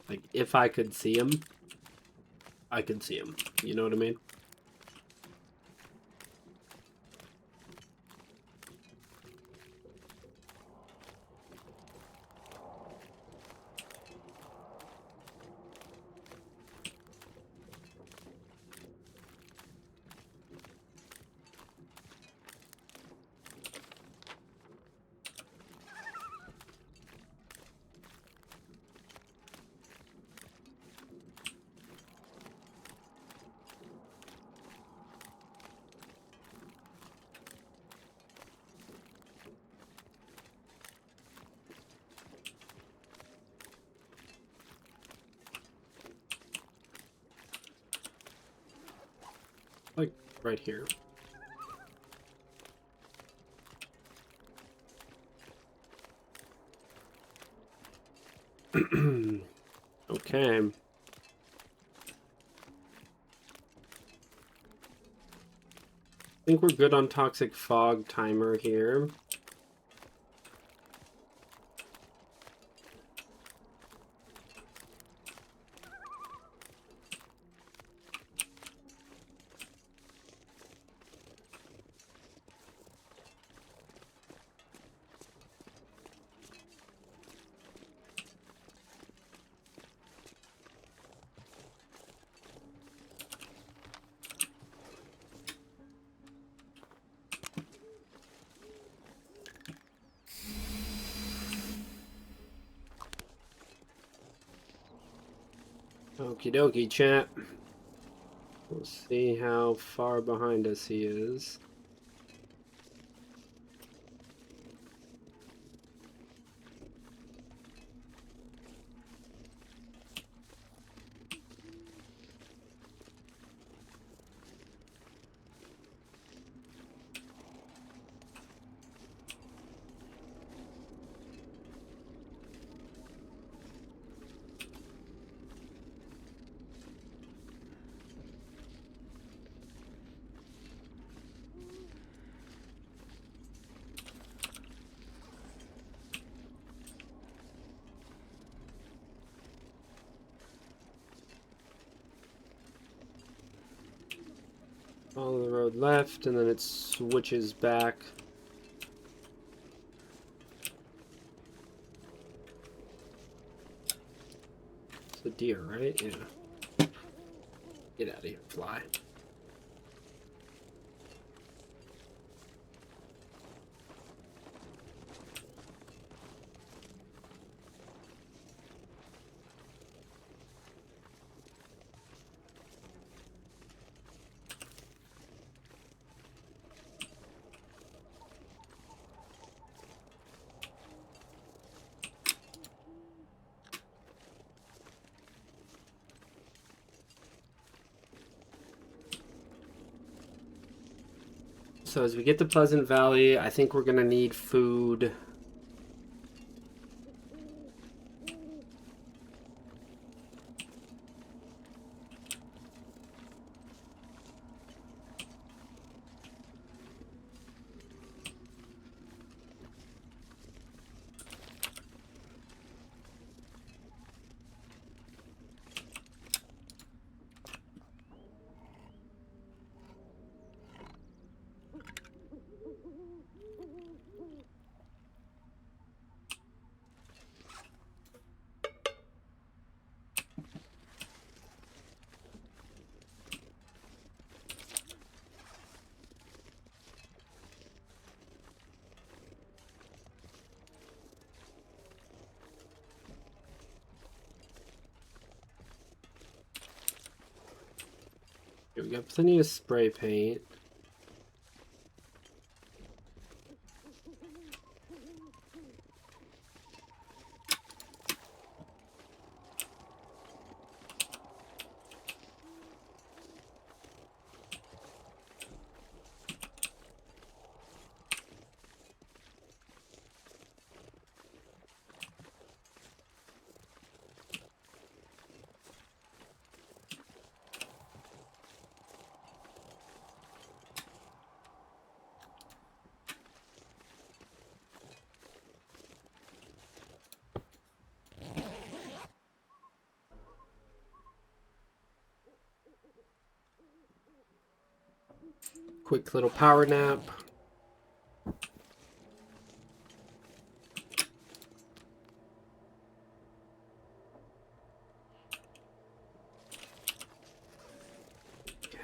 Like, if I could see him, I could see him. You know what I mean? Like, right here. Okay. I think we're good on toxic fog timer here. Okie dokie, chat. We'll see how far behind us he is. Follow the road left, and then it switches back. It's a deer, right? Yeah. Get out of here, fly. So as we get to Pleasant Valley, I think we're gonna need food. We got plenty of spray paint. Quick little power nap.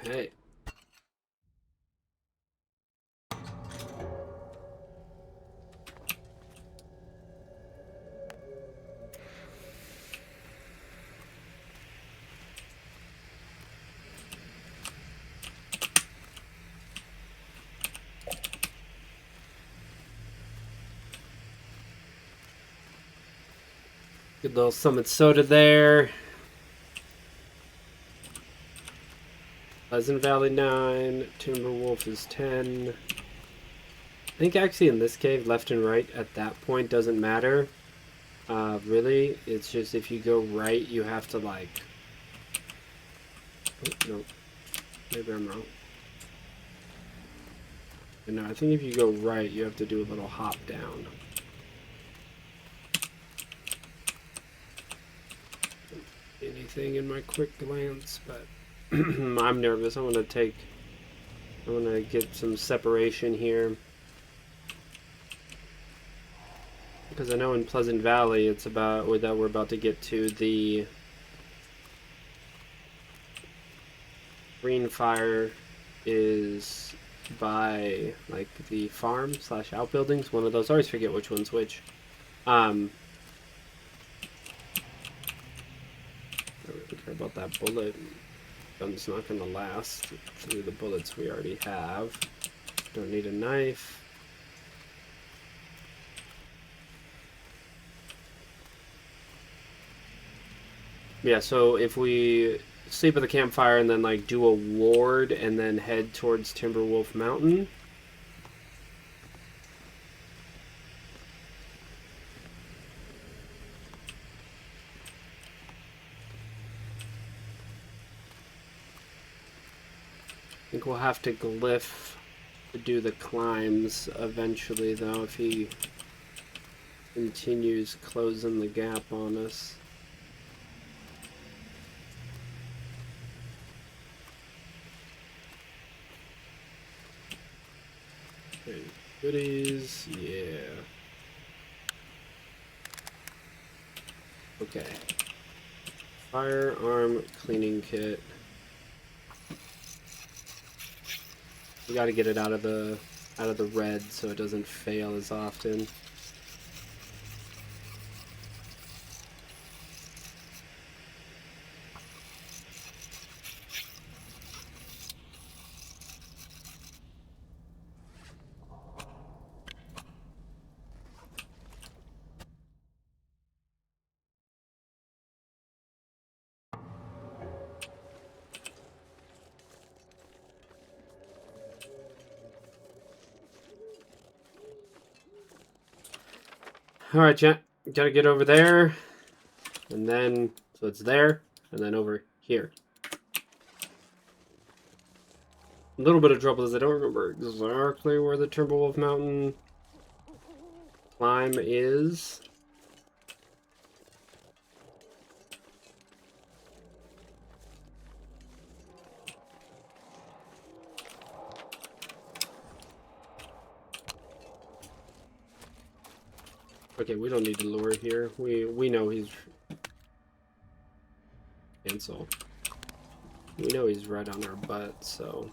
Okay. Good little Summit Soda there. Pleasant Valley 9. Timberwolf is 10. I think actually in this cave, left and right at that point doesn't matter. Really, it's just if you go right, you have to like... Oh, no, maybe I'm wrong. No, I think if you go right, you have to do a little hop down. Anything in my quick glance, but I'm nervous. I want to get some separation here. Because I know in Pleasant Valley, it's about, or that we're about to get to the green fire is by like the farm / outbuildings. One of those. I always forget which one's which. I don't really care about that bullet. Gun's not going to last through the bullets we already have. Don't need a knife. Yeah, so if we sleep at the campfire and then like do a ward and then head towards Timberwolf Mountain. I think we'll have to glyph to do the climbs eventually though if he continues closing the gap on us. Okay, goodies, yeah. Okay. Firearm cleaning kit. We got to get it out of the red so it doesn't fail as often. Alright, chat. Gotta get over there. And then, so it's there. And then over here. A little bit of trouble is I don't remember exactly where the Timberwolf Mountain climb is. Okay, we don't need to lure here. We know he's... Cancel. We know he's right on our butt, so...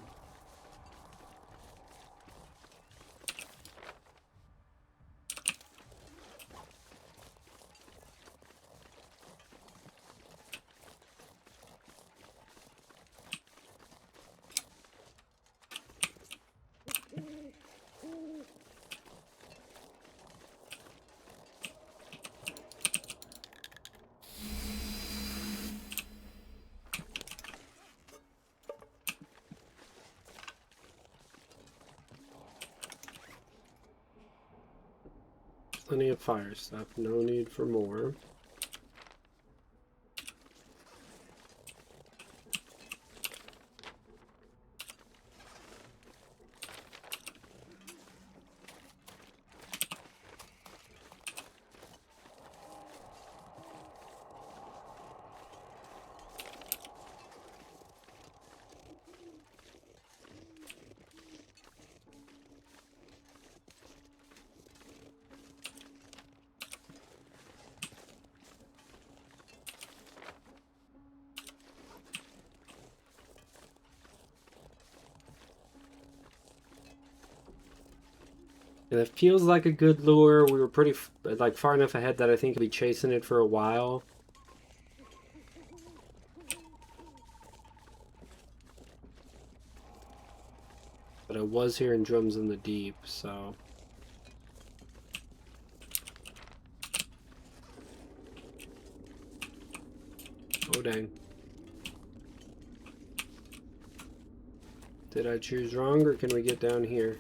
Plenty of fire stuff. No need for more. And it feels like a good lure. We were pretty like far enough ahead that I think I'll be chasing it for a while. But I was hearing drums in the deep, so... Oh dang. Did I choose wrong, or can we get down here?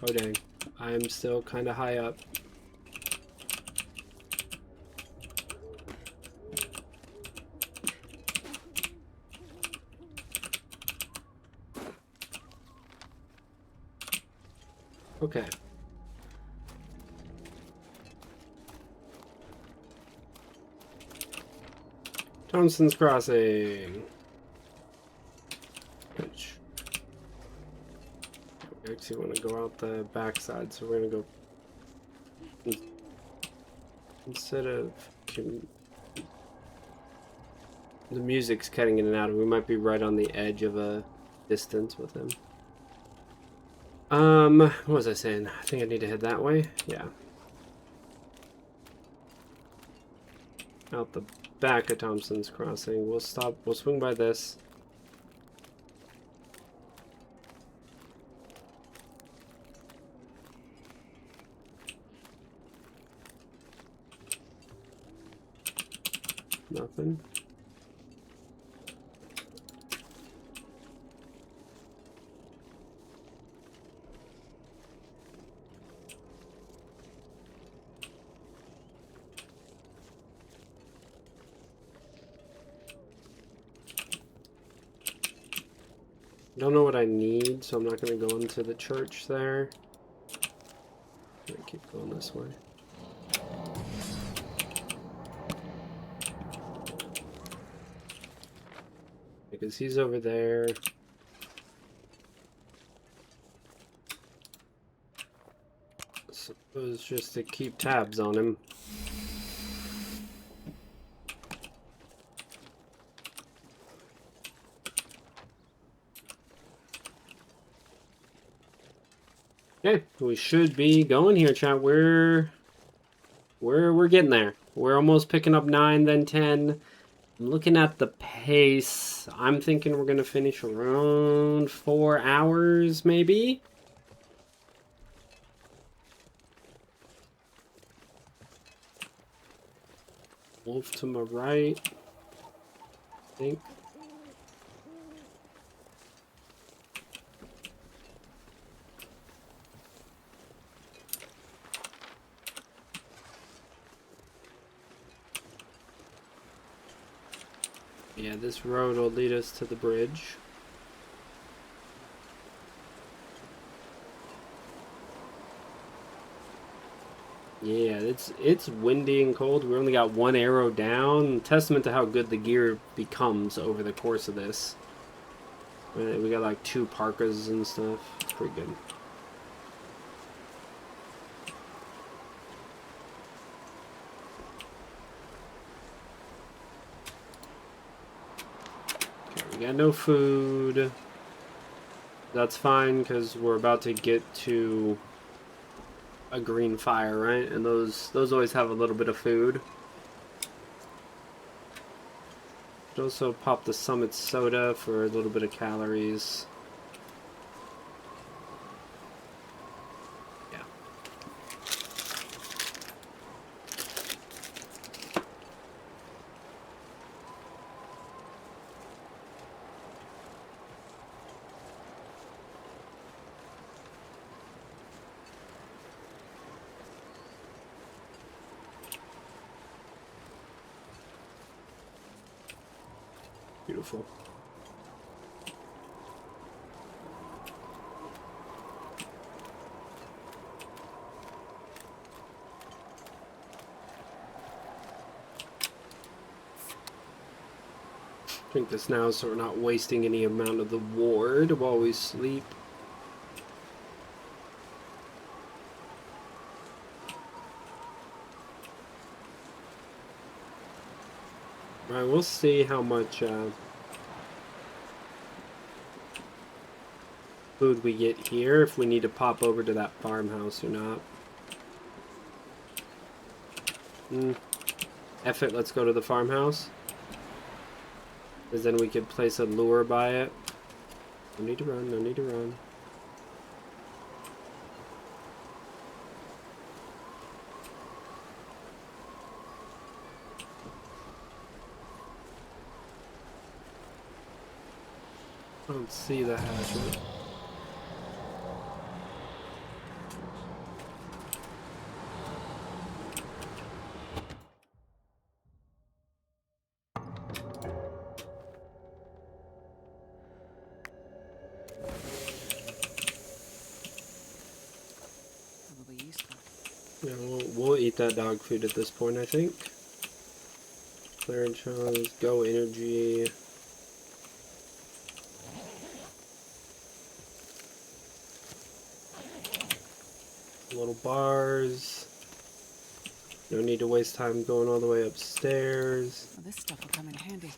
Oh dang. I'm still kind of high up. Okay. Thompson's Crossing. Which... I actually want to go out the backside, so we're going to go... Instead of... The music's cutting in and out, and we might be right on the edge of a distance with him. What was I saying? I think I need to head that way. Yeah. Out the back of Thompson's Crossing. We'll stop. We'll swing by this. Nothing. Don't know what I need, so I'm not going to go into the church there. I'm going to keep going this way. Because he's over there. I suppose just to keep tabs on him. Okay, we should be going here, chat. We're getting there. We're almost picking up 9, then 10. I'm looking at the pace. I'm thinking we're gonna finish around 4 hours, maybe. Wolf to my right. think. Yeah, this road will lead us to the bridge. Yeah, it's windy and cold. We only got one arrow down. Testament to how good the gear becomes over the course of this. We got like 2 parkas and stuff. It's pretty good. Okay, we got no food. That's fine because we're about to get to a green fire, right? And those always have a little bit of food. Could also pop the Summit soda for a little bit of calories. Yeah. Beautiful. Drink this now so we're not wasting any amount of the ward while we sleep. Alright, we'll see how much food we get here, if we need to pop over to that farmhouse or not. F it, let's go to the farmhouse. Because then we could place a lure by it. No need to run, no need to run. I don't see the hatchet. Probably useful. Yeah, we'll eat that dog food at this point, I think. Clearance charge, go energy. Little bars. No need to waste time going all the way upstairs. Well, this stuff will come in handy.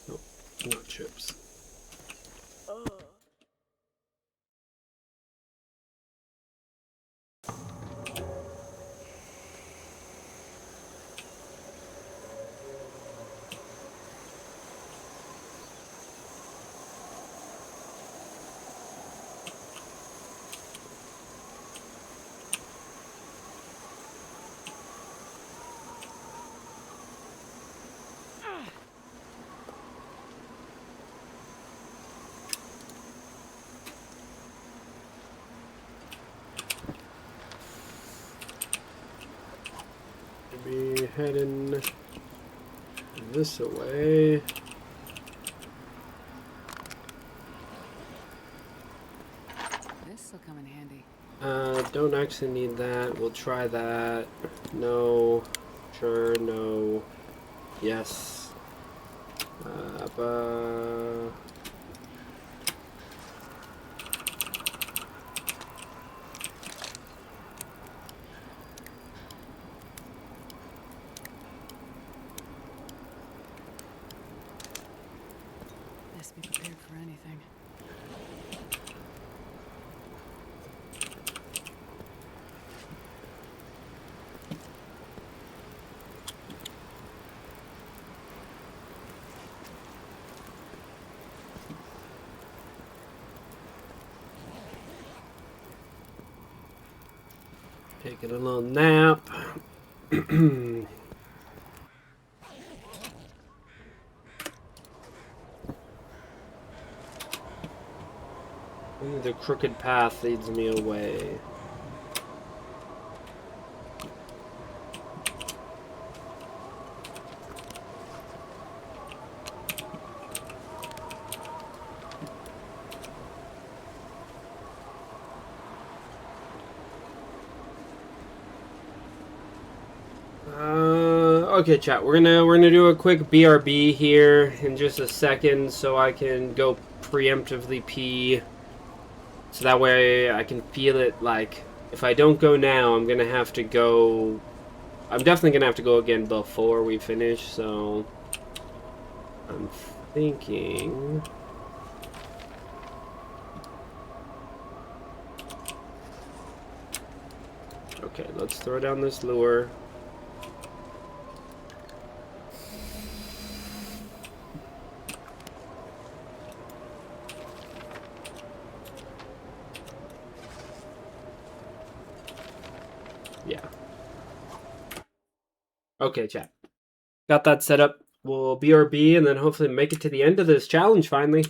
Nope, not chips. Be heading this way. This will come in handy. Don't actually need that. We'll try that. No. Sure, no. Yes. Best be prepared for anything. Taking a little nap. The crooked path leads me away. Okay, chat. We're gonna do a quick BRB here in just a second, so I can go preemptively pee. So that way I can feel it. Like, if I don't go now, I'm gonna have to go. I'm definitely gonna have to go again before we finish. So I'm thinking. Okay, let's throw down this lure. Yeah. Okay, chat. Got that set up. We'll BRB and then hopefully make it to the end of this challenge finally.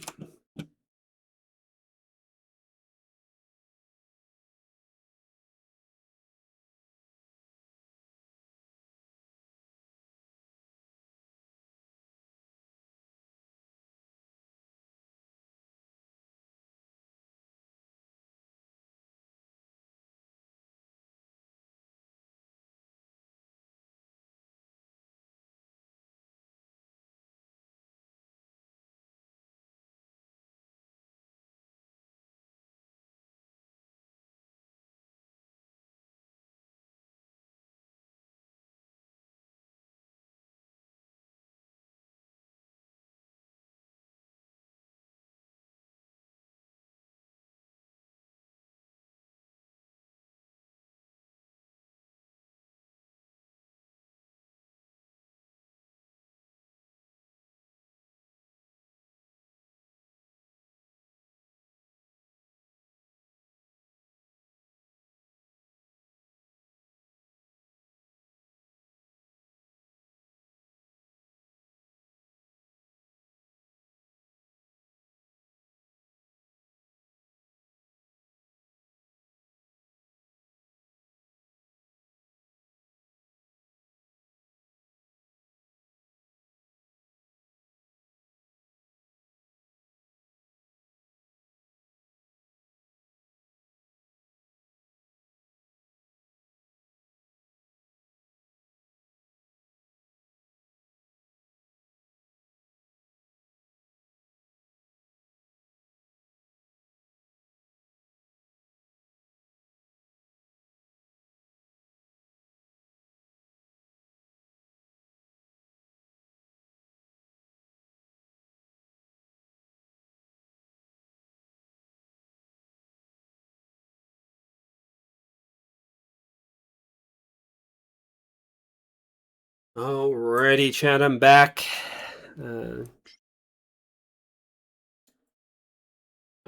Alrighty, chat, I'm back.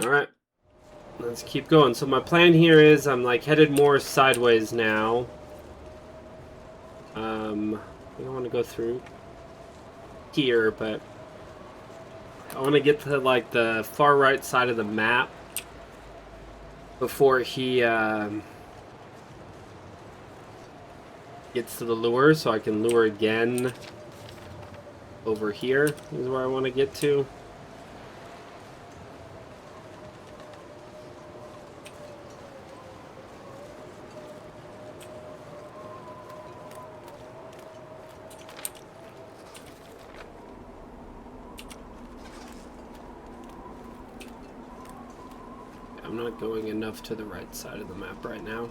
Alright, let's keep going. So my plan here is I'm like headed more sideways now. I don't want to go through here, but I want to get to like the far right side of the map before he gets to the lure, so I can lure again over here is where I want to get to. I'm not going enough to the right side of the map right now.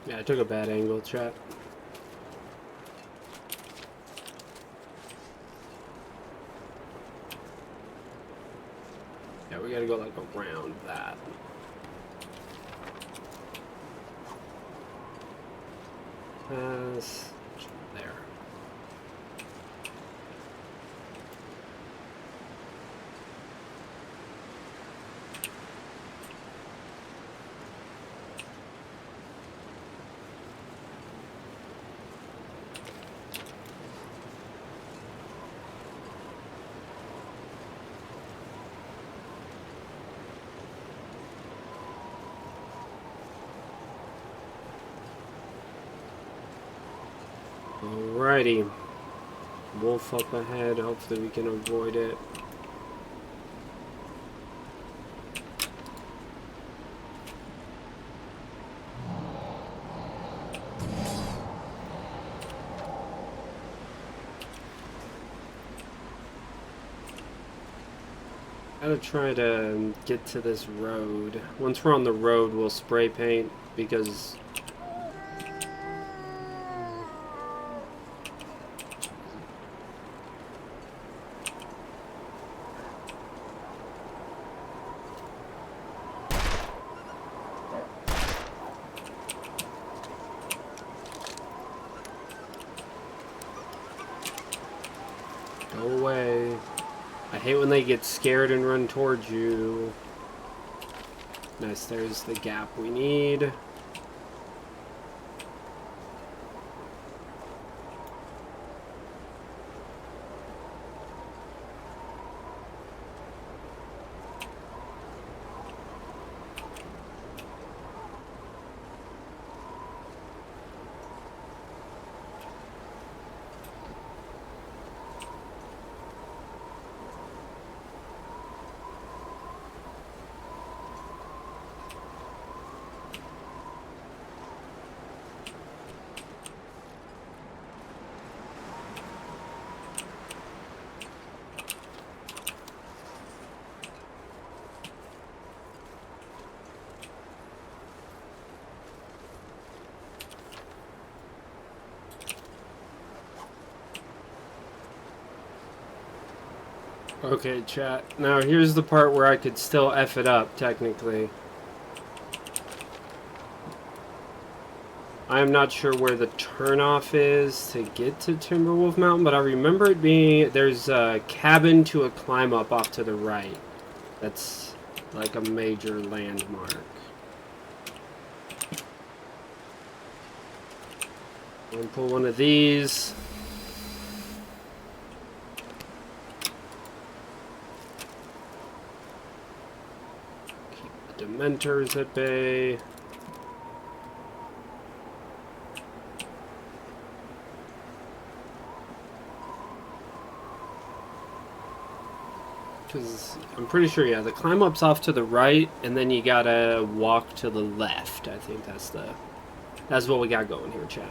Yeah, I took a bad angle, chat. Yeah, we gotta go like around that. There. Alrighty. Wolf up ahead. Hopefully we can avoid it. Gotta try to get to this road. Once we're on the road, we'll spray paint because go away. I hate when they get scared and run towards you. Nice, there's the gap we need. Okay, chat. Now here's the part where I could still F it up, technically. I'm not sure where the turnoff is to get to Timberwolf Mountain, but I remember it being... There's a cabin to a climb up off to the right. That's like a major landmark. I'm gonna pull one of these. Dementors at bay. Because I'm pretty sure, yeah, the climb up's off to the right, and then you gotta walk to the left. I think that's what we got going here, chat.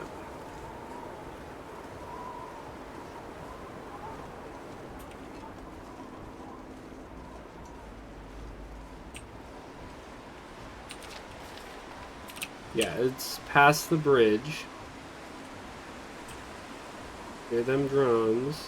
Yeah, it's past the bridge. Hear them drums.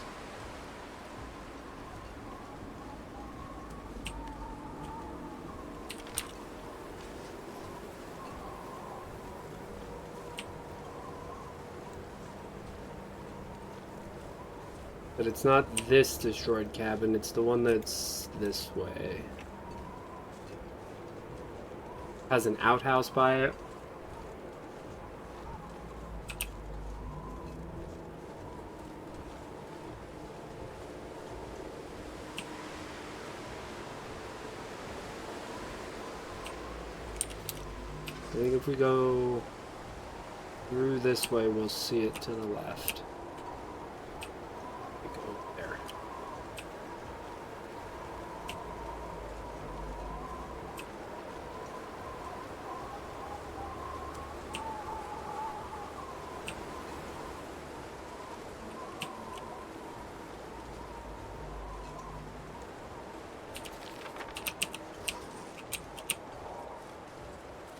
But it's not this destroyed cabin, it's the one that's this way. Has an outhouse by it. I think if we go through this way, we'll see it to the left. We go there.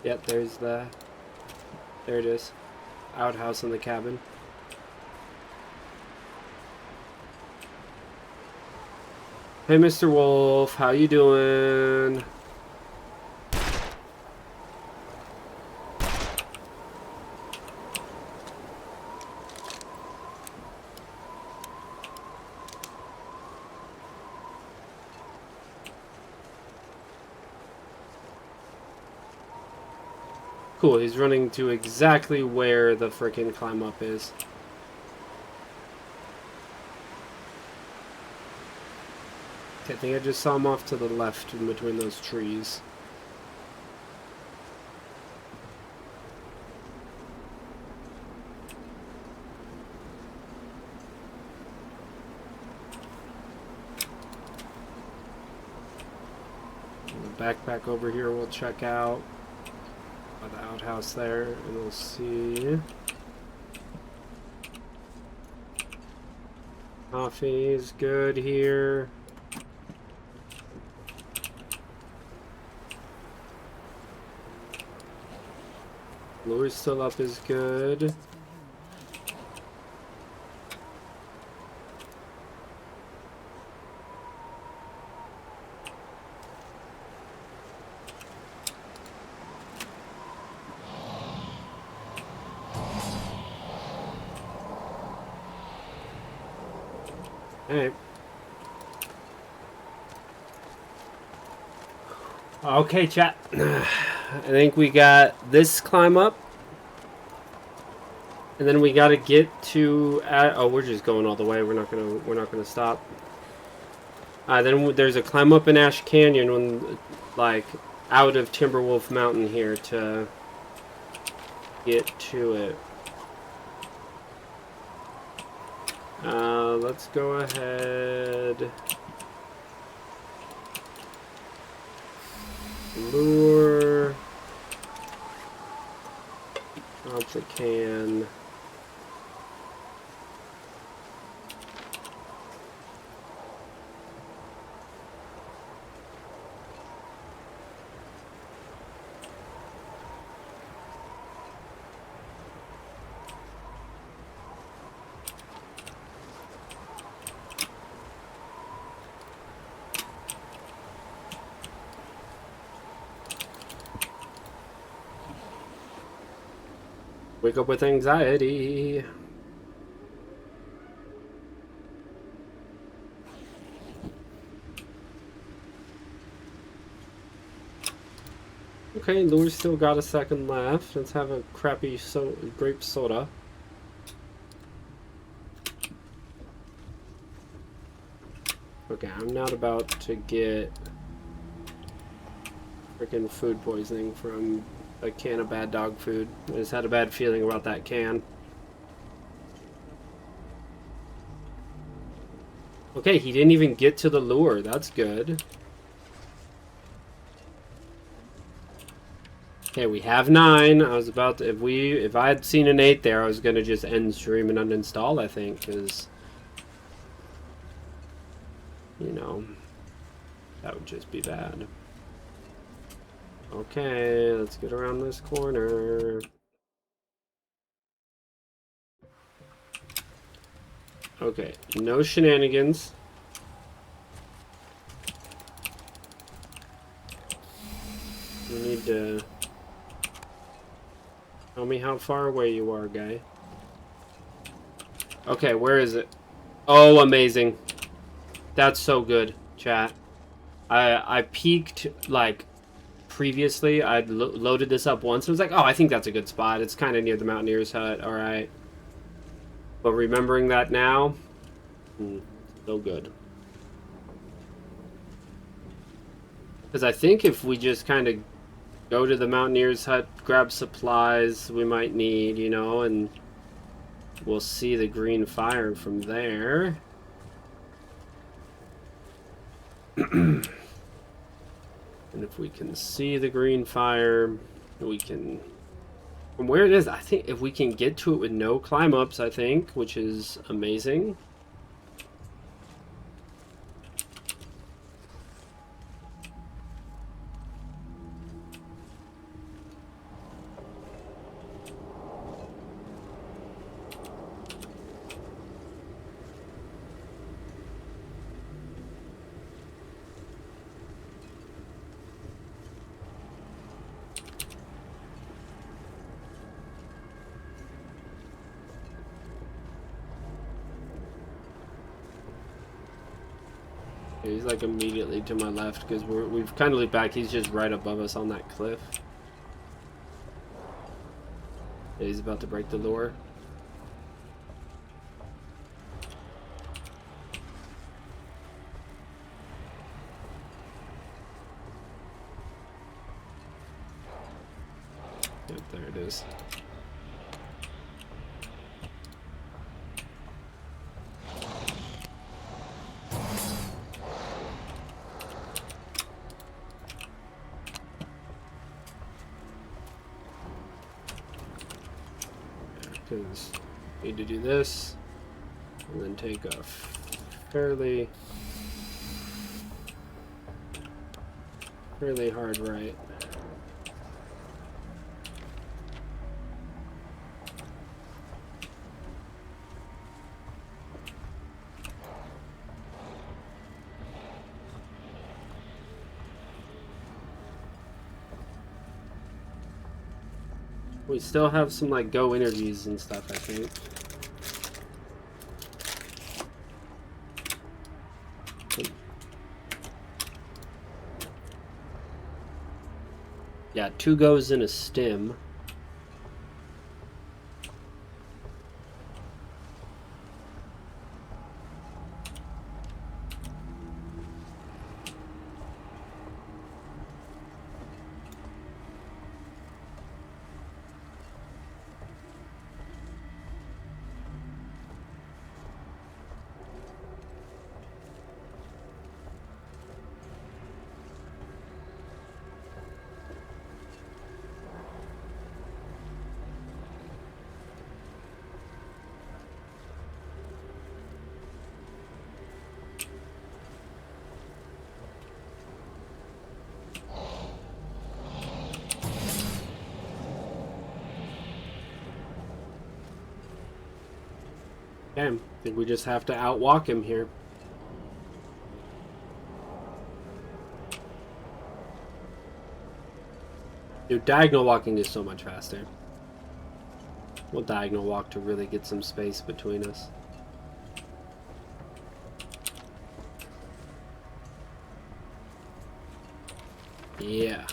Yep, there's the There it is. Outhouse in the cabin. Hey, Mr. Wolf, how you doing? Cool, he's running to exactly where the frickin' climb up is. I think I just saw him off to the left in between those trees. The backpack over here we'll check out. The outhouse there, and we'll see. Coffee is good here. Lure's still up is good. Hey. Okay, chat. I think we got this climb up. And then we gotta get to oh, we're just going all the way. We're not gonna stop. Then there's a climb up in Ash Canyon when like out of Timberwolf Mountain here to get to it. Let's go ahead. Lure. Drop the can. Wake up with anxiety. Okay, Lure's still got a second left. Let's have a crappy grape soda. Okay, I'm not about to get freaking food poisoning from a can of bad dog food. I just had a bad feeling about that can. Okay, he didn't even get to the lure. That's good. Okay, we have 9. I was about to, if I had seen an 8 there, I was gonna just end stream and uninstall, I think, because you know, that would just be bad. Okay, let's get around this corner. Okay, no shenanigans. You need to tell me how far away you are, guy. Okay, where is it? Oh, amazing. That's so good, chat. I peeked, like, previously. I'd loaded this up once. I was like, oh, I think that's a good spot. It's kind of near the Mountaineer's hut. All right. But remembering that now, so good. Because I think if we just kind of go to the Mountaineer's hut, grab supplies we might need, you know, and we'll see the green fire from there. And if we can see the green fire, we can... From where it is, I think if we can get to it with no climb-ups, I think, which is amazing. Yeah, he's like immediately to my left because we've kind of looped back. He's just right above us on that cliff. Yeah, he's about to break the lure. Yep, there it is. Because need to do this and then take a fairly hard right. We still have some like go interviews and stuff, I think. Yeah, 2 goes in a stim. Okay, I think we just have to outwalk him here. Dude, diagonal walking is so much faster. We'll diagonal walk to really get some space between us. Yeah.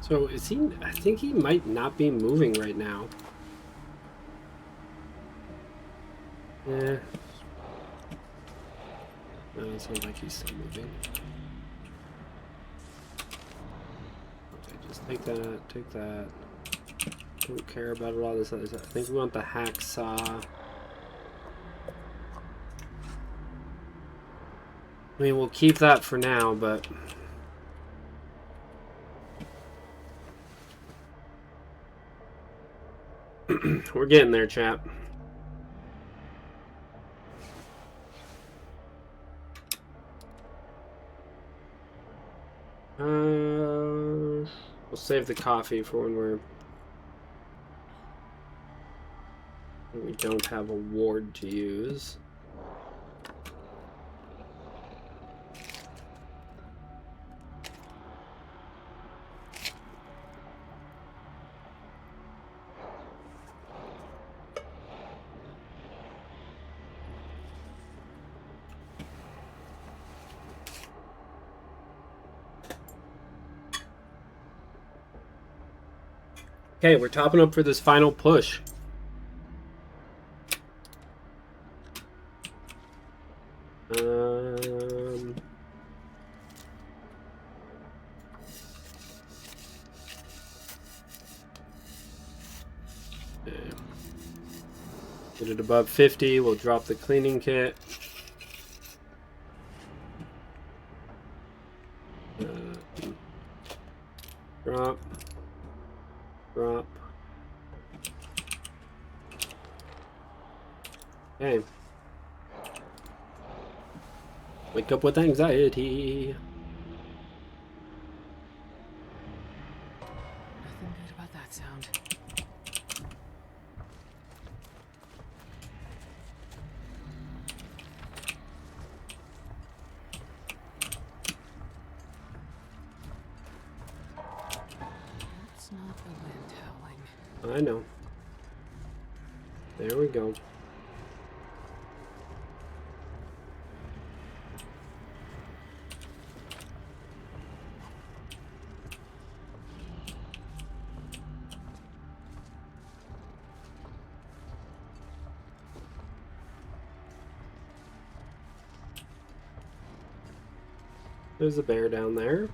So is he? I think he might not be moving right now. Yeah. No, it sounds like he's still moving. Okay, just take that, take that. Don't care about a lot of this other stuff. I think we want the hacksaw. I mean, we'll keep that for now, but... we're getting there, chap. We'll save the coffee for when we don't have a ward to use. Okay, we're topping up for this final push. Get it above 50, we'll drop the cleaning kit. Drop. Drop. Okay. Wake up with anxiety. Nothing good about that sound. It's not the wind howling. I know. There we go. There's a bear down there.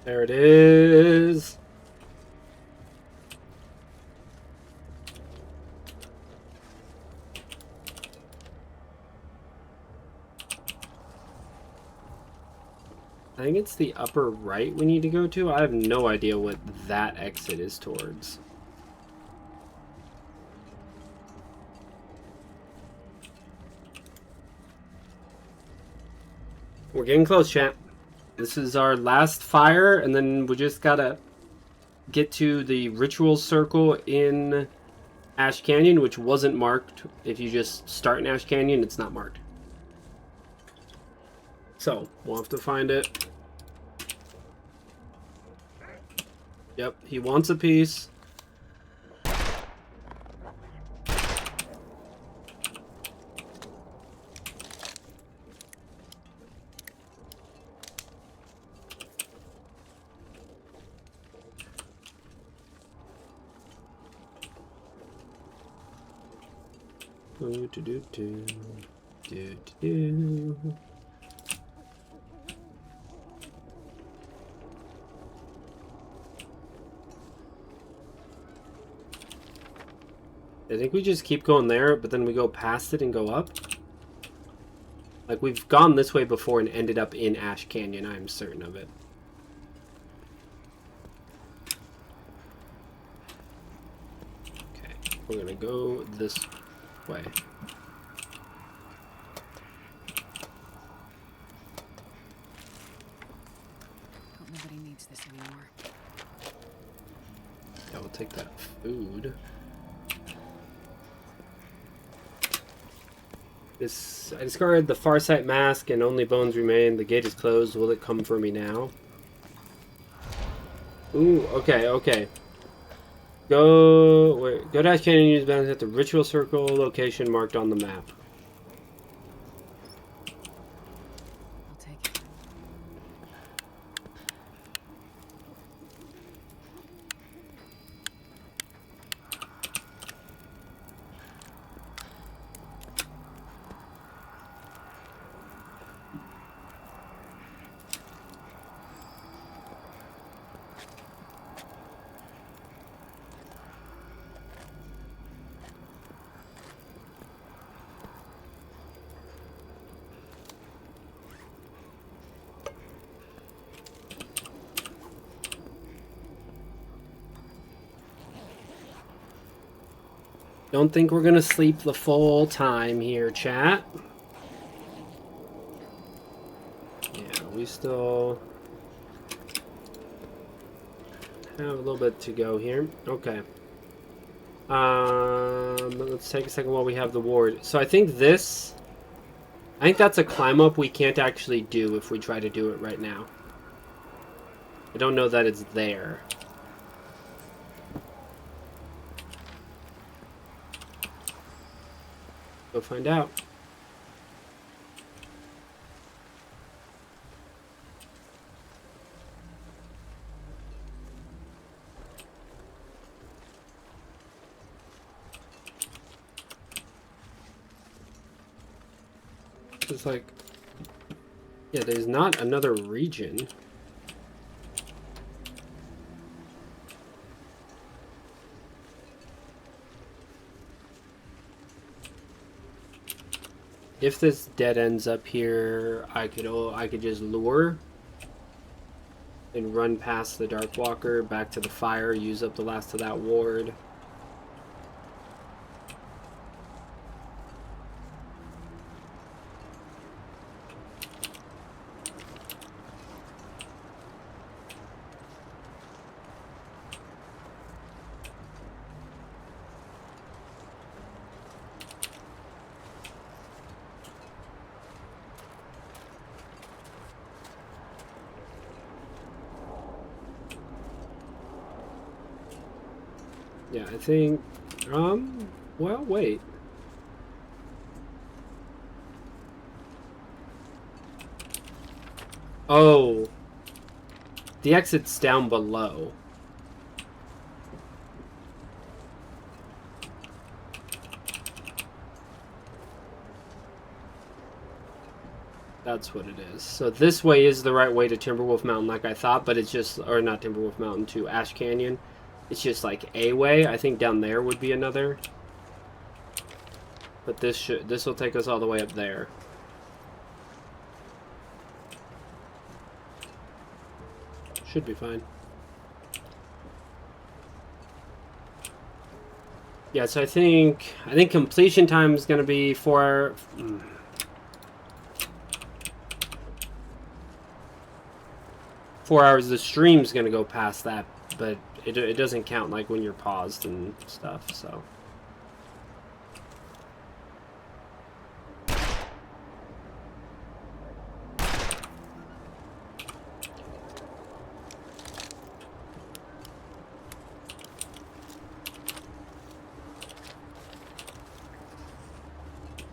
There it is. I think it's the upper right we need to go to. I have no idea what that exit is towards. We're getting close, chat. This is our last fire, and then we just gotta get to the ritual circle in Ash Canyon, which wasn't marked. If you just start in Ash Canyon, it's not marked. So, we'll have to find it. Yep, he wants a piece. Do do do do do do. I think we just keep going there, but then we go past it and go up. Like, we've gone this way before and ended up in Ash Canyon, I'm certain of it. Okay, we're gonna go this way. Hope nobody needs this anymore. Yeah, we'll take that food. I discarded the Farsight mask and only bones remain. The gate is closed. Will it come for me now? Ooh, okay, okay. Go to Ash Canyon, use balance at the ritual circle location marked on the map. I'll take it. Don't think we're gonna sleep the full time here, chat. Yeah, we still have a little bit to go here. Okay. Let's take a second while we have the ward. So I think this... I think that's a climb up we can't actually do if we try to do it right now. I don't know that it's there. Go find out. It's like... Yeah, there's not another region. If this dead ends up here, I could just lure and run past the Darkwalker back to the fire, use up the last of that ward. Yeah, I think, well, wait. Oh. The exit's down below. That's what it is. So this way is the right way to Timberwolf Mountain like I thought, but it's just, or not Timberwolf Mountain, to Ash Canyon. It's just like a way. I think down there would be another. But this will take us all the way up there. Should be fine. Yeah, so I think completion time is going to be 4 hours. The stream's going to go past that, but it doesn't count like when you're paused and stuff, so.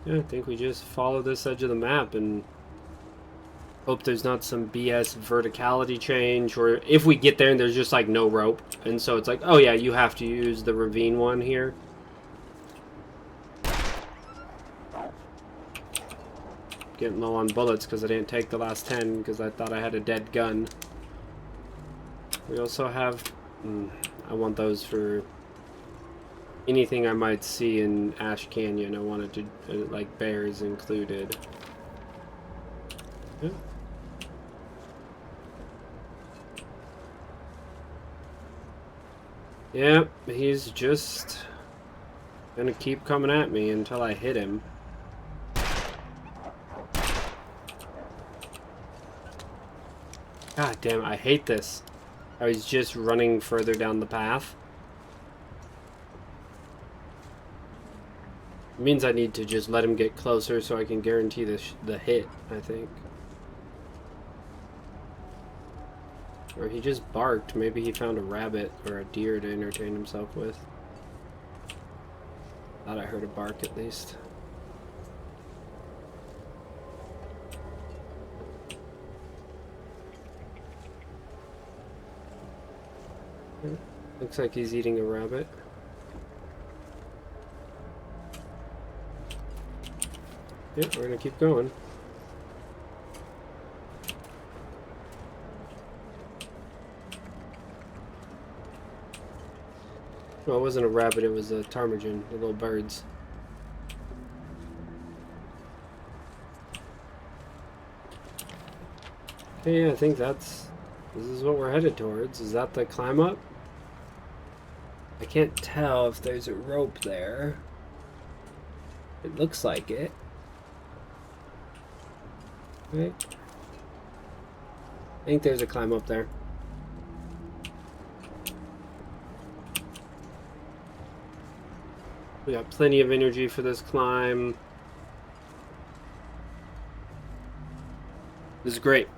Yeah, I think we just follow this edge of the map and hope there's not some BS verticality change, or if we get there and there's just like no rope, and so it's like, oh yeah, you have to use the ravine one here. Getting low on bullets because I didn't take the last 10 because I thought I had a dead gun. We also have, I want those for anything I might see in Ash Canyon. I wanted to, like bears included. Yeah. Yep, he's just gonna keep coming at me until I hit him. God damn it, I hate this. I was just running further down the path. It means I need to just let him get closer so I can guarantee the hit, I think. Or he just barked. Maybe he found a rabbit or a deer to entertain himself with. Thought I heard a bark at least. Looks like he's eating a rabbit. Yeah, we're gonna keep going. Well, it wasn't a rabbit, it was a ptarmigan, the little birds. Okay, yeah, I think this is what we're headed towards. Is that the climb up? I can't tell if there's a rope there. It looks like it. Right. I think there's a climb up there. We got plenty of energy for this climb. This is great.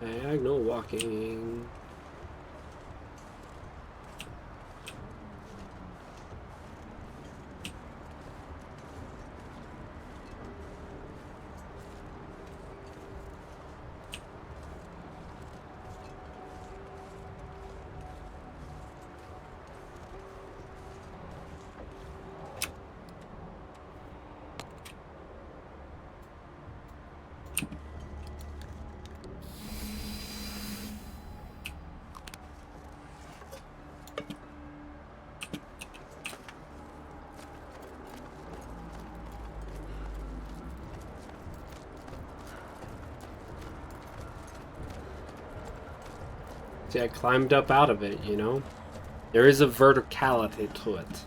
Diagonal walking. See, I climbed up out of it, you know? There is a verticality to it.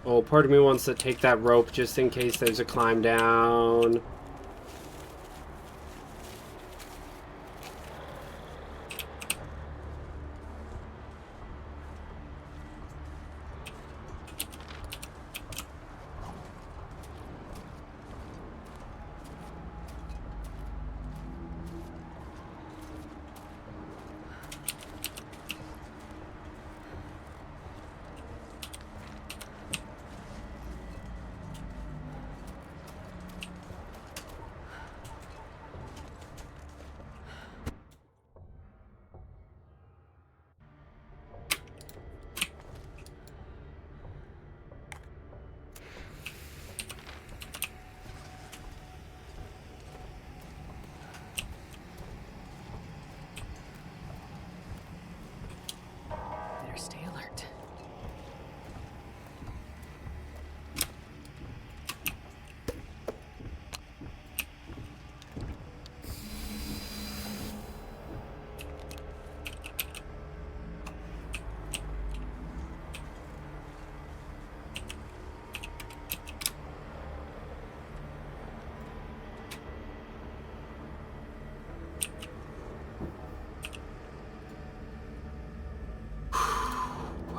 Oh, part of me wants to take that rope just in case there's a climb down. Better stay alert.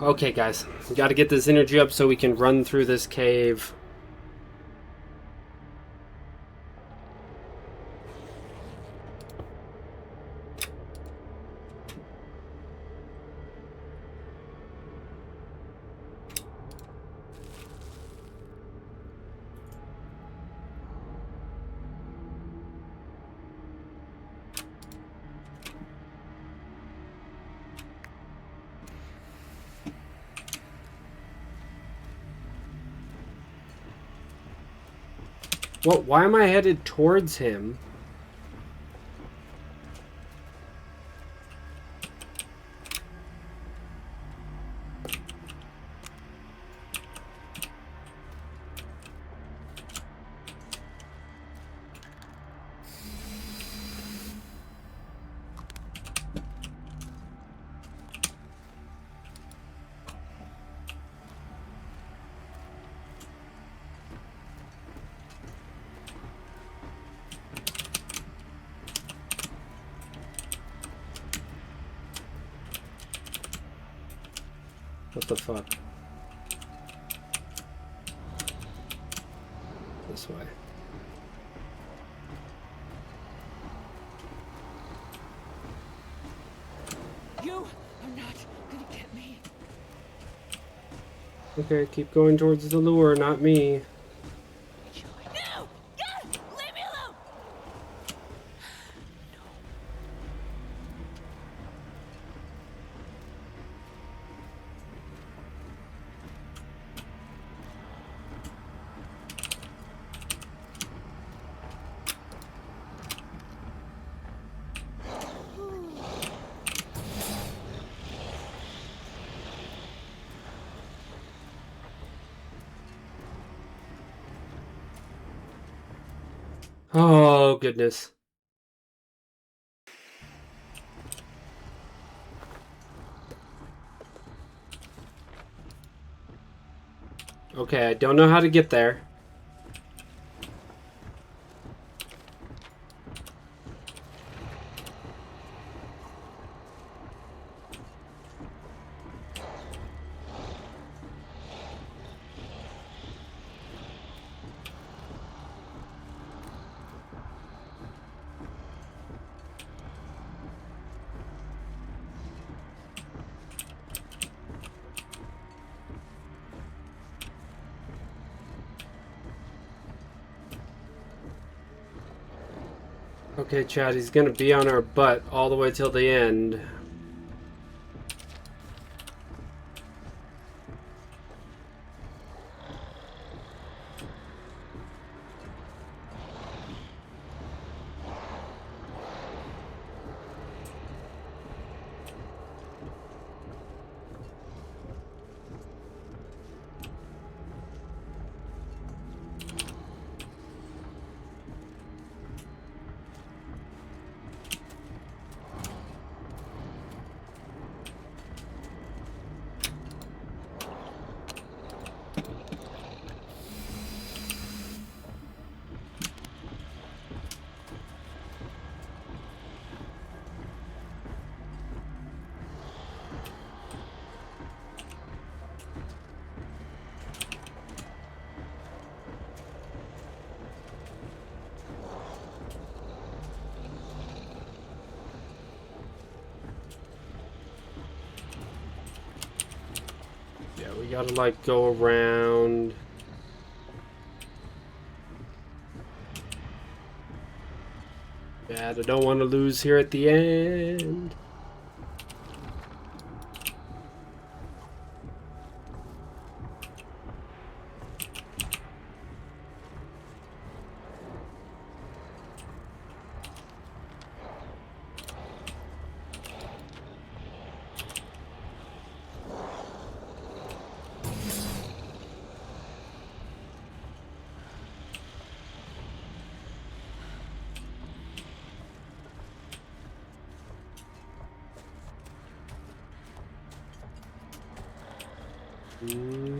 Okay, guys. We gotta get this energy up so we can run through this cave. Well, why am I headed towards him? What the fuck? This way. You are not gonna get me. Okay, keep going towards the lure, not me. No! God! Leave me alone! Oh, goodness. Okay, I don't know how to get there. Okay, Chad, he's gonna be on our butt all the way till the end. Yeah, we gotta, like, go around. Bad, I don't want to lose here at the end.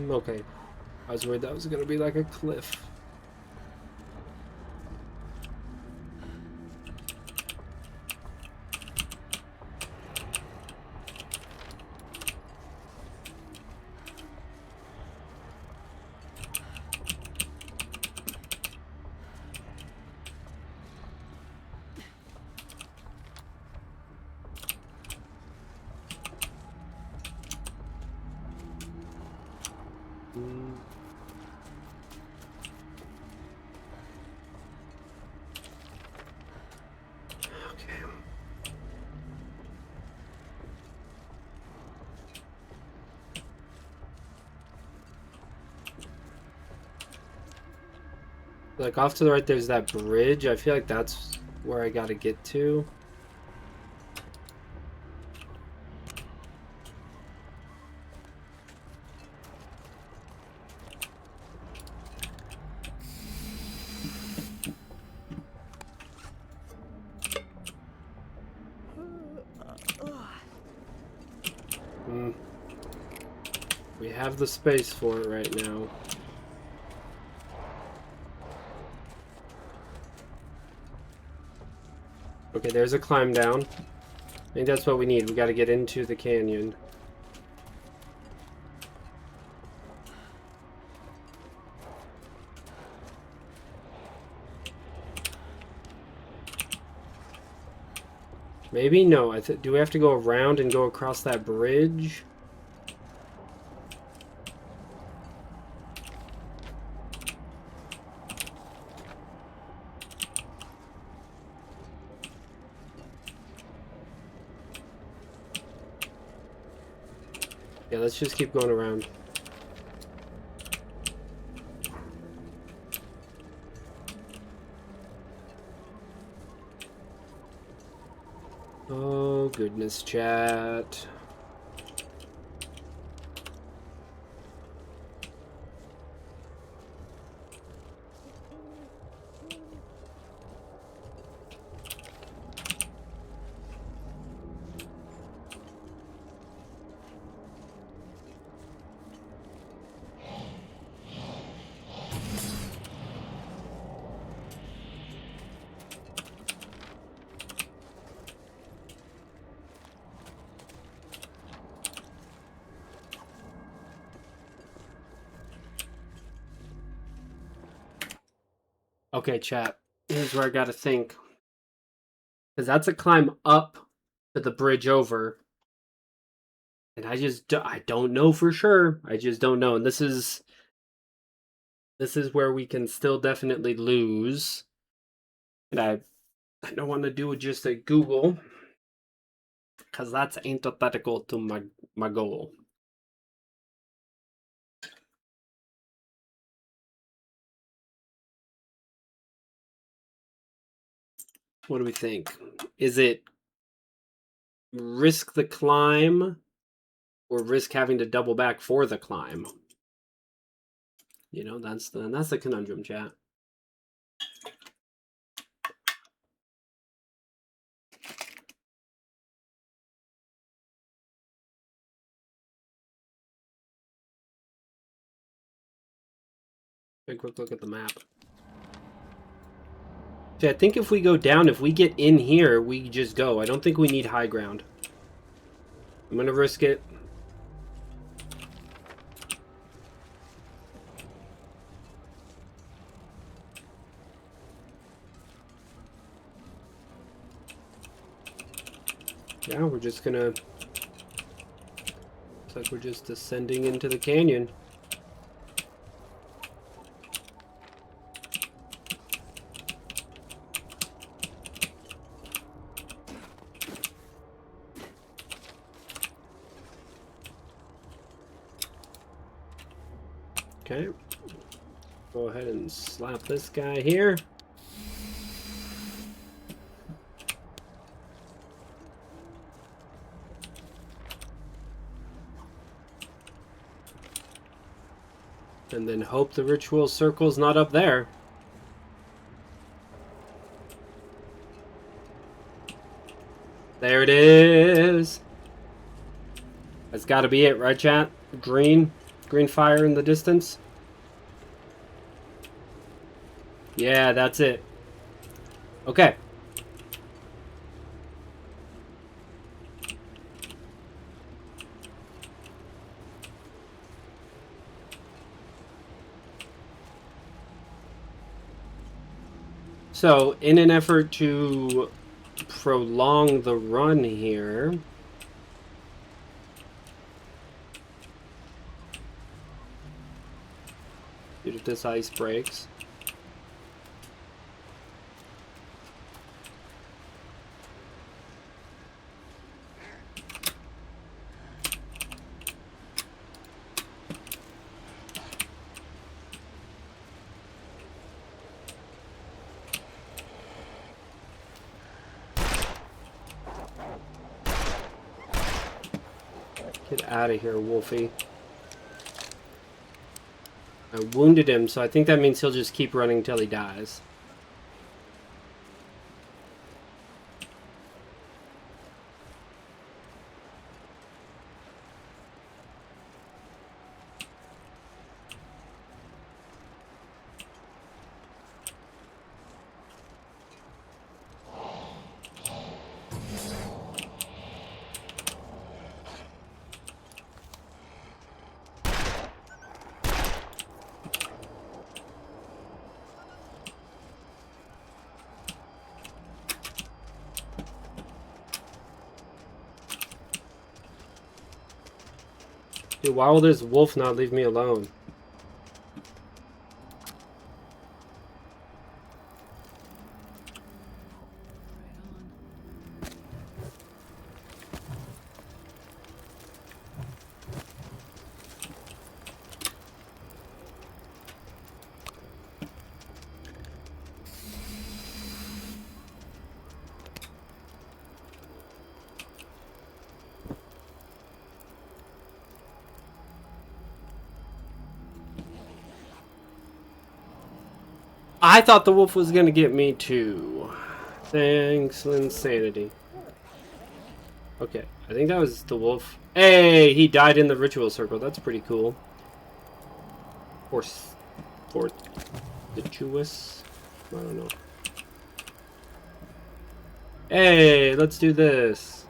Okay. I was worried that was gonna be like a cliff. Mm, okay. Like off to the right, there's that bridge. I feel like that's where I gotta get to. We have the space for it right now. Okay, there's a climb down. I think that's what we need. We gotta get into the canyon. Maybe? No. Do we have to go around and go across that bridge? Yeah, let's just keep going around. Oh, goodness, chat. Okay, chat. Here's where I gotta think. Because that's a climb up to the bridge over. And I don't know for sure. I just don't know. And this is where we can still definitely lose. And I don't want to do just a Google. Because that's antithetical to my goal. What do we think? Is it risk the climb or risk having to double back for the climb? You know, that's the conundrum, chat. Take a quick look at the map. See, I think if we go down, if we get in here, we just go. I don't think we need high ground. I'm gonna risk it. Yeah, we're just gonna... Looks like we're just descending into the canyon. Okay. Go ahead and slap this guy here. And then hope the ritual circle's not up there. There it is. That's gotta be it, right, chat? Green fire in the distance. Yeah, that's it. Okay. So, in an effort to prolong the run here, if this ice breaks, get out of here, Wolfie. I wounded him, so I think that means he'll just keep running till he dies. Dude, why will this wolf not leave me alone? I thought the wolf was gonna get me too. Thanks, insanity. Okay, I think that was the wolf. Hey, he died in the ritual circle. That's pretty cool. Fortuitous? I don't know. Hey, let's do this.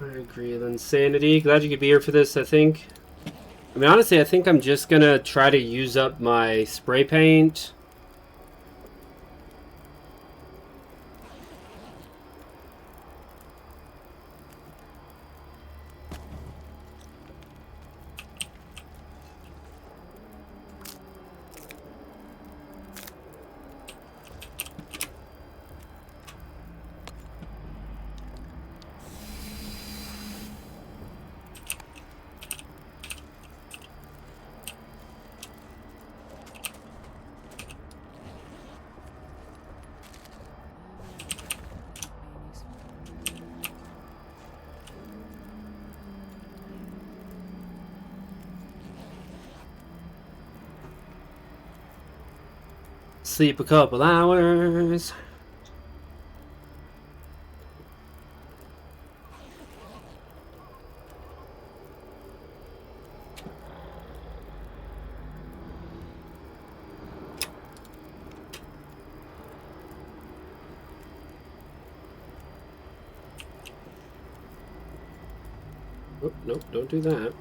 I agree. Then Sanity. Glad you could be here for this, I think. I mean, honestly, I think I'm just gonna try to use up my spray paint. Sleep a couple hours. Oh, nope, don't do that.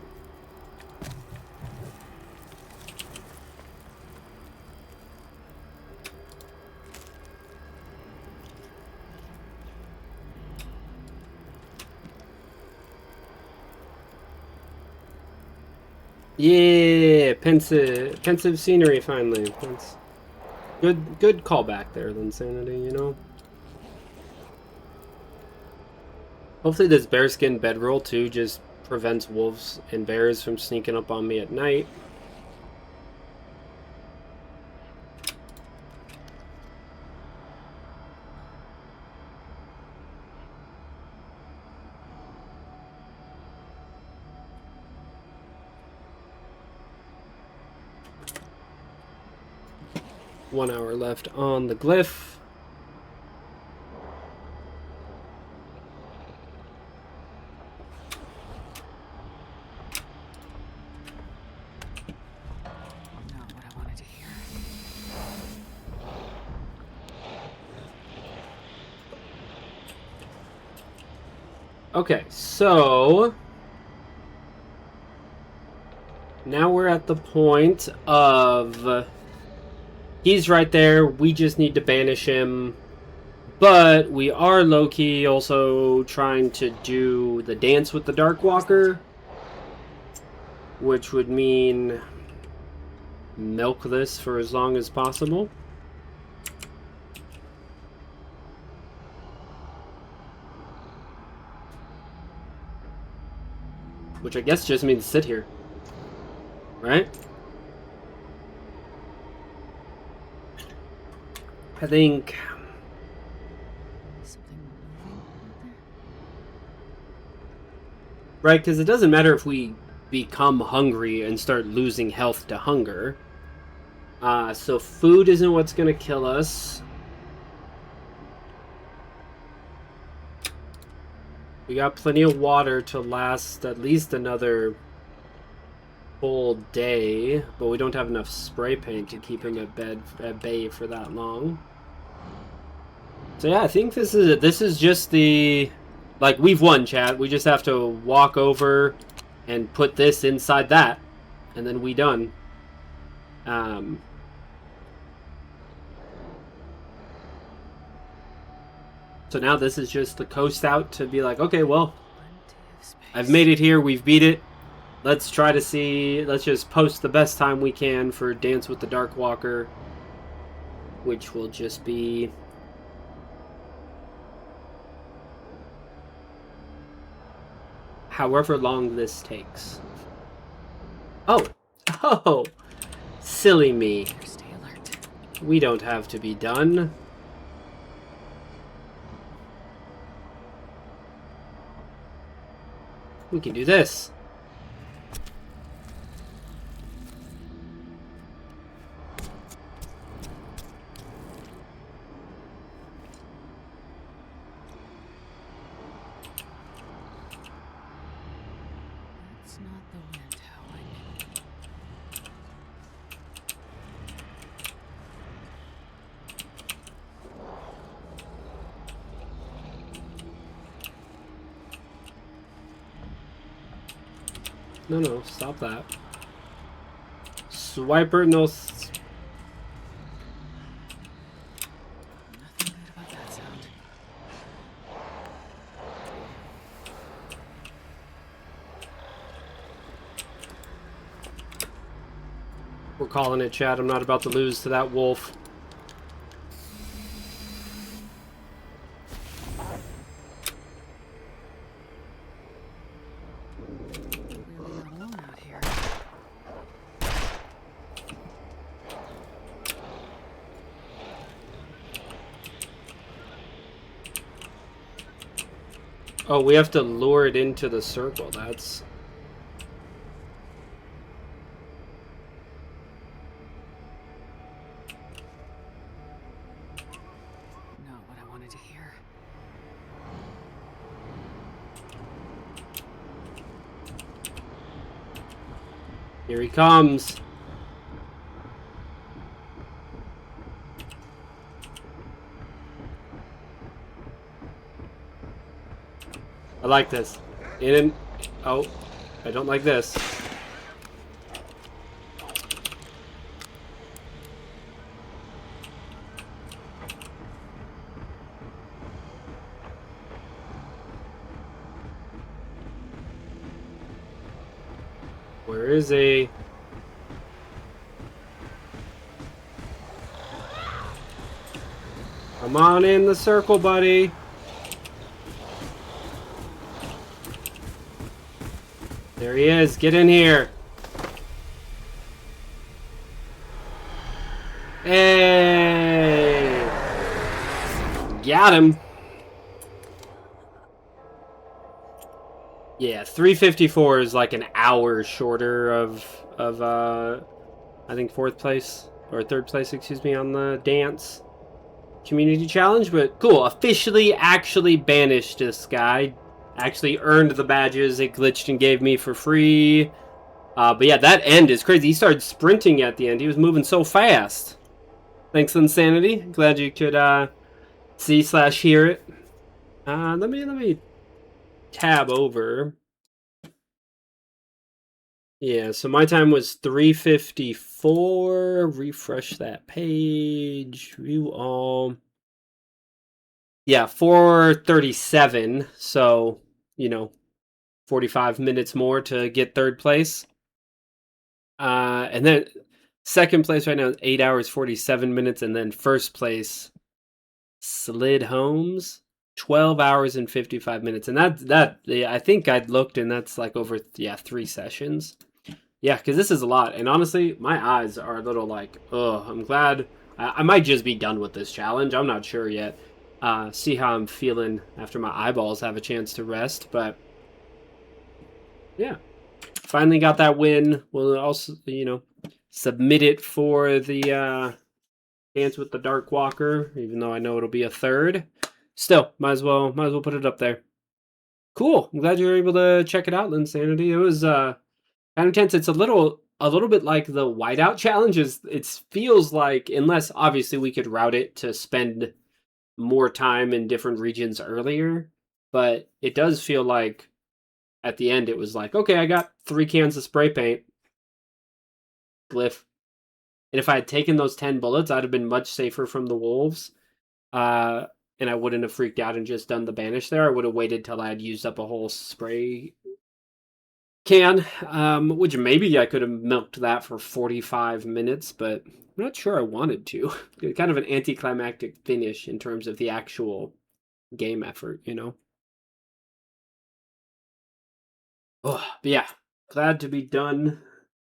Yeah, pensive scenery finally. That's good callback there, then Sanity, you know? Hopefully this bearskin bedroll too just prevents wolves and bears from sneaking up on me at night. One hour left on the glyph. Not what I wanted to hear. Okay, so now we're at the point of he's right there. We just need to banish him. But we are low-key also trying to do the dance with the Darkwalker, which would mean milk this for as long as possible. Which I guess just means sit here. Right? I think... Something moving out there? Right, because it doesn't matter if we become hungry and start losing health to hunger. So food isn't what's going to kill us. We got plenty of water to last at least another full day, but we don't have enough spray paint to keep him at bay for that long. So yeah, I think this is it. This is just the... Like, we've won, chat. We just have to walk over and put this inside that, and then we done. So now this is just the coast out to be like, okay, well, I've made it here. We've beat it. Let's try to see... Let's just post the best time we can for Dance with the Darkwalker, which will just be... however long this takes. Oh, silly me. Stay alert. We don't have to be done. We can do this. That's not the wind howling. No, stop that. Swiper, no. Nothing good about that sound. We're calling it, Chad. I'm not about to lose to that wolf. Really not alone out here. Oh, we have to lure it into the circle. That's... Not what I wanted to hear. Here he comes. I like this. In and... Oh, I don't like this. Where is he? Come on in the circle, buddy. There he is. Get in here. Hey! Got him. Yeah, 354 is like an hour shorter of I think 4th place or 3rd place, excuse me, on the dance community challenge. But cool, officially actually banished this guy. Actually earned the badges it glitched and gave me for free. But yeah, that end is crazy. He started sprinting at the end. He was moving so fast. Thanks, Insanity. Glad you could see/hear it. Let me tab over. Yeah, so my time was 3:54. Refresh that page. View all. Yeah, 4:37. So, 45 minutes more to get 3rd place. And then 2nd place right now is 8 hours 47 minutes, and then 1st place Slid Holmes 12 hours and 55 minutes. And that yeah, I think I'd looked, and that's like over 3 sessions. Yeah, because this is a lot. And honestly, my eyes are a little like, ugh, I'm glad. I might just be done with this challenge. I'm not sure yet. See how I'm feeling after my eyeballs have a chance to rest. But yeah, finally got that win. We'll also, submit it for the Dance with the Darkwalker, even though I know it'll be a 3rd. Still, might as well put it up there. Cool. I'm glad you were able to check it out, Linsanity. It was kind of intense. It's a little bit like the whiteout challenges. It feels like, unless obviously we could route it to spend more time in different regions earlier, but it does feel like at the end it was like, okay, I got 3 cans of spray paint. Glyph. And if I had taken those 10 bullets, I'd have been much safer from the wolves. And I wouldn't have freaked out and just done the banish there. I would have waited till I had used up a whole spray can, which maybe I could have milked that for 45 minutes, but I'm not sure I wanted to. Kind of an anticlimactic finish in terms of the actual game effort, Oh, but yeah, glad to be done.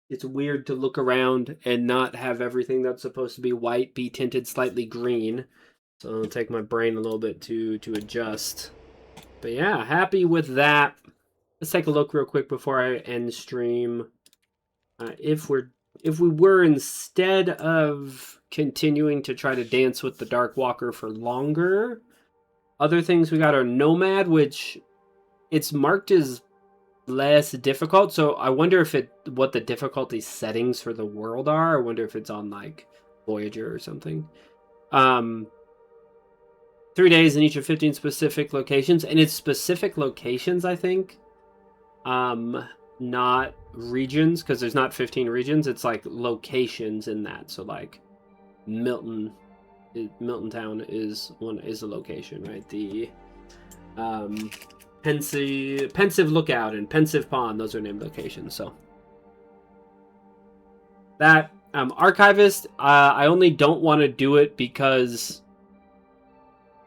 It's weird to look around and not have everything that's supposed to be white be tinted slightly green. So it'll take my brain a little bit to adjust. But yeah, happy with that. Let's take a look real quick before I end stream. If we were, instead of continuing to try to dance with the Darkwalker for longer, other things we got are Nomad, which it's marked as less difficult. So I wonder what the difficulty settings for the world are. I wonder if it's on like Voyager or something. 3 days in each of 15 specific locations, and it's specific locations, I think. not regions, because there's not 15 regions. It's like locations in that. So like Milton Town is a location, right? The Pensive Lookout and Pensive Pond, those are named locations. So that Archivist, I only don't want to do it because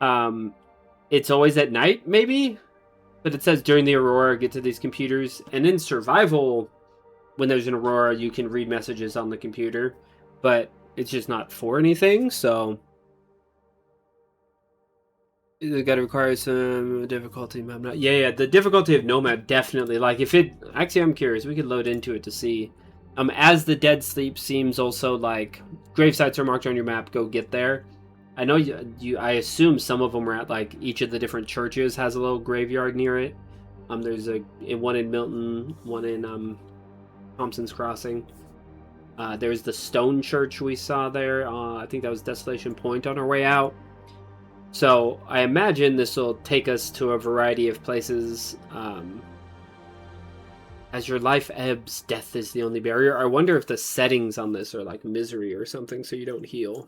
it's always at night, maybe. But it says during the Aurora, get to these computers. And in Survival, when there's an Aurora, you can read messages on the computer. But it's just not for anything, so... It's got to require some difficulty map. Yeah, the difficulty of Nomad, definitely. Like, if it... Actually, I'm curious. We could load into it to see. As the Dead Sleep seems also, like... Grave sites are marked on your map. Go get there. I know I assume some of them are at, like, each of the different churches has a little graveyard near it. There's one in Milton, one in Thompson's Crossing. There's the Stone Church we saw there. I think that was Desolation Point on our way out. So I imagine this will take us to a variety of places. As your life ebbs, death is the only barrier. I wonder if the settings on this are like misery or something, so you don't heal.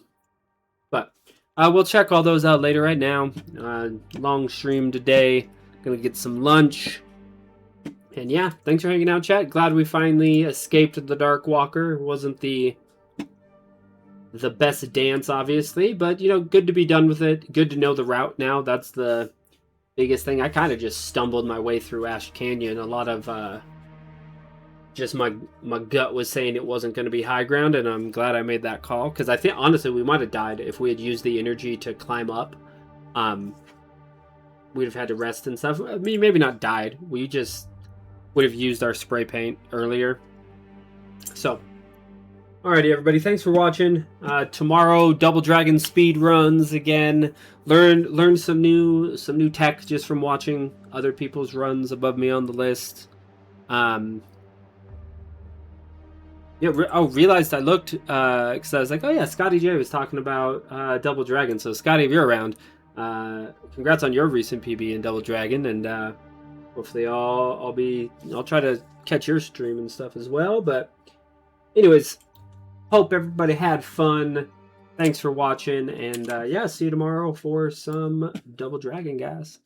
But we'll check all those out later. Right now, long stream today. Gonna get some lunch. And yeah, thanks for hanging out, chat. Glad we finally escaped the Darkwalker. It wasn't the best dance, obviously, but, you know, good to be done with it. Good to know the route now. That's the biggest thing. I kind of just stumbled my way through Ash Canyon. A lot of, just my gut was saying it wasn't going to be high ground, and I'm glad I made that call, because I think, honestly, we might have died if we had used the energy to climb up. We'd have had to rest and stuff. I mean, maybe not died. We just would have used our spray paint earlier. So... Alrighty, everybody. Thanks for watching. Tomorrow, Double Dragon speed runs again. Learn some new tech just from watching other people's runs above me on the list. Realized I looked because I was like, oh yeah, Scotty J was talking about Double Dragon. So Scotty, if you're around, congrats on your recent PB in Double Dragon, and hopefully I'll try to catch your stream and stuff as well. But anyways. Hope everybody had fun. Thanks for watching, and yeah, see you tomorrow for some Double Dragon, guys.